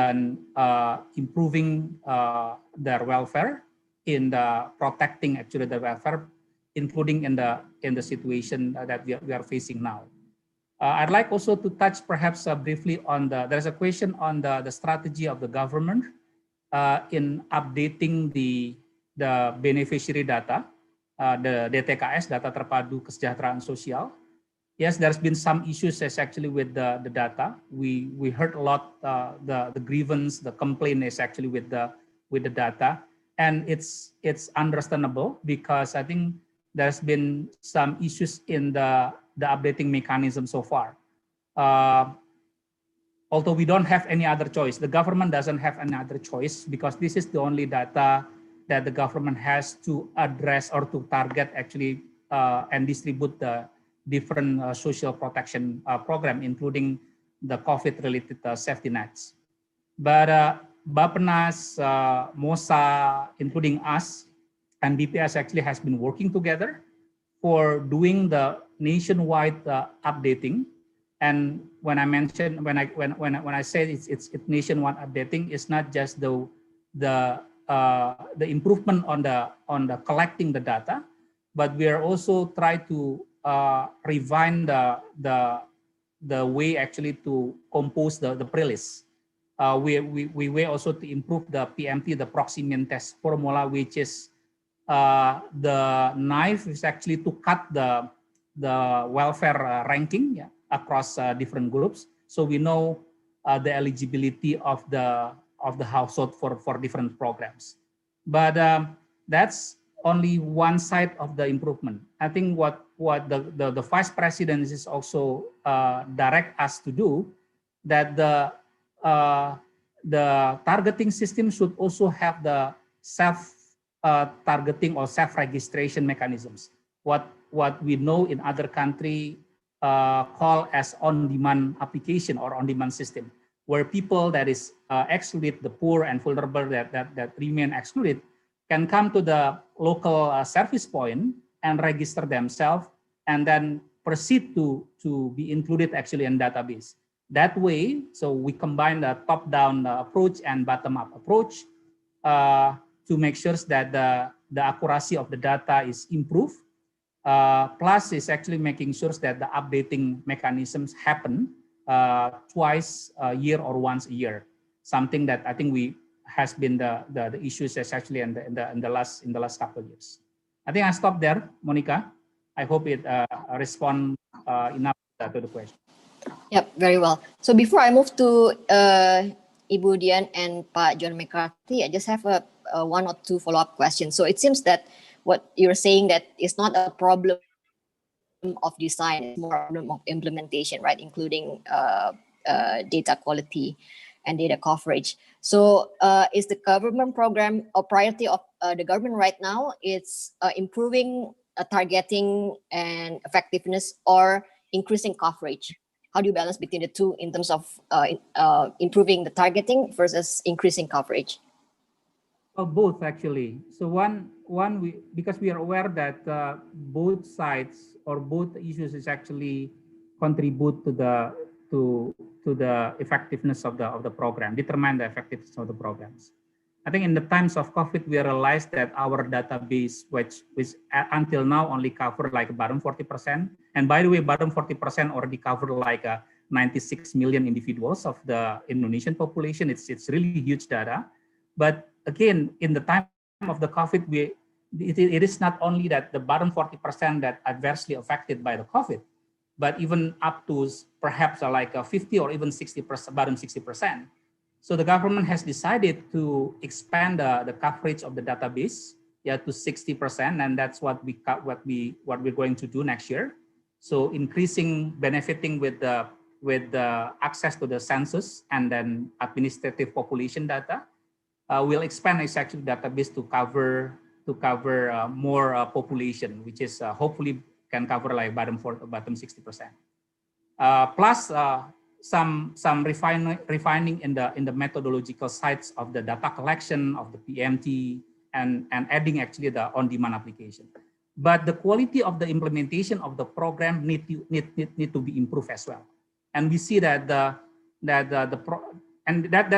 improving their welfare, in protecting actually the welfare, including in the situation that we are facing now. I'd like also to touch perhaps briefly on there's a question on the strategy of the government in updating the beneficiary data, the DTKS, data terpadu kesejahteraan sosial. Yes, there's been some issues actually with the data. We heard a lot the grievance, the complaint is actually with the data, and it's understandable because I think there's been some issues in the updating mechanism so far. Although we don't have any other choice, the government doesn't have any other choice because this is the only data that the government has to address or to target actually and distribute the different social protection program, including the COVID-related safety nets. But Bappenas, MOSA, including us, and BPS actually has been working together for doing the nationwide updating. And when I mention when I say it's nationwide updating, it's not just the improvement on the collecting the data, but we are also try to refine the way actually to compose the pre-list. We also to improve the PMT, the proximity test formula, which is the knife is actually to cut the welfare ranking across different groups, so we know the eligibility of the household for different programs. But that's only one side of the improvement. I think what the vice president is also direct us to do, that the targeting system should also have the self-targeting or self-registration mechanisms. What we know in other country call as on-demand application or on-demand system, where people that is excluded, the poor and vulnerable that remain excluded, can come to the local service point and register themselves and then proceed to be included actually in database. That way, so we combine the top-down approach and bottom-up approach to make sure that the accuracy of the data is improved. Plus is actually making sure that the updating mechanisms happen twice a year or once a year. Something that I think has been the issues actually in the last couple of years. I think I stop there, Monica. I hope it respond enough to the question. Yep, very well. So before I move to Ibu Dhian and Pak John McCarthy, I just have a one or two follow-up questions. So it seems that what you're saying that it's not a problem of design, it's more a problem of implementation, right? Including data quality and data coverage. So is the government program or priority of the government right now, it's improving targeting and effectiveness or increasing coverage? How do you balance between the two in terms of improving the targeting versus increasing coverage? Well, both actually. So because we are aware that both sides or both issues is actually contribute to the effectiveness of the program, determine the effectiveness of the programs. I think in the times of COVID, we realized that our database, which until now only cover like bottom 40%, and by the way, bottom 40% already cover like 96 million individuals of the Indonesian population. It's really huge data. But again, in the time of the COVID, it is not only that the bottom 40% that adversely affected by the COVID, but even up to perhaps like 50 or even 60%, bottom 60%. So the government has decided to expand the coverage of the database, to 60%, and that's what we're going to do next year. So increasing, benefiting with the access to the census and then administrative population data. We'll expand its actual database to cover more population, which is hopefully can cover like bottom 60%. Plus some refining in the methodological sides of the data collection of the PMT and adding actually the on-demand application. But the quality of the implementation of the program need to be improved as well. And we see that that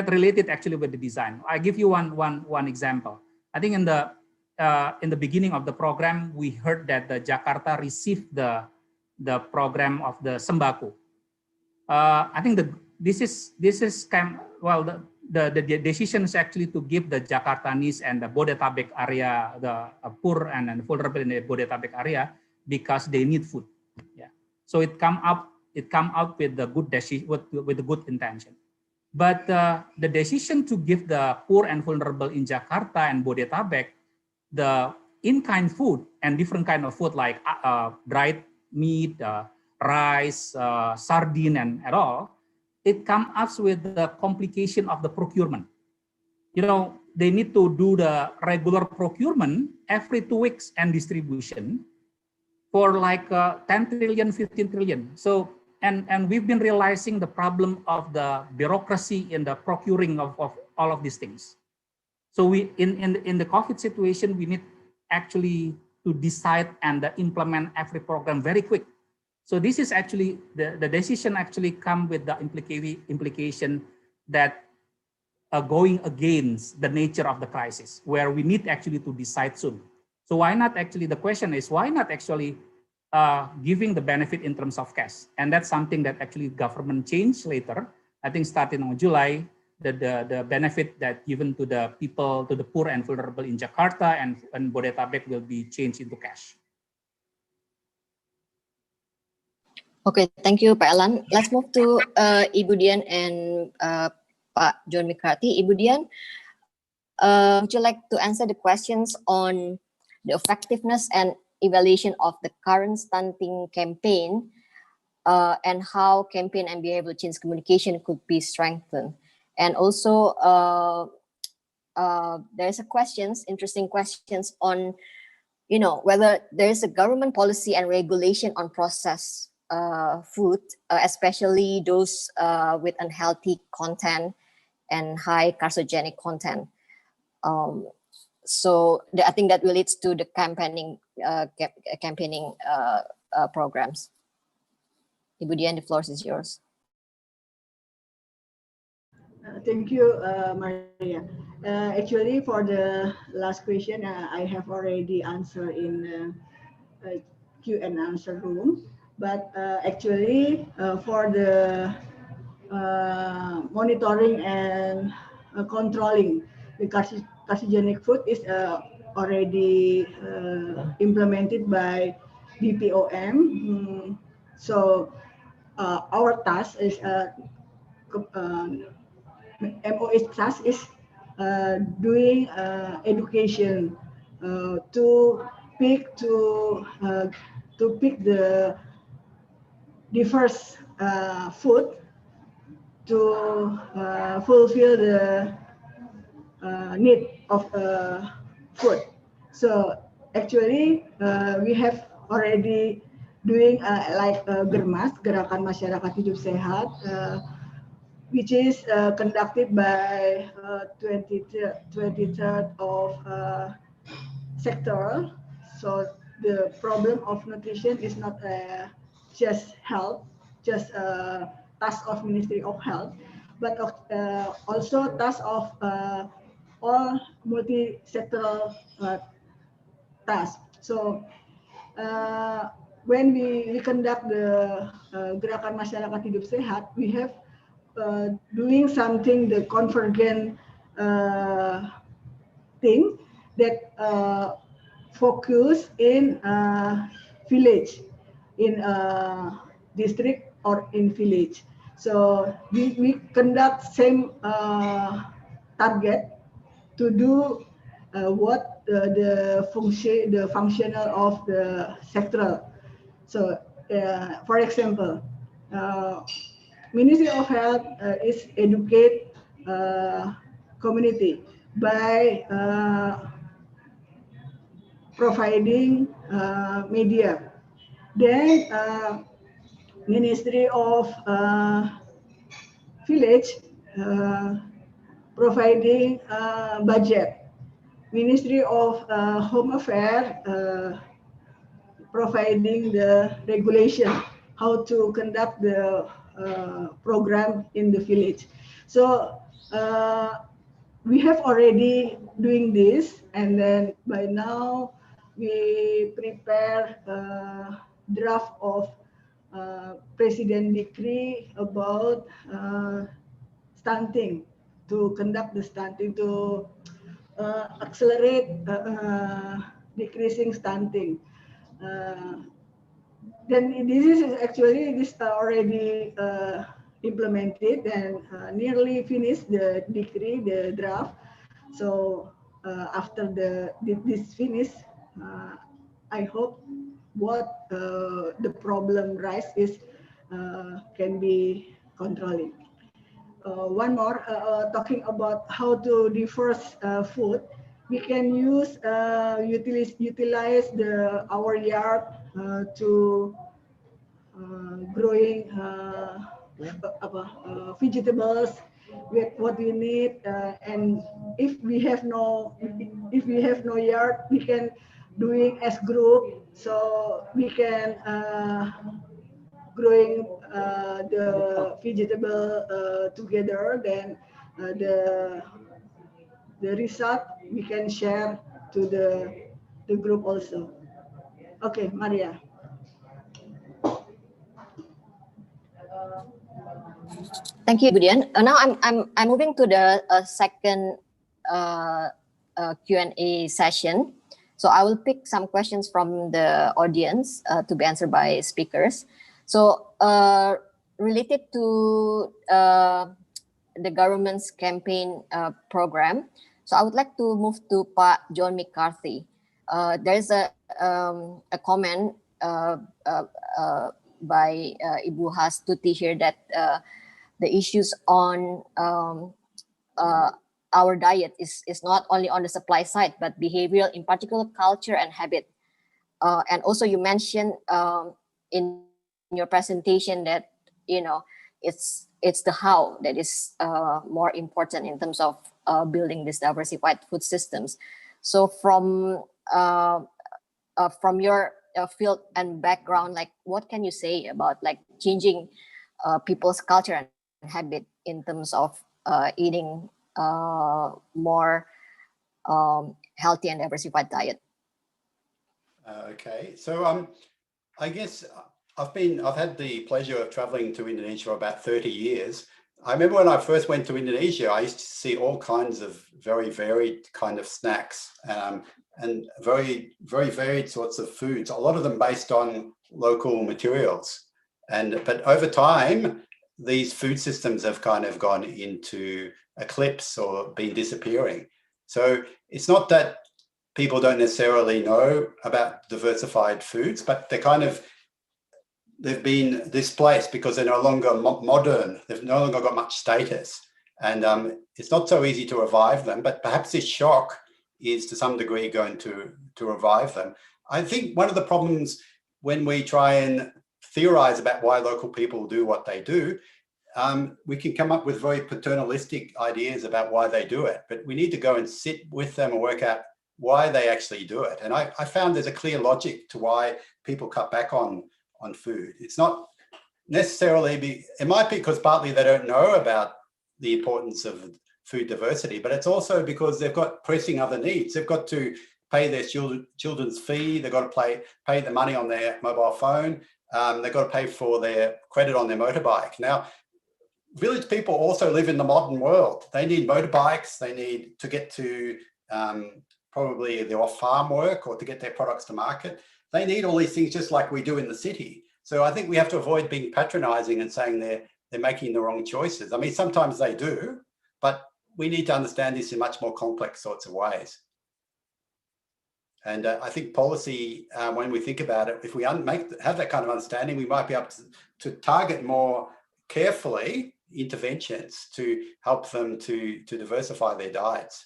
related actually with the design. I give you one example. I think in the beginning of the program, we heard that the Jakarta received the program of the Sembako. I think this is the decision is actually to give the Jakartanis and the Bodetabek area, the poor and vulnerable in the Bodetabek area, because they need food. Yeah. So it come out with the good decision, with the good intention. But the decision to give the poor and vulnerable in Jakarta and Bodetabek the in-kind food and different kind of food like dried meat, rice, sardine, and at all, it comes up with the complication of the procurement. You know, they need to do the regular procurement every 2 weeks and distribution for like 10 trillion, 15 trillion. So, and we've been realizing the problem of the bureaucracy in the procuring of all of these things. So we in the COVID situation, we need actually to decide and implement every program very quick. So this is actually the decision actually come with the implication that going against the nature of the crisis, where we need actually to decide soon. So why not actually, the question is, why not actually giving the benefit in terms of cash? And that's something that actually government changed later. I think starting on July, the benefit that given to the people, to the poor and vulnerable in Jakarta and Bodetabek will be changed into cash. Okay, thank you, Pak Elan. Let's move to Ibu Dhian and Pak John McCarthy. Ibu Dhian, would you like to answer the questions on the effectiveness and evaluation of the current stunting campaign and how campaign and behavioral change communication could be strengthened? And also, there's a interesting questions on, whether there is a government policy and regulation on processed food, especially those with unhealthy content and high carcinogenic content. So I think that relates to the campaigning programs. Ibu Dhian, the floor is yours. Thank you, Maria. Actually, for the last question, I have already answered in Q and answer room. But actually, for the monitoring and controlling the carcinogenic food is already implemented by BPOM. So our task is MOH task is doing education to pick the diverse food to fulfill the need of food. So actually we have already doing like Germas, Gerakan Masyarakat Hidup Sehat, which is conducted by 23rd of sector. So the problem of nutrition is not just health, just a task of Ministry of Health, but also task of all multi-sectoral tasks. So when we conduct the Gerakan Masyarakat Hidup Sehat, we have doing something, the convergent thing that focus in village, in district or in village. So we conduct same target to do what the functional of the sectoral. So for example, Ministry of Health is educate community by providing media. Then Ministry of Village providing budget. Ministry of Home Affairs providing the regulation, how to conduct the program in the village. So we have already doing this, and then by now we prepare a draft of President decree about stunting, to conduct the stunting, to accelerate decreasing stunting. Then this is actually already implemented and nearly finished the decree, the draft. So after this finish, I hope what the problem rise is can be controlling. One more, talking about how to diverse food, we can use utilize our yard to growing vegetables with what we need, and if we have no yard, we can doing as group, so we can growing the vegetable together. Then the result we can share to the group also. Okay, Maria. Thank you, Dhian. Now I'm moving to the second Q&A session. So I will pick some questions from the audience to be answered by speakers. So related to the government's campaign program, so I would like to move to Pak John McCarthy. There is a comment by Ibu Hastuti here that the issues on our diet is not only on the supply side, but behavioral, in particular culture and habit. And also you mentioned in your presentation that, it's the how that is more important in terms of building these diversified food systems. So from your field and background, like what can you say about like changing people's culture and habit in terms of eating more healthy and diversified diet? Okay, so I guess I've had the pleasure of traveling to Indonesia for about 30 years. I remember when I first went to Indonesia, I used to see all kinds of very varied kind of snacks and very, very varied sorts of foods, a lot of them based on local materials. But over time, these food systems have kind of gone into eclipse or been disappearing. So it's not that people don't necessarily know about diversified foods, but they've been displaced because they're no longer modern. They've no longer got much status. And it's not so easy to revive them, but perhaps this shock is to some degree going to revive them. I think one of the problems when we try and theorize about why local people do what they do, we can come up with very paternalistic ideas about why they do it, but we need to go and sit with them and work out why they actually do it. And I found there's a clear logic to why people cut back on food. It's not necessarily, it might be because partly they don't know about the importance of food diversity, but it's also because they've got pressing other needs. They've got to pay their children's fee, they've got to pay the money on their mobile phone, they've got to pay for their credit on their motorbike. Now, village people also live in the modern world. They need motorbikes, they need to get to probably their off-farm work or to get their products to market. They need all these things just like we do in the city. So I think we have to avoid being patronizing and saying they're making the wrong choices. I mean, sometimes they do, but we need to understand this in much more complex sorts of ways. And I think policy, when we think about it, if we have that kind of understanding, we might be able to target more carefully interventions to help them to diversify their diets.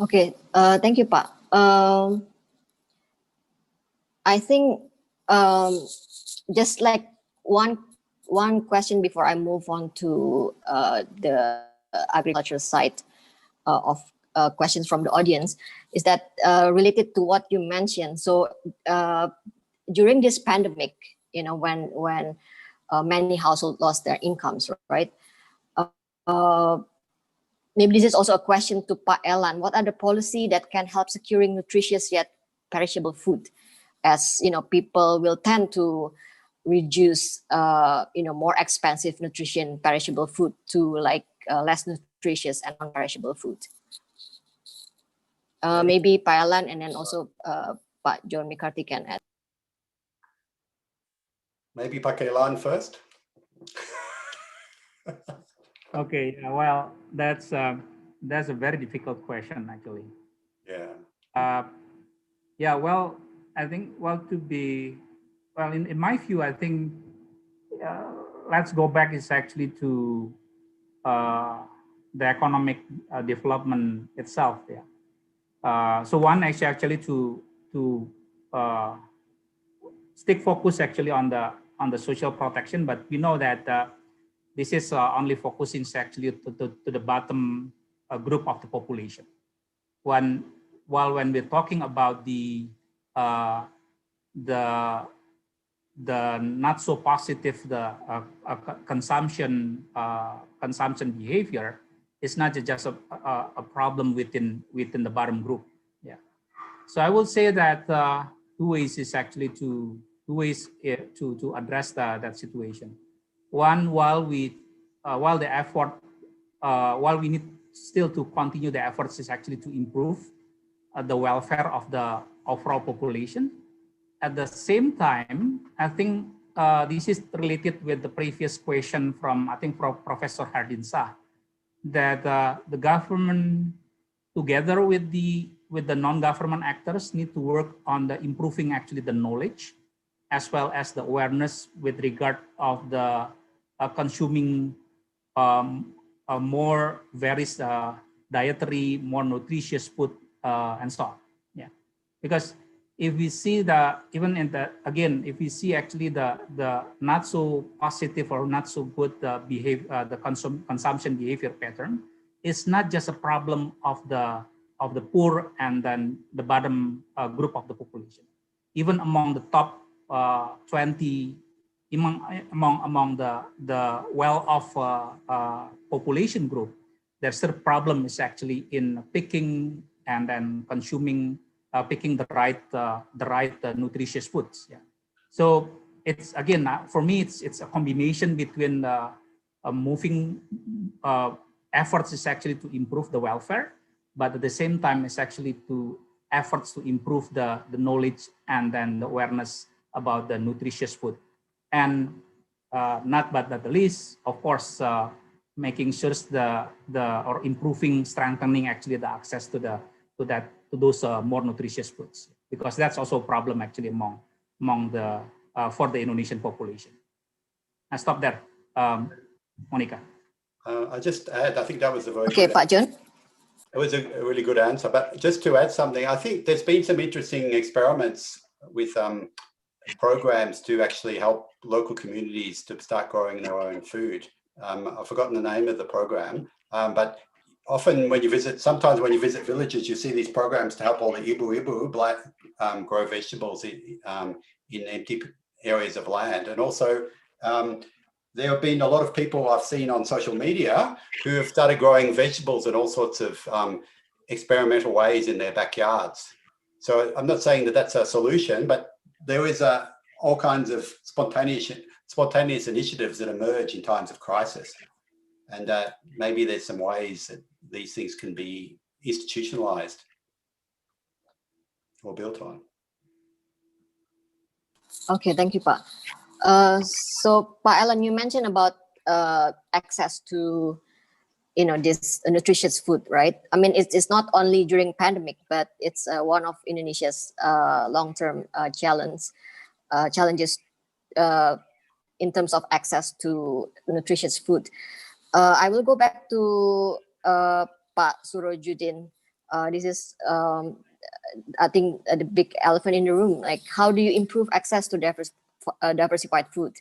Okay, thank you, Pak. I think just like one question before I move on to the agriculture side of questions from the audience is that related to what you mentioned. So during this pandemic, when many households lost their incomes, right? Maybe this is also a question to Pak Elan. What are the policy that can help securing nutritious yet perishable food? As people will tend to reduce, more expensive nutrition perishable food to like less nutritious and non-perishable food. Maybe Pak Elan and then also Pak John McCarthy can add. Maybe Pak Elan first. Okay, well, that's a very difficult question, actually. Yeah. Yeah, well, I think, in my view, I think let's go back is actually to the economic development itself. Yeah. So one is actually to stick focus actually on the social protection, but we know that this is only focusing actually to the bottom group of the population. While when we're talking about the not so positive consumption behavior, it's not just a problem within the bottom group. Yeah. So I will say that two ways is actually to address that situation. One, while we need still to continue the efforts is actually to improve the welfare of the overall population. At the same time, I think this is related with the previous question from, I think, Professor Hardinsa, that the government together with the non-government actors need to work on the improving actually the knowledge as well as the awareness with regard of the consuming a more various dietary, more nutritious food and so on. Yeah, because if we see even in the, again, if we see actually the not so positive or not so good behavior, the consumption behavior pattern, it's not just a problem of the poor and then the bottom group of the population. Even among the top 20, among the well-off population group, there's a problem is actually in picking and then consuming, picking the right nutritious foods. Yeah. So it's, again, for me, it's a combination between moving efforts is actually to improve the welfare, but at the same time, it's actually to efforts to improve the knowledge and then the awareness about the nutritious food. And not but not the least, of course, making sure or improving, strengthening actually the access to those more nutritious foods, because that's also a problem actually among the for the Indonesian population. I stop there, Monica. I just add, I think that was a very Okay, good Pak John. It was a really good answer, but just to add something, I think there's been some interesting experiments with programs to actually help local communities to start growing their own food. I've forgotten the name of the program, but often when you visit, sometimes when you visit villages, you see these programs to help all the ibu-ibu grow vegetables in empty areas of land. And also, there have been a lot of people I've seen on social media who have started growing vegetables in all sorts of experimental ways in their backyards. So I'm not saying that that's a solution, but there is all kinds of spontaneous initiatives that emerge in times of crisis. And maybe there's some ways that these things can be institutionalized or built on. Okay, thank you, Pak. So, Pak Elan, you mentioned about access to, this nutritious food, right? I mean, it's not only during pandemic, but it's one of Indonesia's long-term challenges in terms of access to nutritious food. I will go back to Pak Sirojuddin. This is, I think, the big elephant in the room. Like, how do you improve access to diversified food?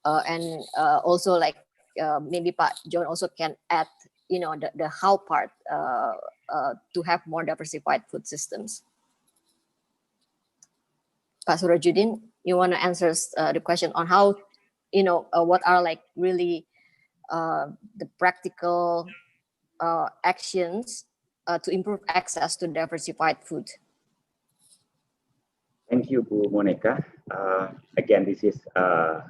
And also, like, maybe Pak John also can add, the how part to have more diversified food systems. Pak Sirojuddin, you want to answer the question on how, what are like really the practical actions to improve access to diversified food? Thank you, Bu Monica. Again, this is a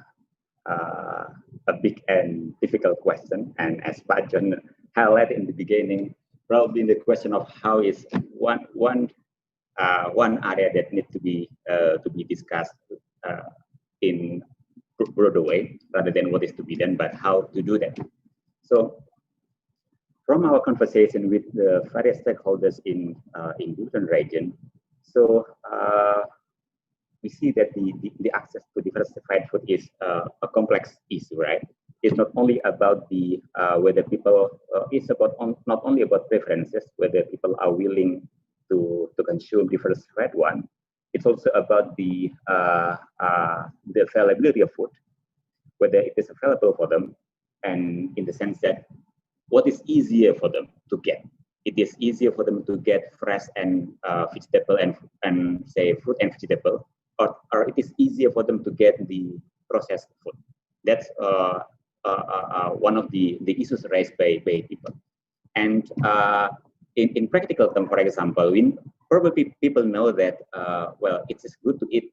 big and difficult question. And as Pak John highlighted in the beginning, probably the question of how is one area that needs to be discussed in broader way, rather than what is to be done, but how to do that. So, from our conversation with the various stakeholders in different region, so we see that the access to diversified food is a complex issue, right? It's not only about the whether people it's about not only about preferences, whether people are willing to consume diversified one. It's also about the availability of food, whether it is available for them, and in the sense that what is easier for them to get. It is easier for them to get fresh and vegetable and say fruit and vegetable, or it is easier for them to get the processed food. That's one of the issues raised by people. And in practical terms, for example, probably people know that, well, it is good to eat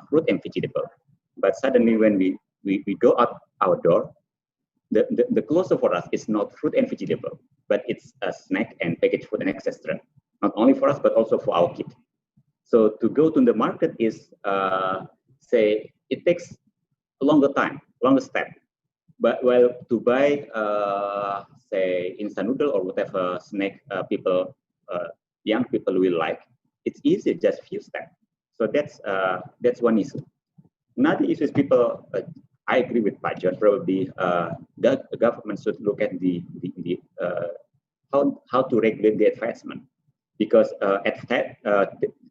fruit and vegetable. But suddenly when we go out our door, the closer for us is not fruit and vegetable, but it's a snack and packaged food and etc. Not only for us, but also for our kids. So to go to the market is, say, it takes a longer step. But while to buy, say, instant noodle or whatever snack young people will like, it's easy, just few steps. So that's one issue. Another issue is people I agree with Pak John. Probably the government should look at how to regulate the advertisement, because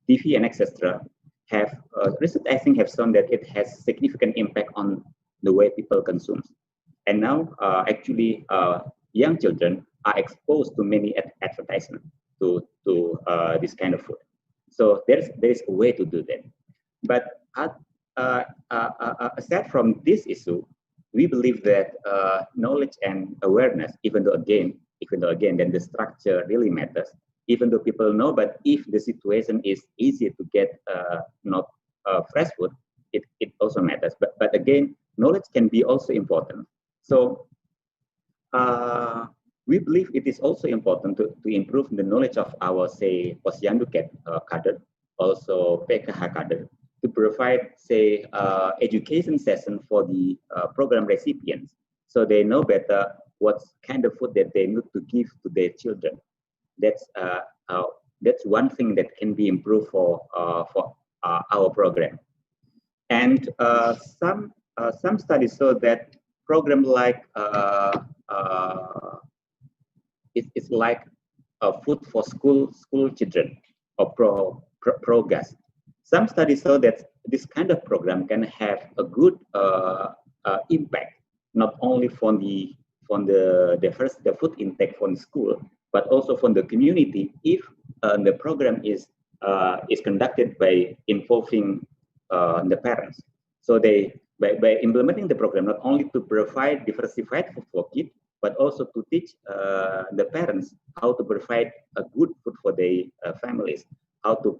TV and etc. have recent testing have shown that it has significant impact on the way people consume. And now actually young children are exposed to many advertisements to this kind of food. So there is a way to do that. But aside from this issue, we believe that knowledge and awareness, even though again, then the structure really matters. Even though people know, but if the situation is easy to get not fresh food, it also matters. But again, knowledge can be also important. So we believe it is also important to improve the knowledge of our, say, posyandu cadre, also PKH cadre, to provide, say, education session for the program recipients, so they know better what kind of food that they need to give to their children. That's one thing that can be improved for our program. And some studies show that program like it's like food for school children, or PROGAS. Some studies show that this kind of program can have a good impact, not only from the food intake from school, but also from the community, if the program is conducted by involving the parents. So by implementing the program, not only to provide diversified food for kids, but also to teach the parents how to provide a good food for their families, how to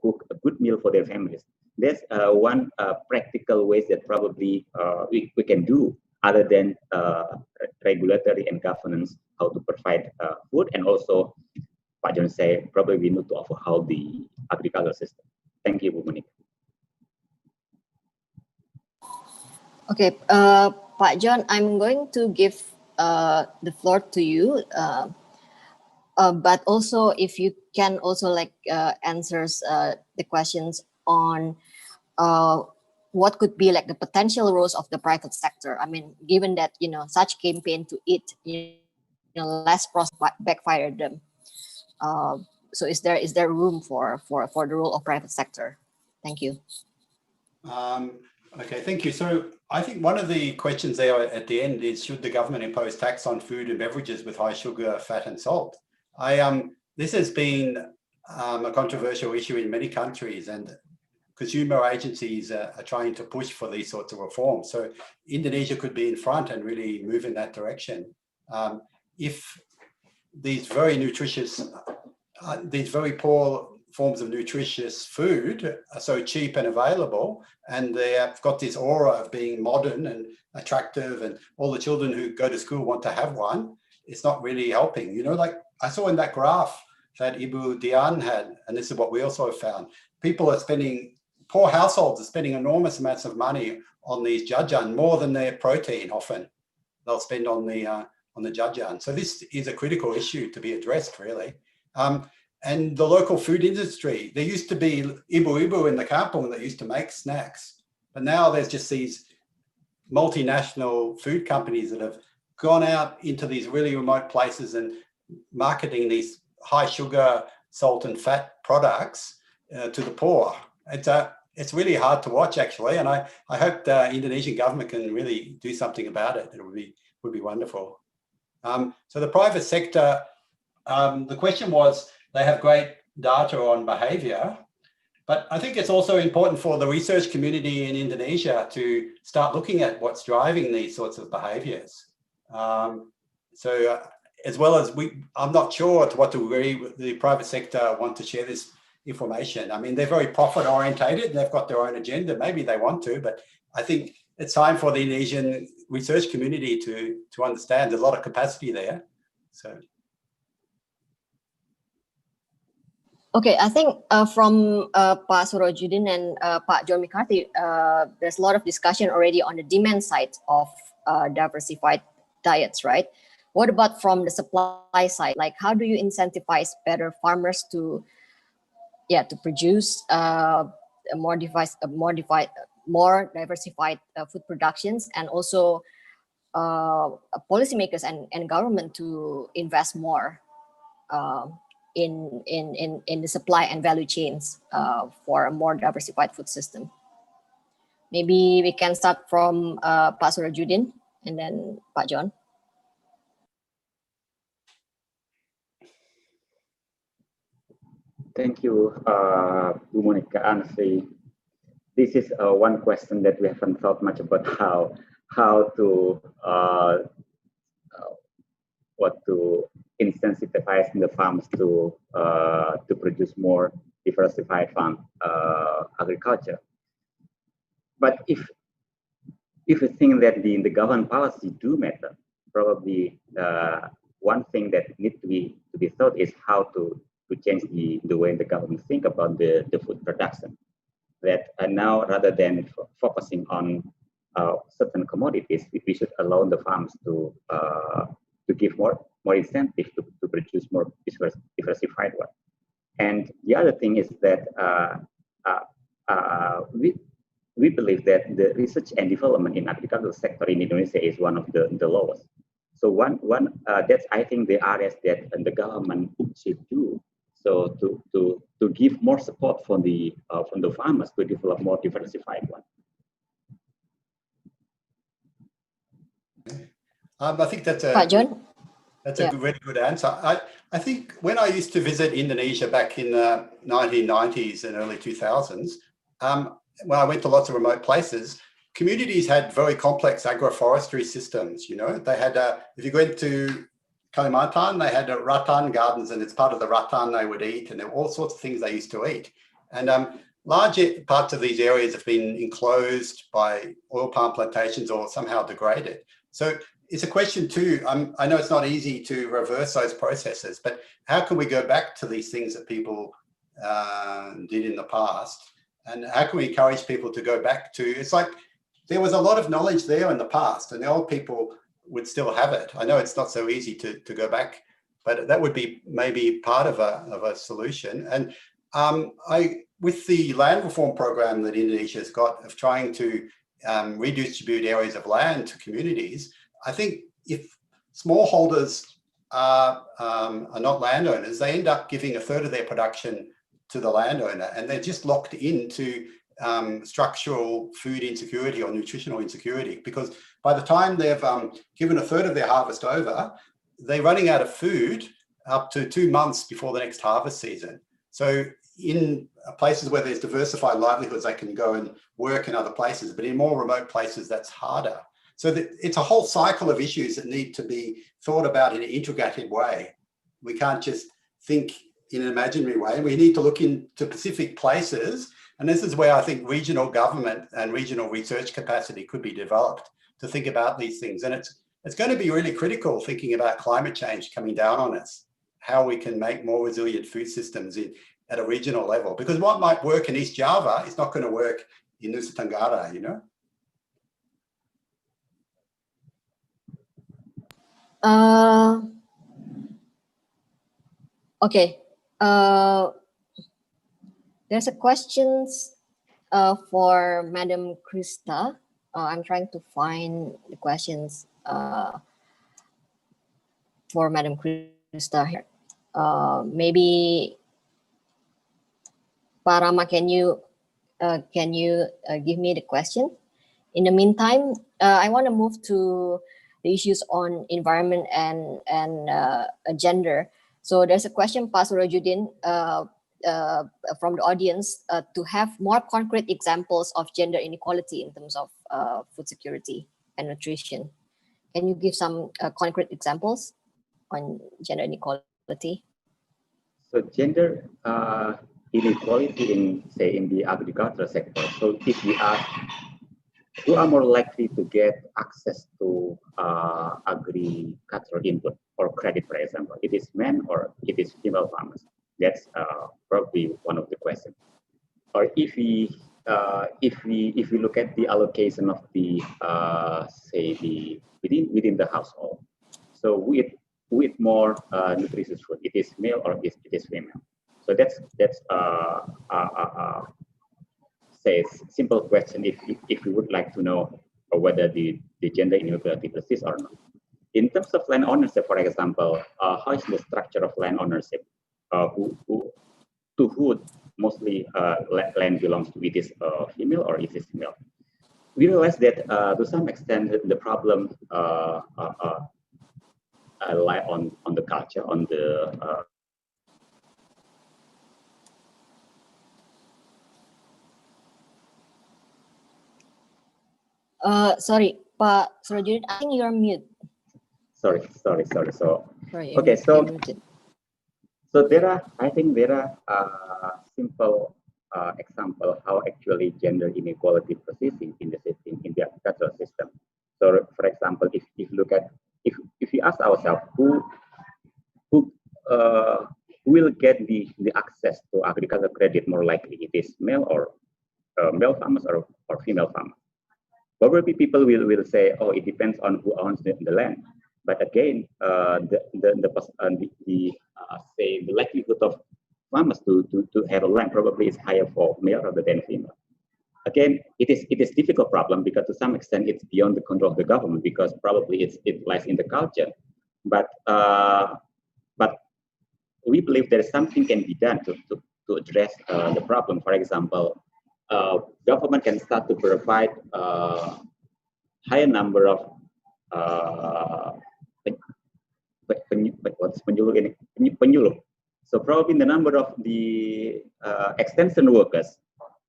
cook a good meal for their families. That's one practical ways that probably we can do, other than regulatory and governance, how to provide food. And also, Pak John said, probably we need to overhaul the agricultural system. Thank you, Bu Monica. Okay, Pak John, I'm going to give the floor to you, but also if you can also answers the questions on what could be like the potential roles of the private sector. I mean, given that such campaign to eat less backfire them. So is there room for the role of private sector? Thank you. Okay, thank you. So I think one of the questions there at the end is, should the government impose tax on food and beverages with high sugar, fat and salt? This has been a controversial issue in many countries, and consumer agencies are trying to push for these sorts of reforms. So Indonesia could be in front and really move in that direction. If these very nutritious, these very poor forms of nutritious food are so cheap and available, and they have got this aura of being modern and attractive, and all the children who go to school want to have one, it's not really helping. Like I saw in that graph that Ibu Dhian had, and this is what we also found, poor households are spending enormous amounts of money on these jajan, more than their protein often they'll spend on the jajan. So this is a critical issue to be addressed, really. And the local food industry, there used to be ibu-ibu in the kampung that used to make snacks, but now there's just these multinational food companies that have gone out into these really remote places and marketing these high sugar, salt and fat products to the poor. It's really hard to watch, actually, and I hope the Indonesian government can really do something about it. It would be wonderful. So the private sector, the question was, they have great data on behavior, but I think it's also important for the research community in Indonesia to start looking at what's driving these sorts of behaviors. So as well as I'm not sure to what degree the private sector want to share this information. I mean, they're very profit orientated. They've got their own agenda. Maybe they want to, but I think it's time for the Indonesian research community to understand there's a lot of capacity there. So. Okay, I think from Pak Sirojuddin and Pak John McCarthy, there's a lot of discussion already on the demand side of diversified diets, right? What about from the supply side? Like, how do you incentivize better farmers to produce more more diversified food productions, and also policymakers and government to invest more in the supply and value chains for a more diversified food system. Maybe we can start from Pak Sirojuddin and then Pak John. Thank you, Bu Monica. Honestly, this is one question that we haven't thought much about how to what to incentivize the farms to produce more diversified farm agriculture. But if you think that the government policy do matter, probably one thing that needs to be thought is how to change the way the government think about the food production. That now, rather than focusing on certain commodities, we should allow the farms to give more incentive to produce more diversified one. And the other thing is that we believe that the research and development in agricultural sector in Indonesia is one of the lowest. So that's I think the areas that the government should do. So to give more support from the farmers to develop more diversified one. I think that's a really good answer. I think when I used to visit Indonesia back in the 1990s and early 2000s, when I went to lots of remote places, communities had very complex agroforestry systems. You know, they had if you went to Kalimantan, they had rattan gardens, and it's part of the rattan they would eat, and there were all sorts of things they used to eat. And large parts of these areas have been enclosed by oil palm plantations or somehow degraded. So it's a question too. I know it's not easy to reverse those processes, but how can we go back to these things that people did in the past? And how can we encourage people to go back to, it's like there was a lot of knowledge there in the past and the old people would still have it. I know it's not so easy to go back, but that would be maybe part of a solution. And with the land reform program that Indonesia has got of trying to redistribute areas of land to communities, I think if smallholders are not landowners, they end up giving a third of their production to the landowner, and they're just locked into structural food insecurity or nutritional insecurity, because by the time they've given a third of their harvest over, they're running out of food up to 2 months before the next harvest season. So in places where there's diversified livelihoods, they can go and work in other places, but in more remote places, that's harder. So it's a whole cycle of issues that need to be thought about in an integrated way. We can't just think in an imaginary way. We need to look into specific places. And this is where I think regional government and regional research capacity could be developed to think about these things. And it's going to be really critical thinking about climate change coming down on us, how we can make more resilient food systems at a regional level. Because what might work in East Java is not going to work in Nusa Tenggara, you know? Okay. There's a questions for Madam Christa. I'm trying to find the questions for Madam Christa here. Maybe Parama, can you give me the question? In the meantime, I want to move to the issues on environment and gender. So there's a question, Pak Sirojuddin, from the audience to have more concrete examples of gender inequality in terms of food security and nutrition. Can you give some concrete examples on gender inequality? So gender inequality in the agricultural sector. So if we ask who are more likely to get access to agricultural input or credit, for example, it is men or it is female farmers. That's probably one of the questions. Or if we look at the allocation of the within the household, so with more nutritious food, it is male or it is female. So that's say simple question if you would like to know whether the gender inequality persists or not. In terms of land ownership, for example, how is the structure of land ownership? To who mostly land belongs to? It is female or it is male? We realize that to some extent the problem lie on the culture, on the sorry, Pak Sirojuddin, I think you're mute. Sorry. So Sorry, okay, you're muted. So I think there are simple example how actually gender inequality persists in the agricultural system. So, for example, if you look at if you ask ourselves who will get the access to agricultural credit more likely, it is male or male farmers or female farmers. Probably people will say, oh, it depends on who owns the land. But again, the likelihood of farmers to have a land probably is higher for male rather than female. Again, it is difficult problem because to some extent it's beyond the control of the government because probably it lies in the culture. But we believe there is something can be done to address the problem. For example, government can start to provide higher number of penyuluh. So probably the number of the extension workers,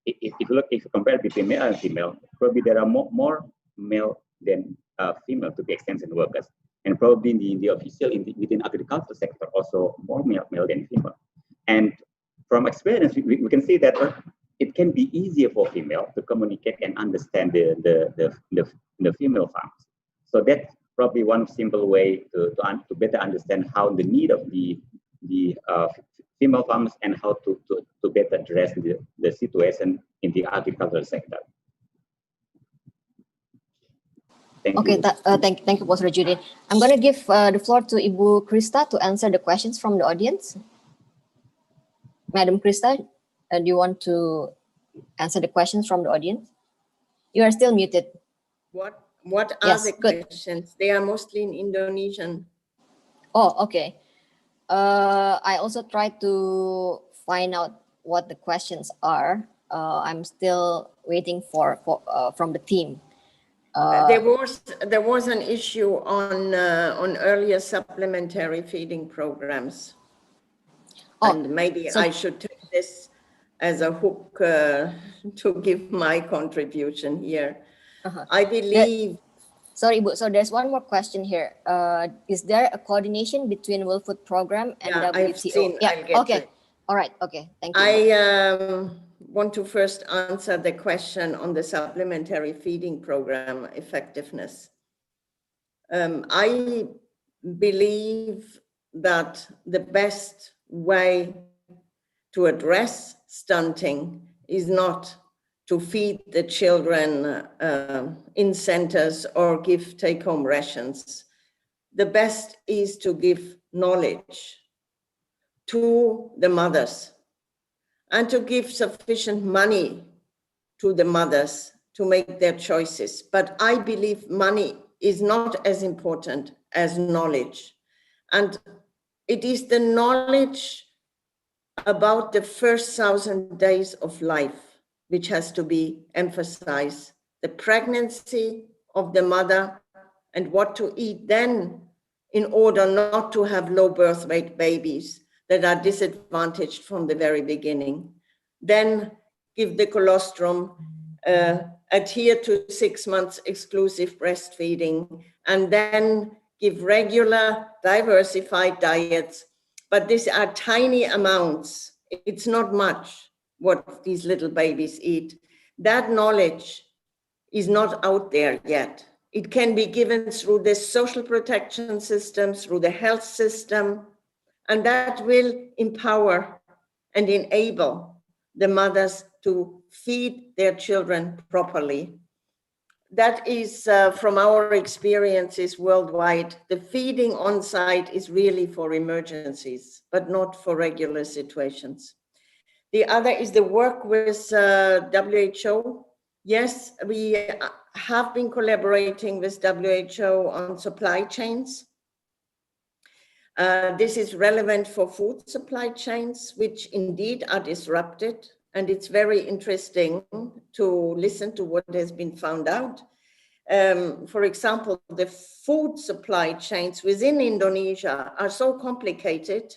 if you compare between male and female, probably there are more male than female to be extension workers, and probably in the official within agricultural sector also more male than female. And from experience, we can see that it can be easier for female to communicate and understand the female farmers. So that's probably one simple way to better understand how the need of the female farmers and how to better address the situation in the agricultural sector. Thank you, Pak Sirojuddin. I'm going to give the floor to Ibu Christa to answer the questions from the audience. Madam Christa, do you want to answer the questions from the audience? You are still muted. What are the questions? They are mostly in Indonesian. Oh, okay. I also tried to find out what the questions are. I'm still waiting for from the team. There was an issue on earlier supplementary feeding programs, and maybe I should take this as a hook to give my contribution here. I believe. Sorry, Ibu. So there's one more question here. Is there a coordination between World Food Program and WTO? I've seen. Yeah. Okay. All right. Okay. Thank you. I want to first answer the question on the supplementary feeding program effectiveness. I believe that the best way to address stunting is not to feed the children in centers or give take-home rations. The best is to give knowledge to the mothers and to give sufficient money to the mothers to make their choices. But I believe money is not as important as knowledge. And it is the knowledge about the first 1,000 days of life which has to be emphasized. The pregnancy of the mother and what to eat then in order not to have low birth weight babies that are disadvantaged from the very beginning. Then give the colostrum, adhere to 6 months exclusive breastfeeding, and then give regular diversified diets. But these are tiny amounts. It's not much what these little babies eat. That knowledge is not out there yet. It can be given through the social protection system, through the health system, and that will empower and enable the mothers to feed their children properly. That is from our experiences worldwide. The feeding on site is really for emergencies, but not for regular situations. The other is the work with WHO. Yes, we have been collaborating with WHO on supply chains. This is relevant for food supply chains, which indeed are disrupted. And it's very interesting to listen to what has been found out. For example, the food supply chains within Indonesia are so complicated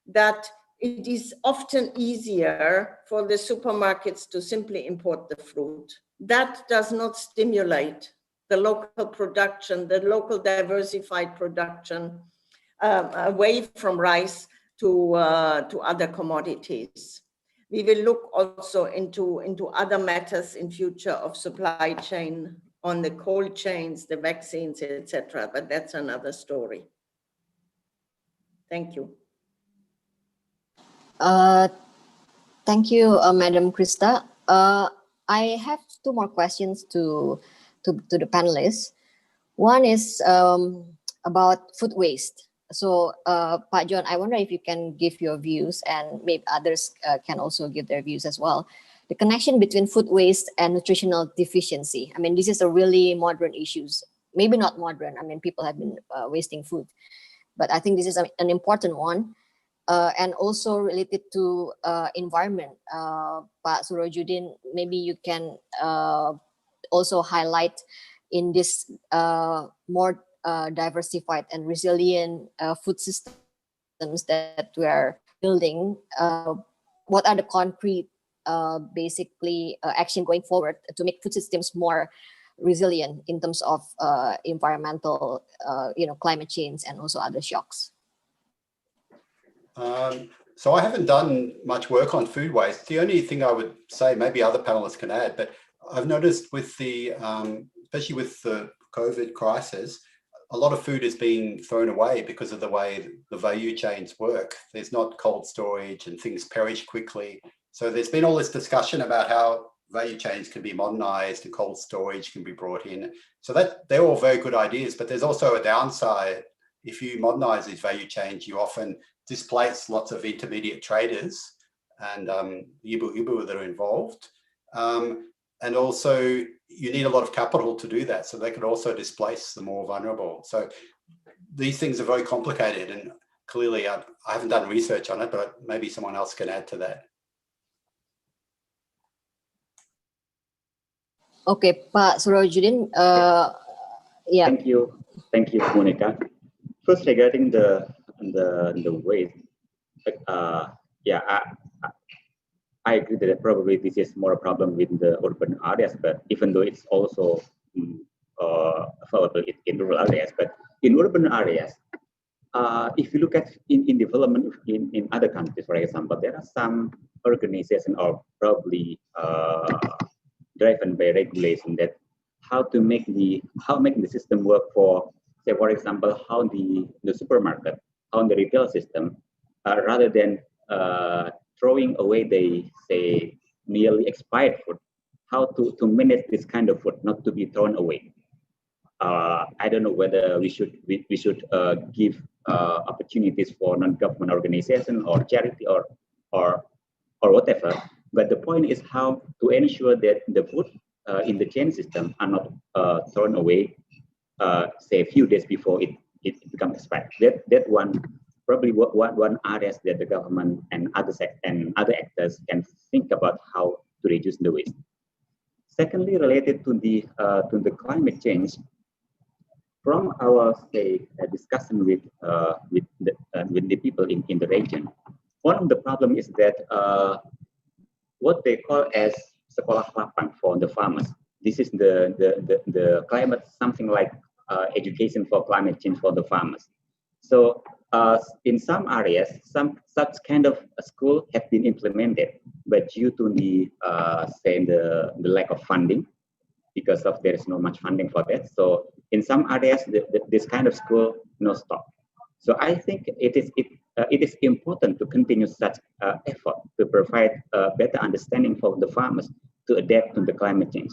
that it is often easier for the supermarkets to simply import the fruit. That does not stimulate the local production, the local diversified production away from rice to other commodities. We will look also into other matters in future of supply chain on the cold chains, the vaccines, etc. But that's another story. Thank you. Thank you, Madam Christa. I have two more questions to the panelists. One is about food waste. So, Pak John, I wonder if you can give your views, and maybe others can also give their views as well. The connection between food waste and nutritional deficiency. I mean, this is a really modern issue. Maybe not modern. I mean, people have been wasting food, but I think this is an important one. And also related to environment. Pak Sirojuddin, maybe you can also highlight in this more diversified and resilient food systems that we are building. What are the concrete, basically, action going forward to make food systems more resilient in terms of environmental, climate change and also other shocks? So I haven't done much work on food waste. The only thing I would say, maybe other panelists can add, but I've noticed with the, especially with the COVID crisis, a lot of food is being thrown away because of the way the value chains work. There's not cold storage and things perish quickly. So there's been all this discussion about how value chains can be modernized and cold storage can be brought in. So they're all very good ideas, but there's also a downside. If you modernize these value chains, you often displace lots of intermediate traders and ibu-ibu that are involved. And also you need a lot of capital to do that. So they could also displace the more vulnerable. So these things are very complicated, and clearly I haven't done research on it, but maybe someone else can add to that. Okay, Pak Sirojuddin, yeah. Thank you, Monica. First, regarding the waste, I agree that probably this is more a problem with the urban areas, but even though it's also available in rural areas, but in urban areas, if you look at in development in other countries, for example, there are some organizations or probably driven by regulation that how make the system work for, say, for example, how the supermarket, how the retail system, rather than throwing away the, say, nearly expired food, how to manage this kind of food not to be thrown away. I don't know whether we should give opportunities for non-government organization or charity or whatever. But the point is how to ensure that the food in the chain system are not thrown away, say a few days before it becomes expired. That one probably one areas that the government and other actors can think about how to reduce the waste. Secondly, related to the climate change, from our discussion with the people in the region, one of the problem is that what they call as sekolah lapang for the farmers. This is the climate, something like education for climate change for the farmers. So in some areas, some such kind of school have been implemented, but due to the lack of funding, because of there is not much funding for that. So in some areas, this kind of school no stop. So I think it is important to continue such effort to provide better understanding for the farmers to adapt to the climate change.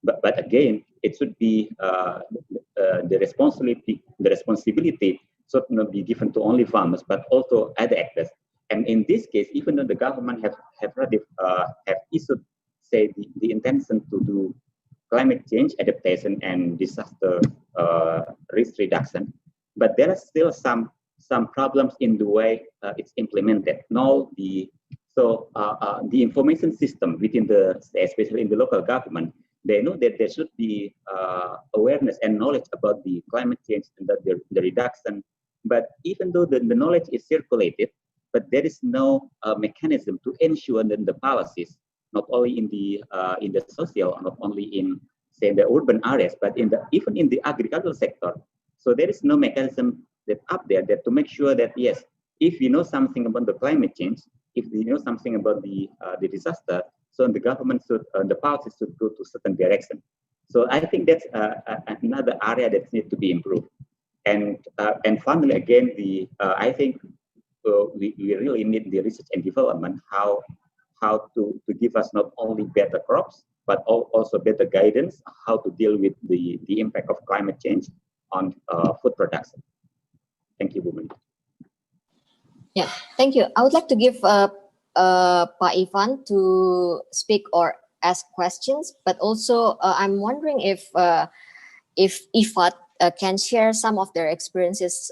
But again, it should be the responsibility should not be given to only farmers, but also other actors. And in this case, even though the government have issued, say, the intention to do climate change adaptation and disaster risk reduction, but there are still some problems in the way it's implemented. Now, the information system within especially in the local government, they know that there should be awareness and knowledge about the climate change and the reduction. But even though the knowledge is circulated, but there is no mechanism to ensure that the policies, not only in the social, not only in, say, the urban areas, but even in the agricultural sector. So there is no mechanism that up there that to make sure that, yes, if you know something about the climate change, if you know something about the disaster, so the government should, the policies should go to certain direction. So I think that's another area that needs to be improved. And finally, again, I think we really need the research and development, how to give us not only better crops, but also better guidance, how to deal with the impact of climate change on food production. Thank you, Woman. Yeah, thank you. I would like to give Pak Iván to speak or ask questions, but also I'm wondering if IFAD can share some of their experiences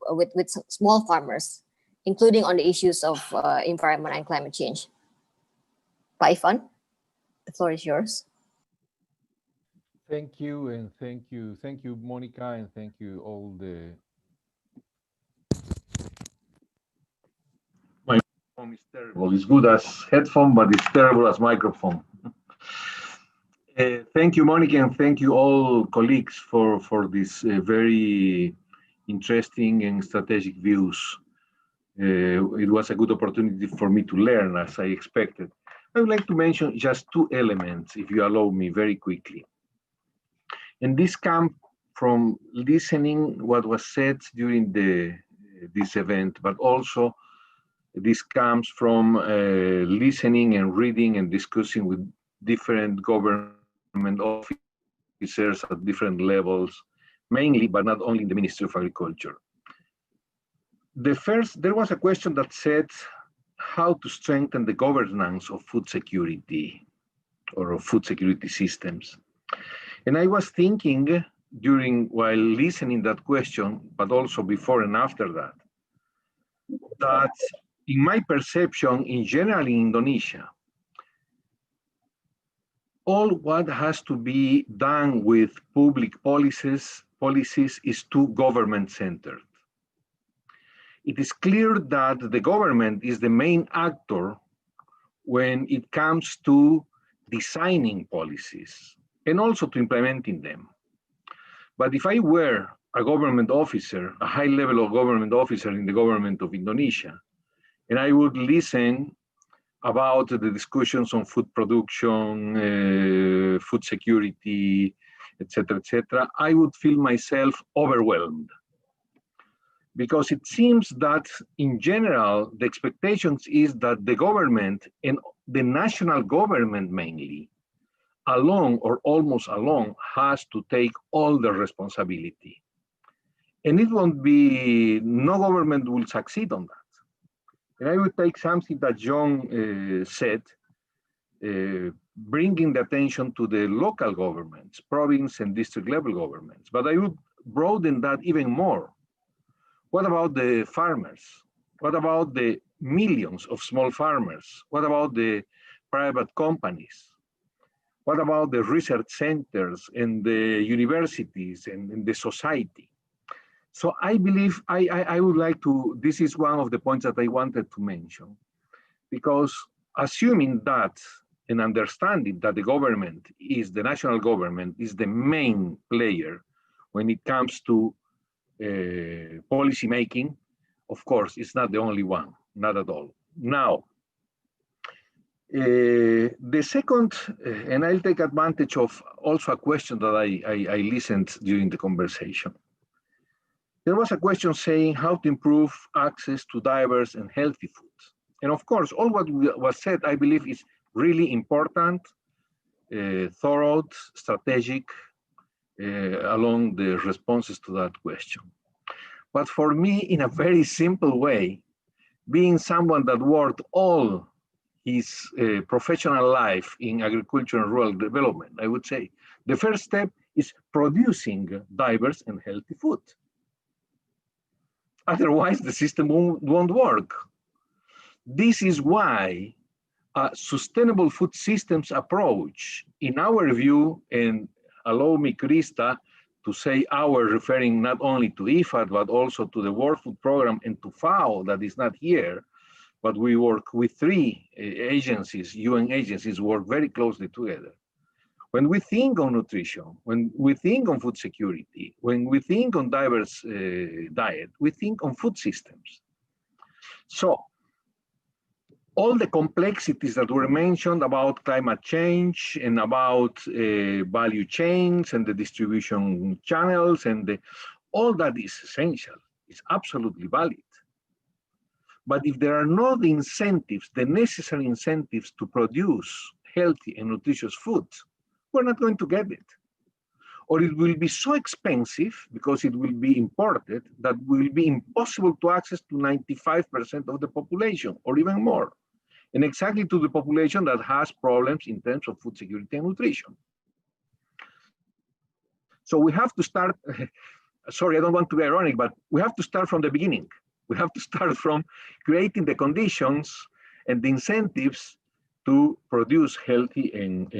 with small farmers, including on the issues of environment and climate change. Pak Iván, the floor is yours. Thank you, and thank you, Monica, and thank you all the. My microphone is terrible. It's good as headphone, but it's terrible as microphone. Thank you, Monica, and thank you all colleagues for this very interesting and strategic views. It was a good opportunity for me to learn as I expected. I would like to mention just two elements, if you allow me, very quickly. And this comes from listening what was said during this event, but also this comes from listening and reading and discussing with different government officers at different levels, mainly, but not only in the Ministry of Agriculture. There was a question that said how to strengthen the governance of food security or of food security systems. And I was thinking while listening that question, but also before and after that in my perception, in general in Indonesia, all what has to be done with public policies is too government-centered. It is clear that the government is the main actor when it comes to designing policies and also to implementing them. But if I were a government officer, a high-level of government officer in the government of Indonesia, and I would listen about the discussions on food production, food security, etc., I would feel myself overwhelmed. Because it seems that in general, the expectations is that the government and the national government mainly, alone or almost alone, has to take all the responsibility. And it won't be, no government will succeed on that. And I would take something that John said, bringing the attention to the local governments, province and district level governments. But I would broaden that even more. What about the farmers? What about the millions of small farmers? What about the private companies? What about the research centers and the universities and the society? So I believe I would like to, this is one of the points that I wanted to mention, because assuming that and understanding that the government is, the national government is the main player when it comes to policy making, of course, it's not the only one, not at all. Now, the second, and I'll take advantage of also a question that I listened during the conversation. There was a question saying how to improve access to diverse and healthy foods. And of course, all what was said, I believe, is really important, thorough, strategic, along the responses to that question. But for me, in a very simple way, being someone that worked all his professional life in agriculture and rural development, I would say the first step is producing diverse and healthy food. Otherwise, the system won't work. This is why a sustainable food systems approach, in our view, and allow me, Christa, to say our, referring not only to IFAD, but also to the World Food Program and to FAO that is not here, but we work with 3 agencies, UN agencies, work very closely together. When we think on nutrition, when we think on food security, when we think on diverse diet, we think on food systems. So all the complexities that were mentioned about climate change and about value chains and the distribution channels and all that is essential, is absolutely valid. But if there are no incentives, the necessary incentives to produce healthy and nutritious food, we're not going to get it. Or it will be so expensive because it will be imported that will be impossible to access to 95% of the population or even more. And exactly to the population that has problems in terms of food security and nutrition. So we have to start, sorry, I don't want to be ironic, but we have to start from the beginning. We have to start from creating the conditions and the incentives to produce healthy and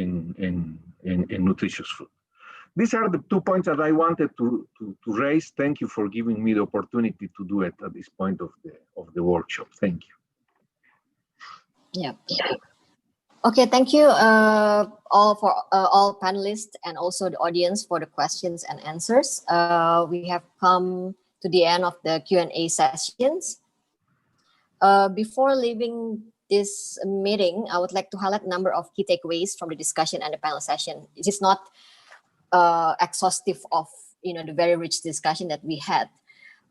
nutritious food. These are the 2 points that I wanted to raise. Thank you for giving me the opportunity to do it at this point of the workshop. Thank you. Yeah. Okay, thank you all panelists and also the audience for the questions and answers. We have come to the end of the Q&A sessions. Before leaving this meeting, I would like to highlight a number of key takeaways from the discussion and the panel session. It is not exhaustive of the very rich discussion that we had,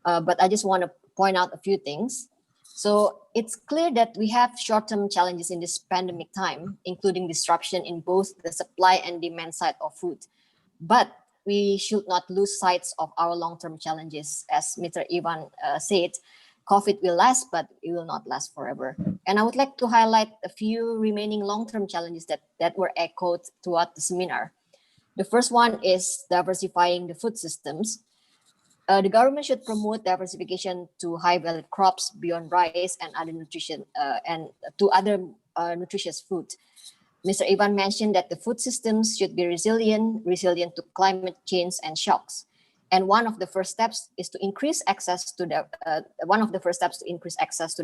but I just want to point out a few things. So it's clear that we have short-term challenges in this pandemic time, including disruption in both the supply and demand side of food. But we should not lose sight of our long-term challenges. As Mr. Iván said, COVID will last, but it will not last forever. And I would like to highlight a few remaining long-term challenges that were echoed throughout the seminar. The first one is diversifying the food systems. The government should promote diversification to high-value crops beyond rice and other nutrition and to other nutritious food. Mr. Iván mentioned that the food systems should be resilient to climate change and shocks. And one of the first steps is to increase access to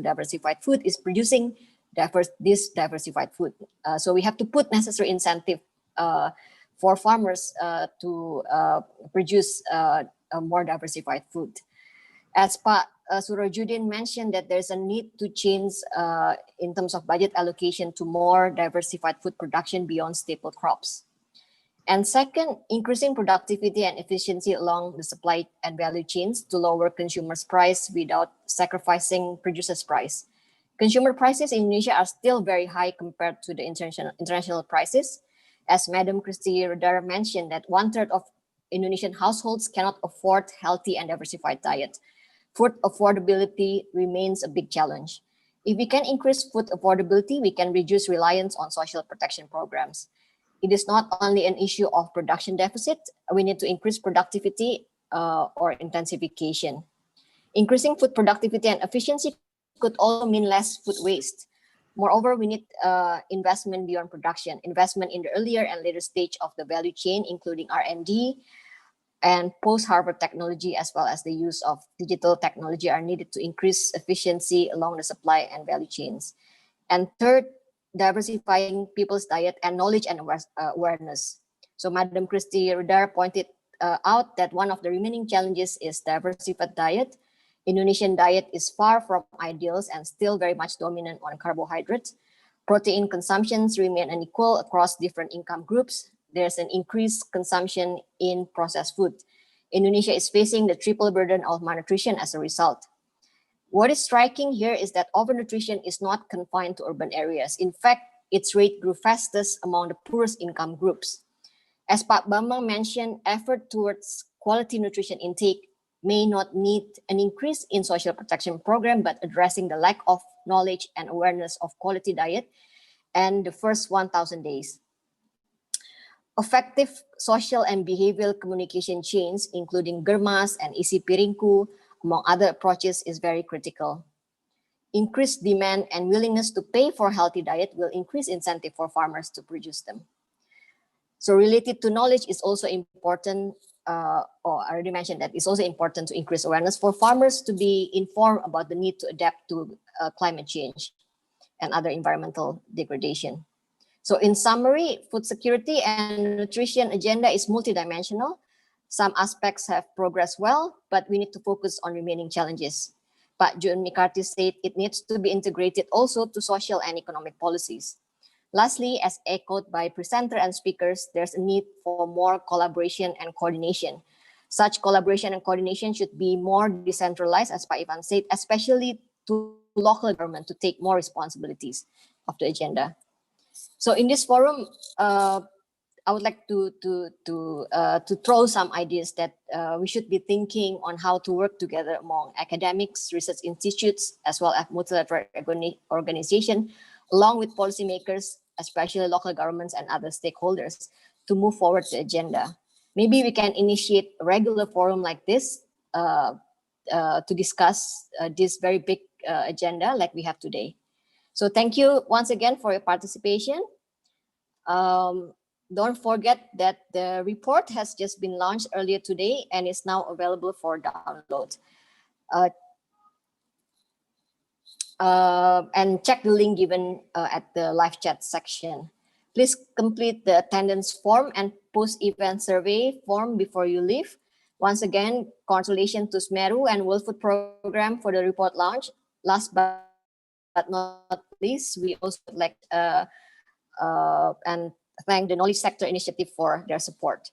diversified food is producing this diversified food. So we have to put necessary incentive for farmers to produce more diversified food. As Pak Sirojuddin mentioned, that there's a need to change in terms of budget allocation to more diversified food production beyond staple crops. And second, increasing productivity and efficiency along the supply and value chains to lower consumers' price without sacrificing producers' price. Consumer prices in Indonesia are still very high compared to the international prices. As Madam Räder mentioned, that 1/3 of Indonesian households cannot afford healthy and diversified diet. Food affordability remains a big challenge. If we can increase food affordability, we can reduce reliance on social protection programs. It is not only an issue of production deficit, we need to increase productivity or intensification. Increasing food productivity and efficiency could also mean less food waste. Moreover, we need investment beyond production, investment in the earlier and later stage of the value chain, including R&D and post-harvest technology, as well as the use of digital technology are needed to increase efficiency along the supply and value chains. And third, diversifying people's diet and knowledge and awareness. So Madam Räder pointed out that one of the remaining challenges is diversified diet. Indonesian diet is far from ideals and still very much dominant on carbohydrates. Protein consumptions remain unequal across different income groups. There's an increased consumption in processed food. Indonesia is facing the triple burden of malnutrition as a result. What is striking here is that overnutrition is not confined to urban areas. In fact, its rate grew fastest among the poorest income groups. As Pak Bambang mentioned, effort towards quality nutrition intake may not need an increase in social protection program, but addressing the lack of knowledge and awareness of quality diet and the first 1,000 days. Effective social and behavioral communication chains, including Germas and Isi Piringku, among other approaches, is very critical. Increased demand and willingness to pay for healthy diet will increase incentive for farmers to produce them. So related to knowledge is also important, or I already mentioned that it's also important to increase awareness for farmers to be informed about the need to adapt to climate change and other environmental degradation. So in summary, food security and nutrition agenda is multidimensional. Some aspects have progressed well, but we need to focus on remaining challenges. But John McCarthy said it needs to be integrated also to social and economic policies. Lastly, as echoed by presenter and speakers, there's a need for more collaboration and coordination. Such collaboration and coordination should be more decentralized, as Pak Iván said, especially to local government to take more responsibilities of the agenda. So in this forum, I would like to throw some ideas that we should be thinking on how to work together among academics, research institutes, as well as multilateral organizations, along with policymakers, especially local governments and other stakeholders, to move forward the agenda. Maybe we can initiate a regular forum like this to discuss this very big agenda like we have today. So thank you once again for your participation. Don't forget that the report has just been launched earlier today and is now available for download. And check the link given at the live chat section. Please complete the attendance form and post-event survey form before you leave. Once again, congratulations to SMERU and World Food Program for the report launch. Last but not least, we also would like and thank the Knowledge Sector Initiative for their support.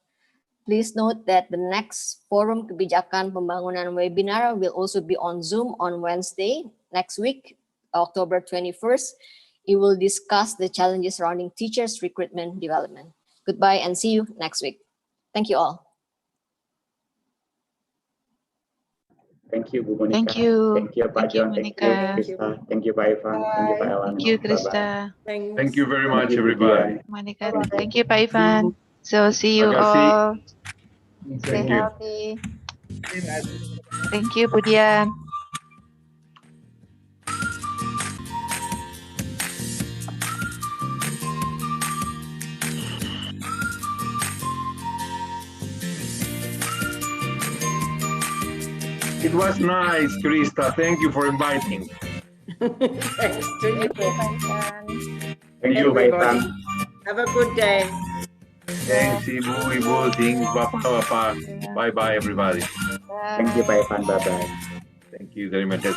Please note that the next Forum Kebijakan Pembangunan webinar will also be on Zoom on Wednesday next week, October 21st. It will discuss the challenges surrounding teachers' recruitment development. Goodbye and see you next week. Thank you all. Thank you, Bu Monica. Thank you. Thank you, Pak John. Thank you, Christa. Thank you, Pak Iván. Thank you, Pak Elan. Thank you, Christa. Thank you very much, Thank you, everybody. Monica. Thank you, Pak Iván. So see you all. Stay Thank you. healthy. Thank you, Dhian. It was nice, Christa. Thank you for inviting. Thanks to you. Thank you, Pak Iván. Have a good day. Thanks, Ibu, things, Bapak. Bye-bye, everybody. Thank you, Pak Iván. Bye-bye. Thank you very much.